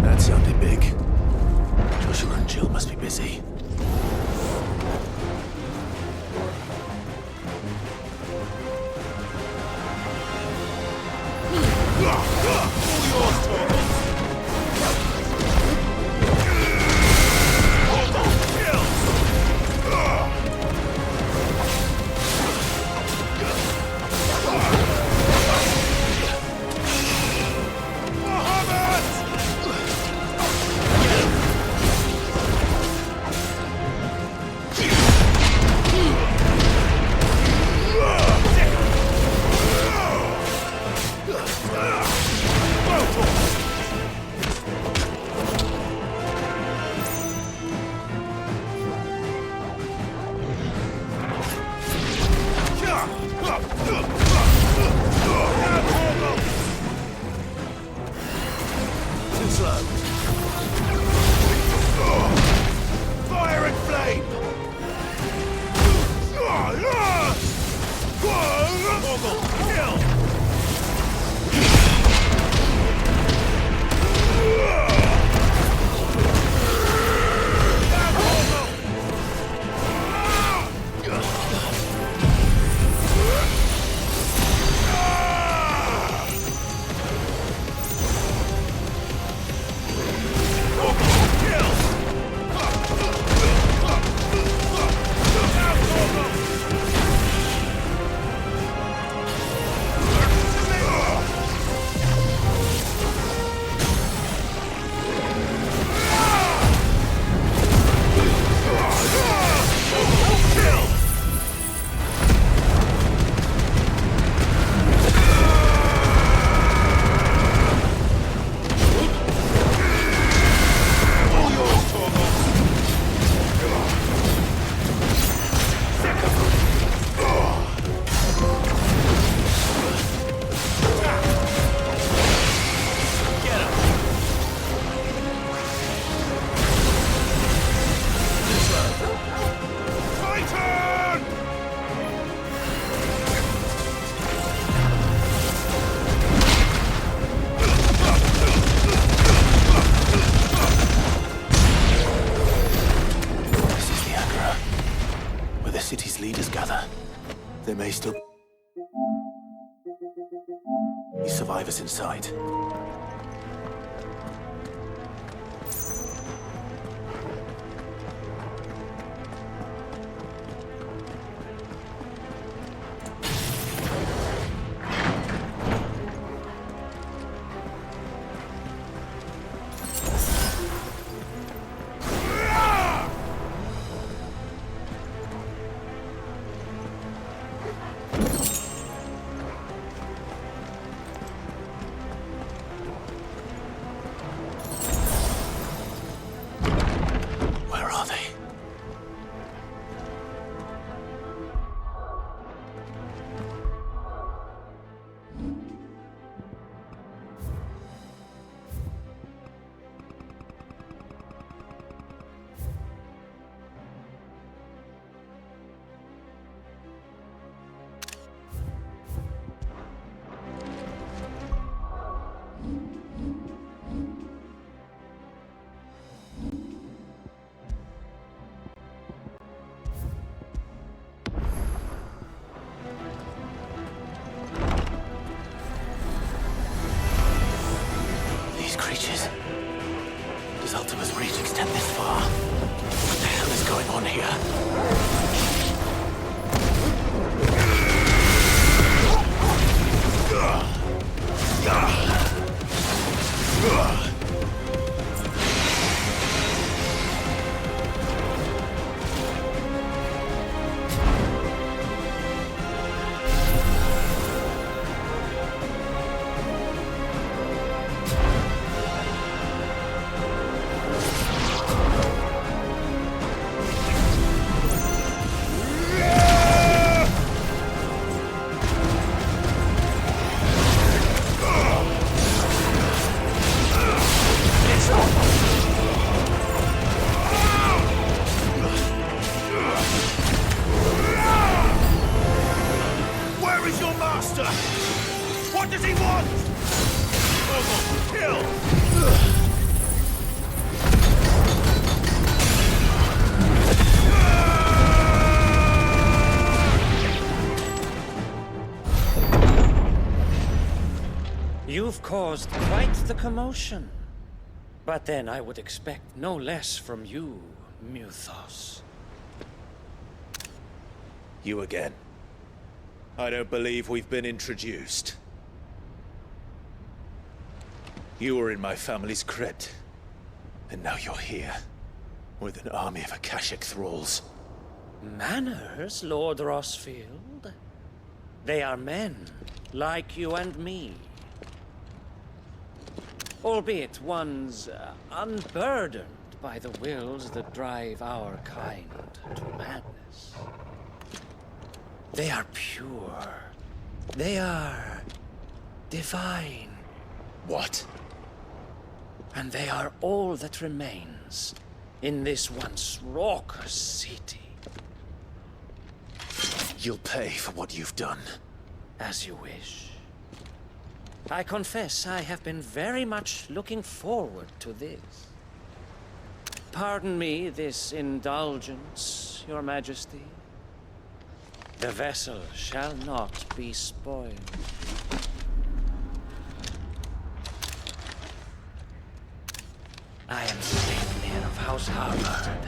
That sounded big. Joshua and Jill must be busy. survivors inside. Creatures. Does Ultima's reach extend this far? What the hell is going on here? What does he want? Kill! You've caused quite the commotion. But then I would expect no less from you, Muthos. You again. I don't believe we've been introduced. You were in my family's crypt, and now you're here, with an army of Akashic thralls. Manners, Lord Rossfield? They are men, like you and me. Albeit ones unburdened by the wills that drive our kind to madness. They are pure. They are divine. What? And they are all that remains in this once raucous city. You'll pay for what you've done. As you wish. I confess I have been very much looking forward to this. Pardon me this indulgence, Your Majesty. The vessel shall not be spoiled. I am Sleipnir of House Harvard,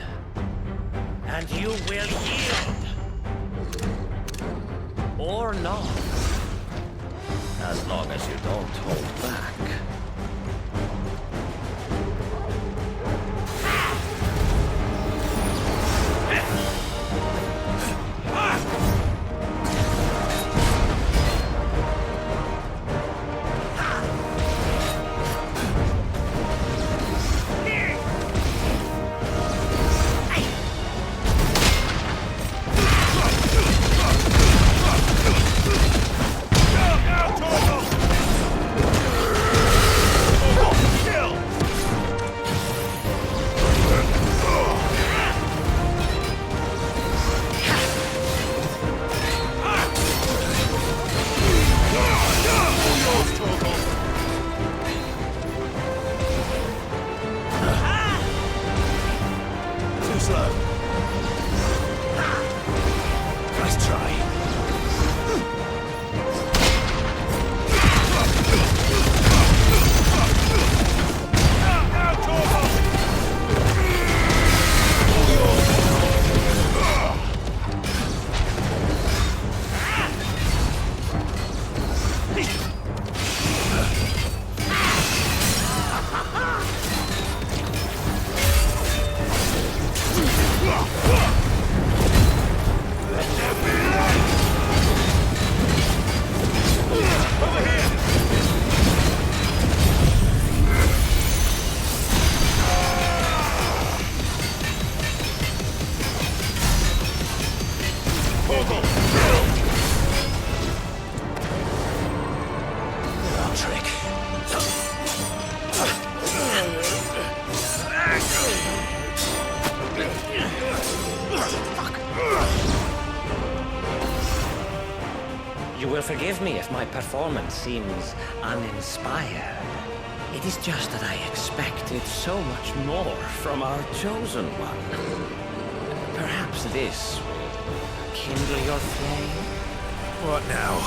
and you will yield. Or not. As long as you don't hold back. Go, Torgal! Forgive me if my performance seems uninspired. It is just that I expected so much more from our chosen one. Perhaps this will kindle your flame? What now?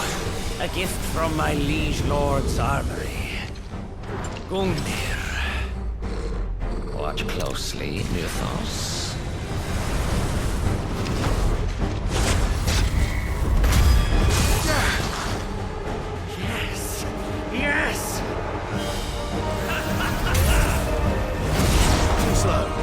A gift from my liege lord's armory. Gungnir. Watch closely, Mythos. Yes! Yes! Too slow.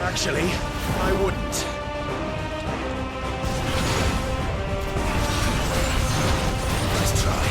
Actually, I wouldn't. Let's try.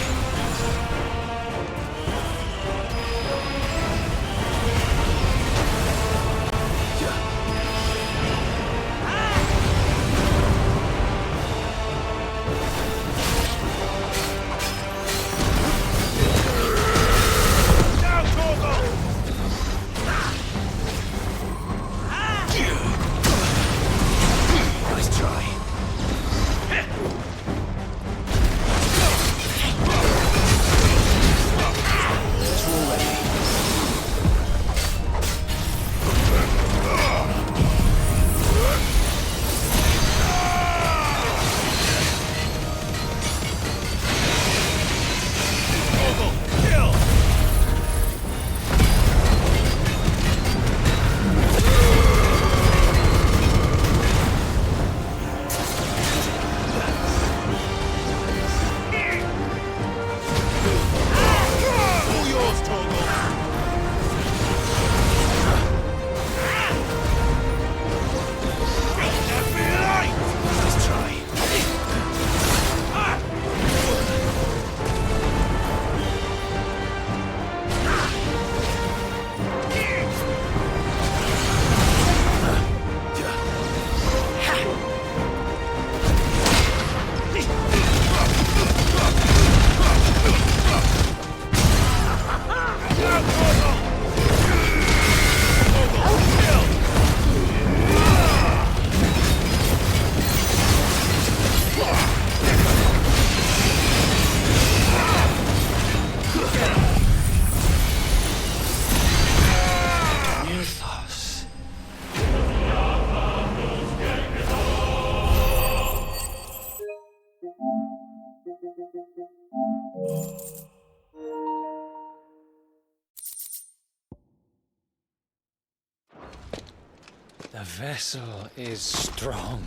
The vessel is strong.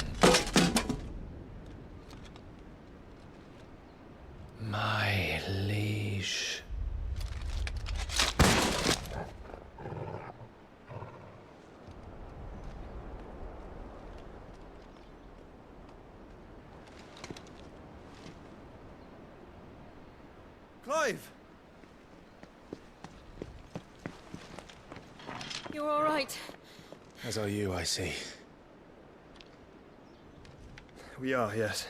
My liege. Clive! You're all right. As are you, I see. We are, yes.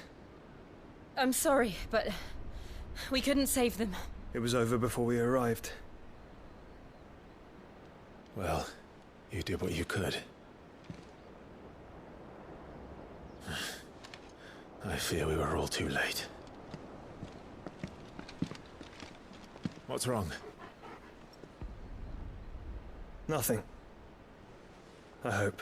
I'm sorry, but we couldn't save them. It was over before we arrived. Well, you did what you could. I fear we were all too late. What's wrong? Nothing. I hope.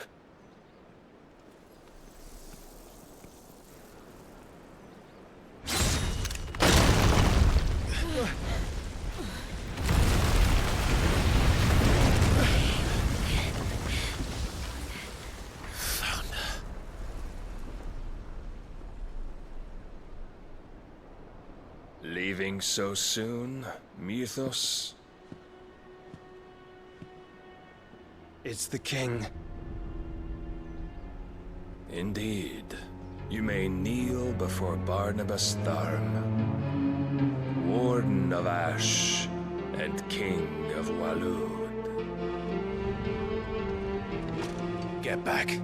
Leaving so soon, Mythos? It's the king. Indeed. You may kneel before Barnabas Tharm, Warden of Ash and King of Walud. Get back.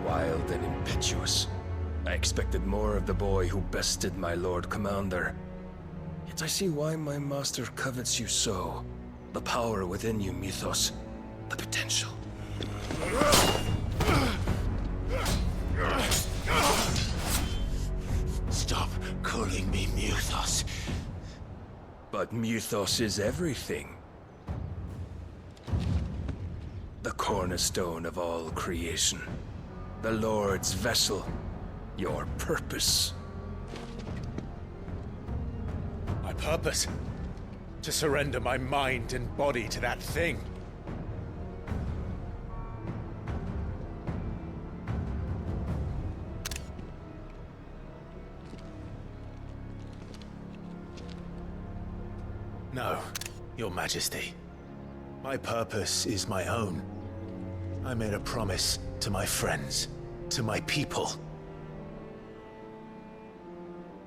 Wild and impetuous. I expected more of the boy who bested my Lord Commander. Yet I see why my master covets you so. The power within you, Mythos. The potential. Stop calling me Mythos. But Mythos is everything. The cornerstone of all creation. The Lord's vessel. Your purpose. My purpose? To surrender my mind and body to that thing. No, Your Majesty. My purpose is my own. I made a promise to my friends, to my people.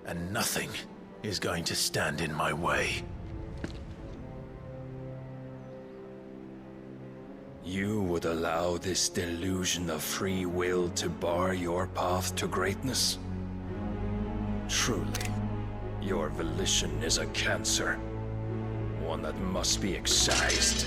And nothing is going to stand in my way. You would allow this delusion of free will to bar your path to greatness? Truly, your volition is a cancer. One that must be excised.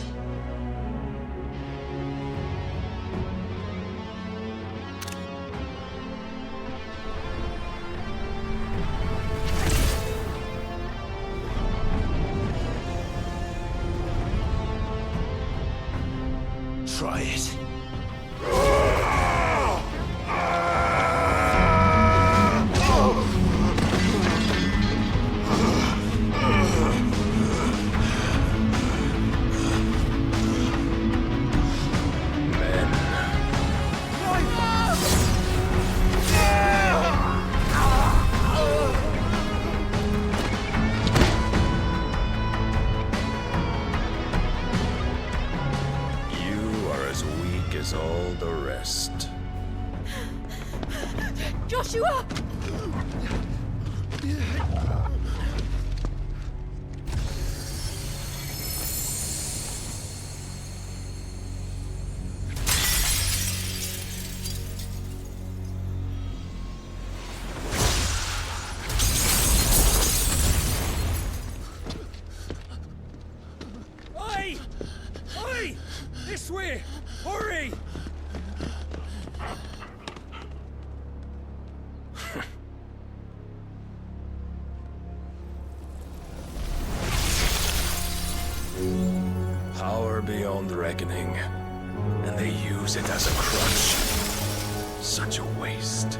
Try it. All the rest. Joshua! Oi! Oi! This way! Hurry! and they use it as a crutch. Such a waste.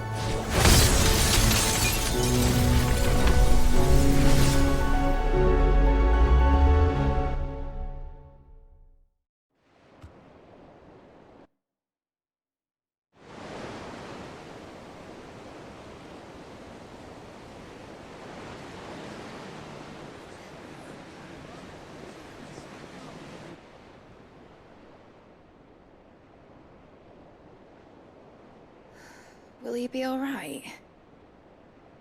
Will you be all right?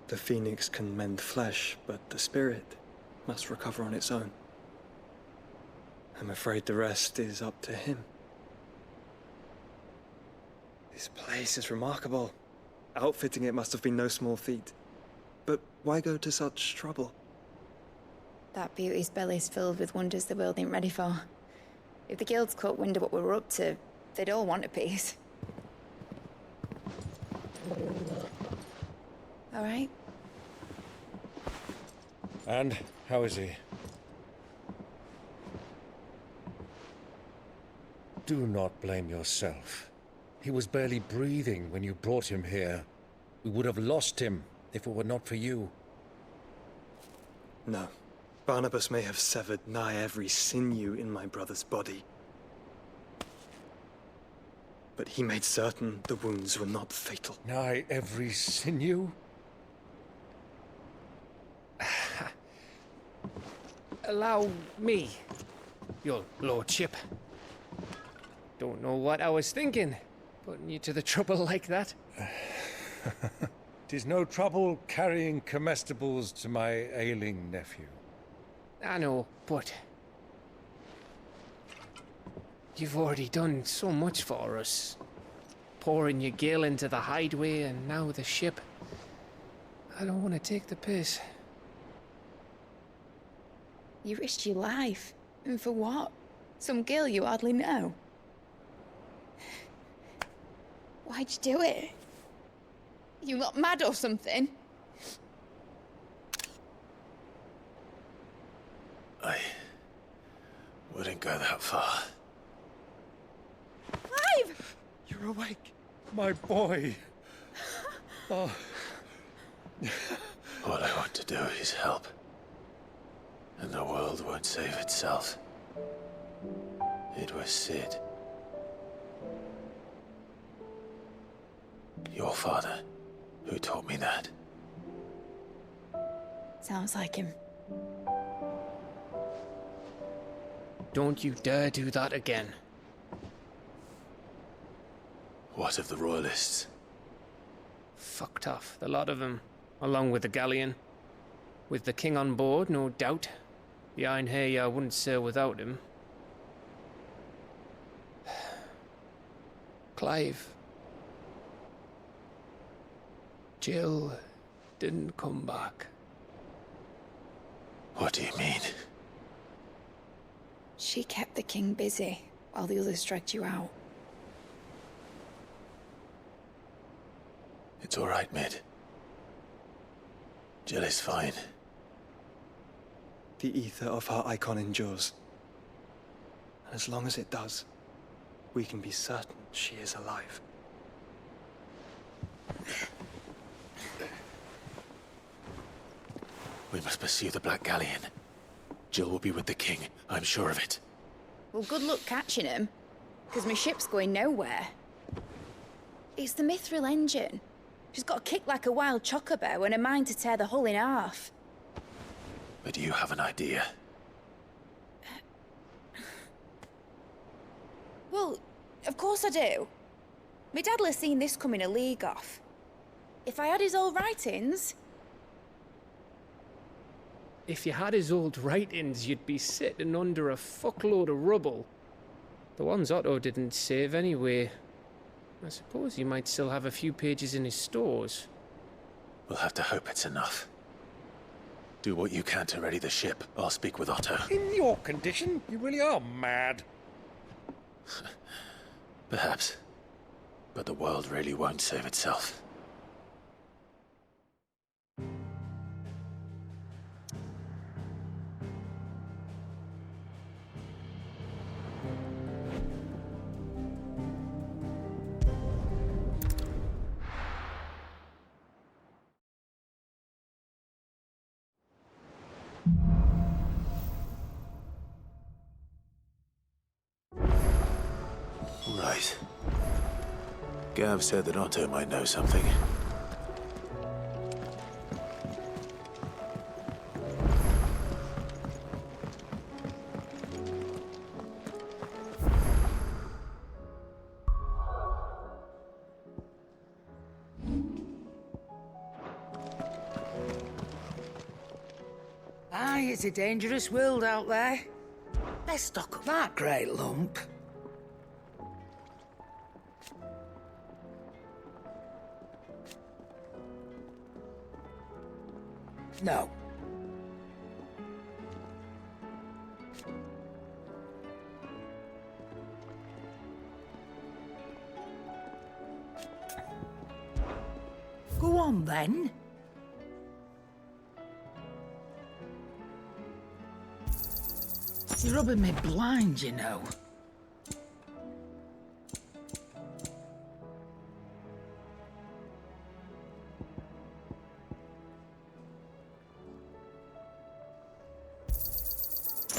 The phoenix can mend flesh, but the spirit must recover on its own. I'm afraid the rest is up to him. This place is remarkable. Outfitting it must have been no small feat. But why go to such trouble? That beauty's belly's filled with wonders the world ain't ready for. If the guilds caught wind of what we were up to, they'd all want a piece. All right? And how is he? Do not blame yourself. He was barely breathing when you brought him here. We would have lost him if it were not for you. No. Barnabas may have severed nigh every sinew in my brother's body. But he made certain the wounds were not fatal. Nigh every sinew? Allow me, your lordship. Don't know what I was thinking, putting you to the trouble like that. 'Tis no trouble carrying comestibles to my ailing nephew. I know, but you've already done so much for us. Pouring your gil into the hideaway and now the ship. I don't want to take the piss. You risked your life. And for what? Some girl you hardly know. Why'd you do it? You got mad or something? I wouldn't go that far. Clive! You're awake, my boy. Oh. All I want to do is help. And the world won't save itself. It was Sid. Your father, who taught me that. Sounds like him. Don't you dare do that again. What of the Royalists? Fucked off, the lot of them, along with the galleon. With the king on board, no doubt. The Iron Hair wouldn't sail without him. Clive. Jill didn't come back. What do you mean? She kept the king busy while the others dragged you out. It's all right, Mid. Jill is fine. The ether of her icon endures. And as long as it does, we can be certain she is alive. We must pursue the Black Galleon. Jill will be with the king, I'm sure of it. Well, good luck catching him, because my ship's going nowhere. It's the Mithril engine. She's got a kick like a wild chocobo and a mind to tear the hull in half. But you have an idea. Well, of course I do. My dad'll have seen this coming a league off. If I had his old writings... If you had his old writings, you'd be sitting under a fuckload of rubble. The ones Otto didn't save anyway. I suppose you might still have a few pages in his stores. We'll have to hope it's enough. Do what you can to ready the ship. I'll speak with Otto. In your condition, you really are mad. Perhaps. But the world really won't save itself. Right. Gav said that Otto might know something. Aye, it's a dangerous world out there. Let's stock up that great lump. No. Go on, then. You're rubbing me blind, you know.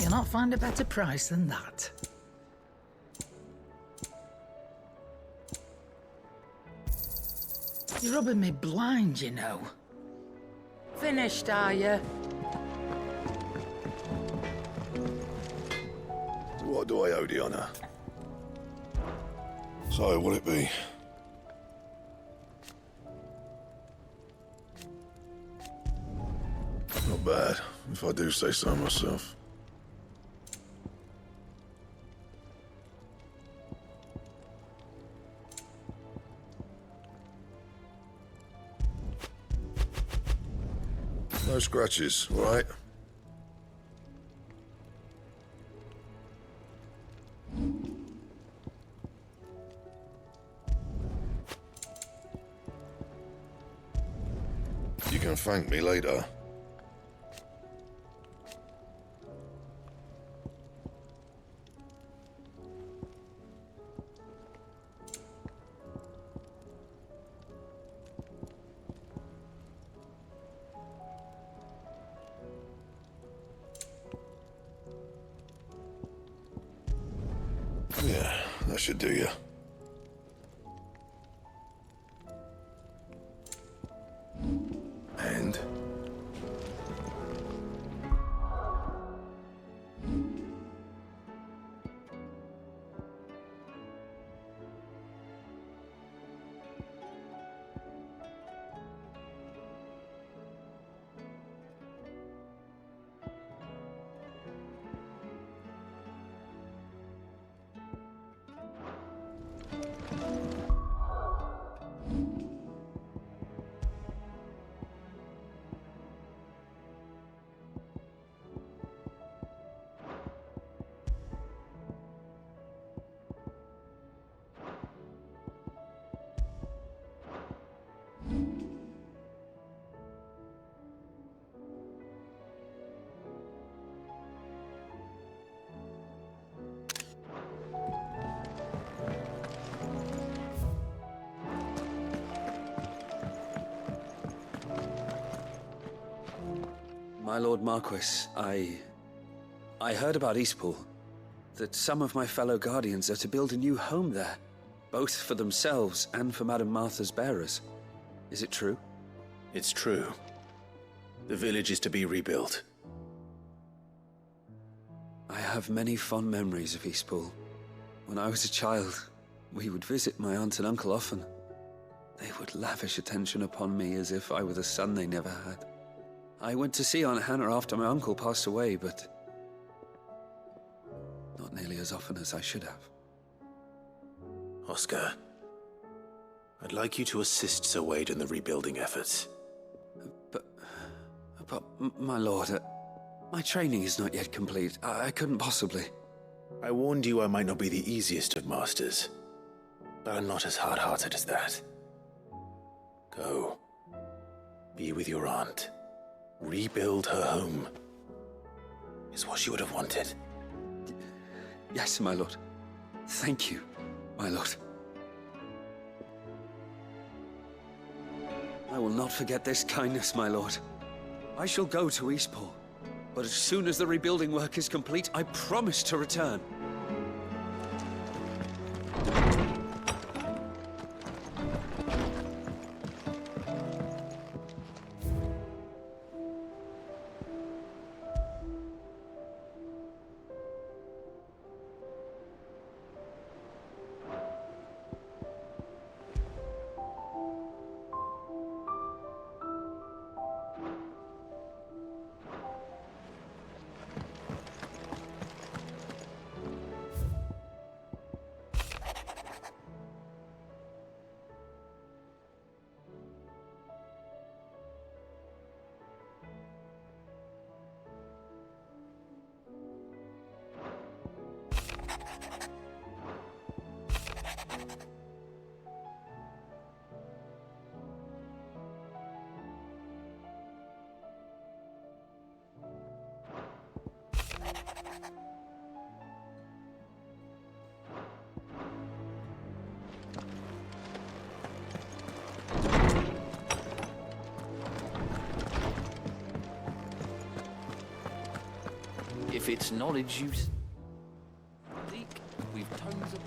You'll not find a better price than that. You're rubbing me blind, you know. Finished, are you? What do I owe the honour? So, will it be? Not bad, if I do say so myself. No scratches, all right? You can thank me later. Yeah, that should do you. And? My Lord Marquis, I heard about Eastpool. That some of my fellow Guardians are to build a new home there, both for themselves and for Madame Martha's bearers. Is it true? It's true. The village is to be rebuilt. I have many fond memories of Eastpool. When I was a child, we would visit my aunt and uncle often. They would lavish attention upon me as if I were the son they never had. I went to see Aunt Hannah after my uncle passed away, but not nearly as often as I should have. Oscar, I'd like you to assist Sir Wade in the rebuilding efforts. But my lord, my training is not yet complete. I couldn't possibly. I warned you I might not be the easiest of masters, but I'm not as hard-hearted as that. Go. Be with your aunt. Rebuild her home. Is what she would have wanted. Yes, my lord. Thank you, my lord. I will not forget this kindness, my lord. I shall go to Eastpool, but as soon as the rebuilding work is complete, I promise to return. If it's knowledge you seek, we've tons of...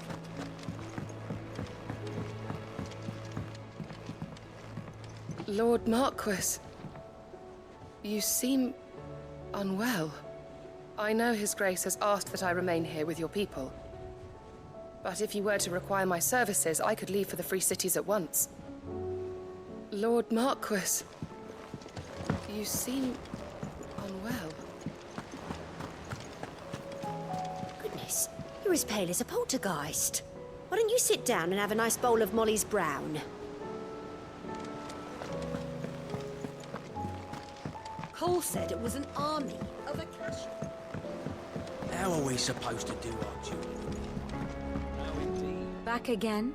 Lord Marquis, you seem unwell. I know His Grace has asked that I remain here with your people. But if you were to require my services, I could leave for the Free Cities at once. Lord Marquis, you seem unwell. Goodness, you're as pale as a poltergeist. Why don't you sit down and have a nice bowl of Molly's Brown? Cole said it was an army of a cash. How are we supposed to do our duty? Back again?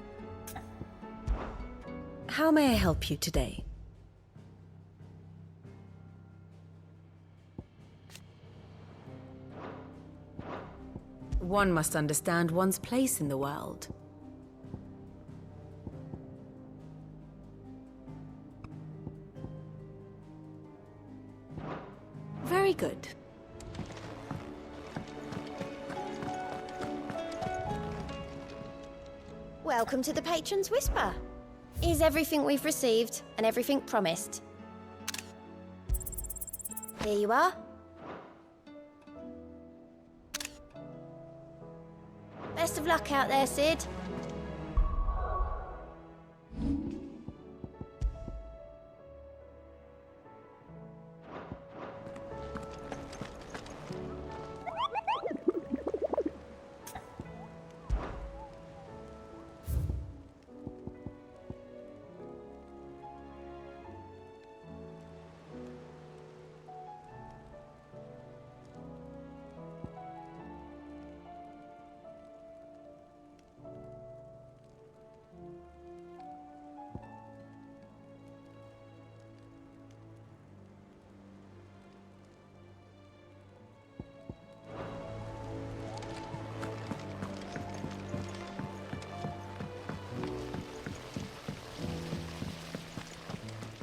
How may I help you today? One must understand one's place in the world. Very good. Welcome to the Patron's Whisper. Is everything we've received and everything promised? Here you are. Best of luck out there, Sid.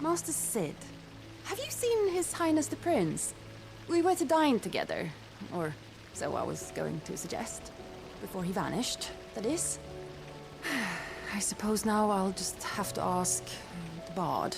Master Sid, have you seen His Highness the Prince? We were to dine together, or so I was going to suggest. Before he vanished, that is. I suppose now I'll just have to ask the Bard.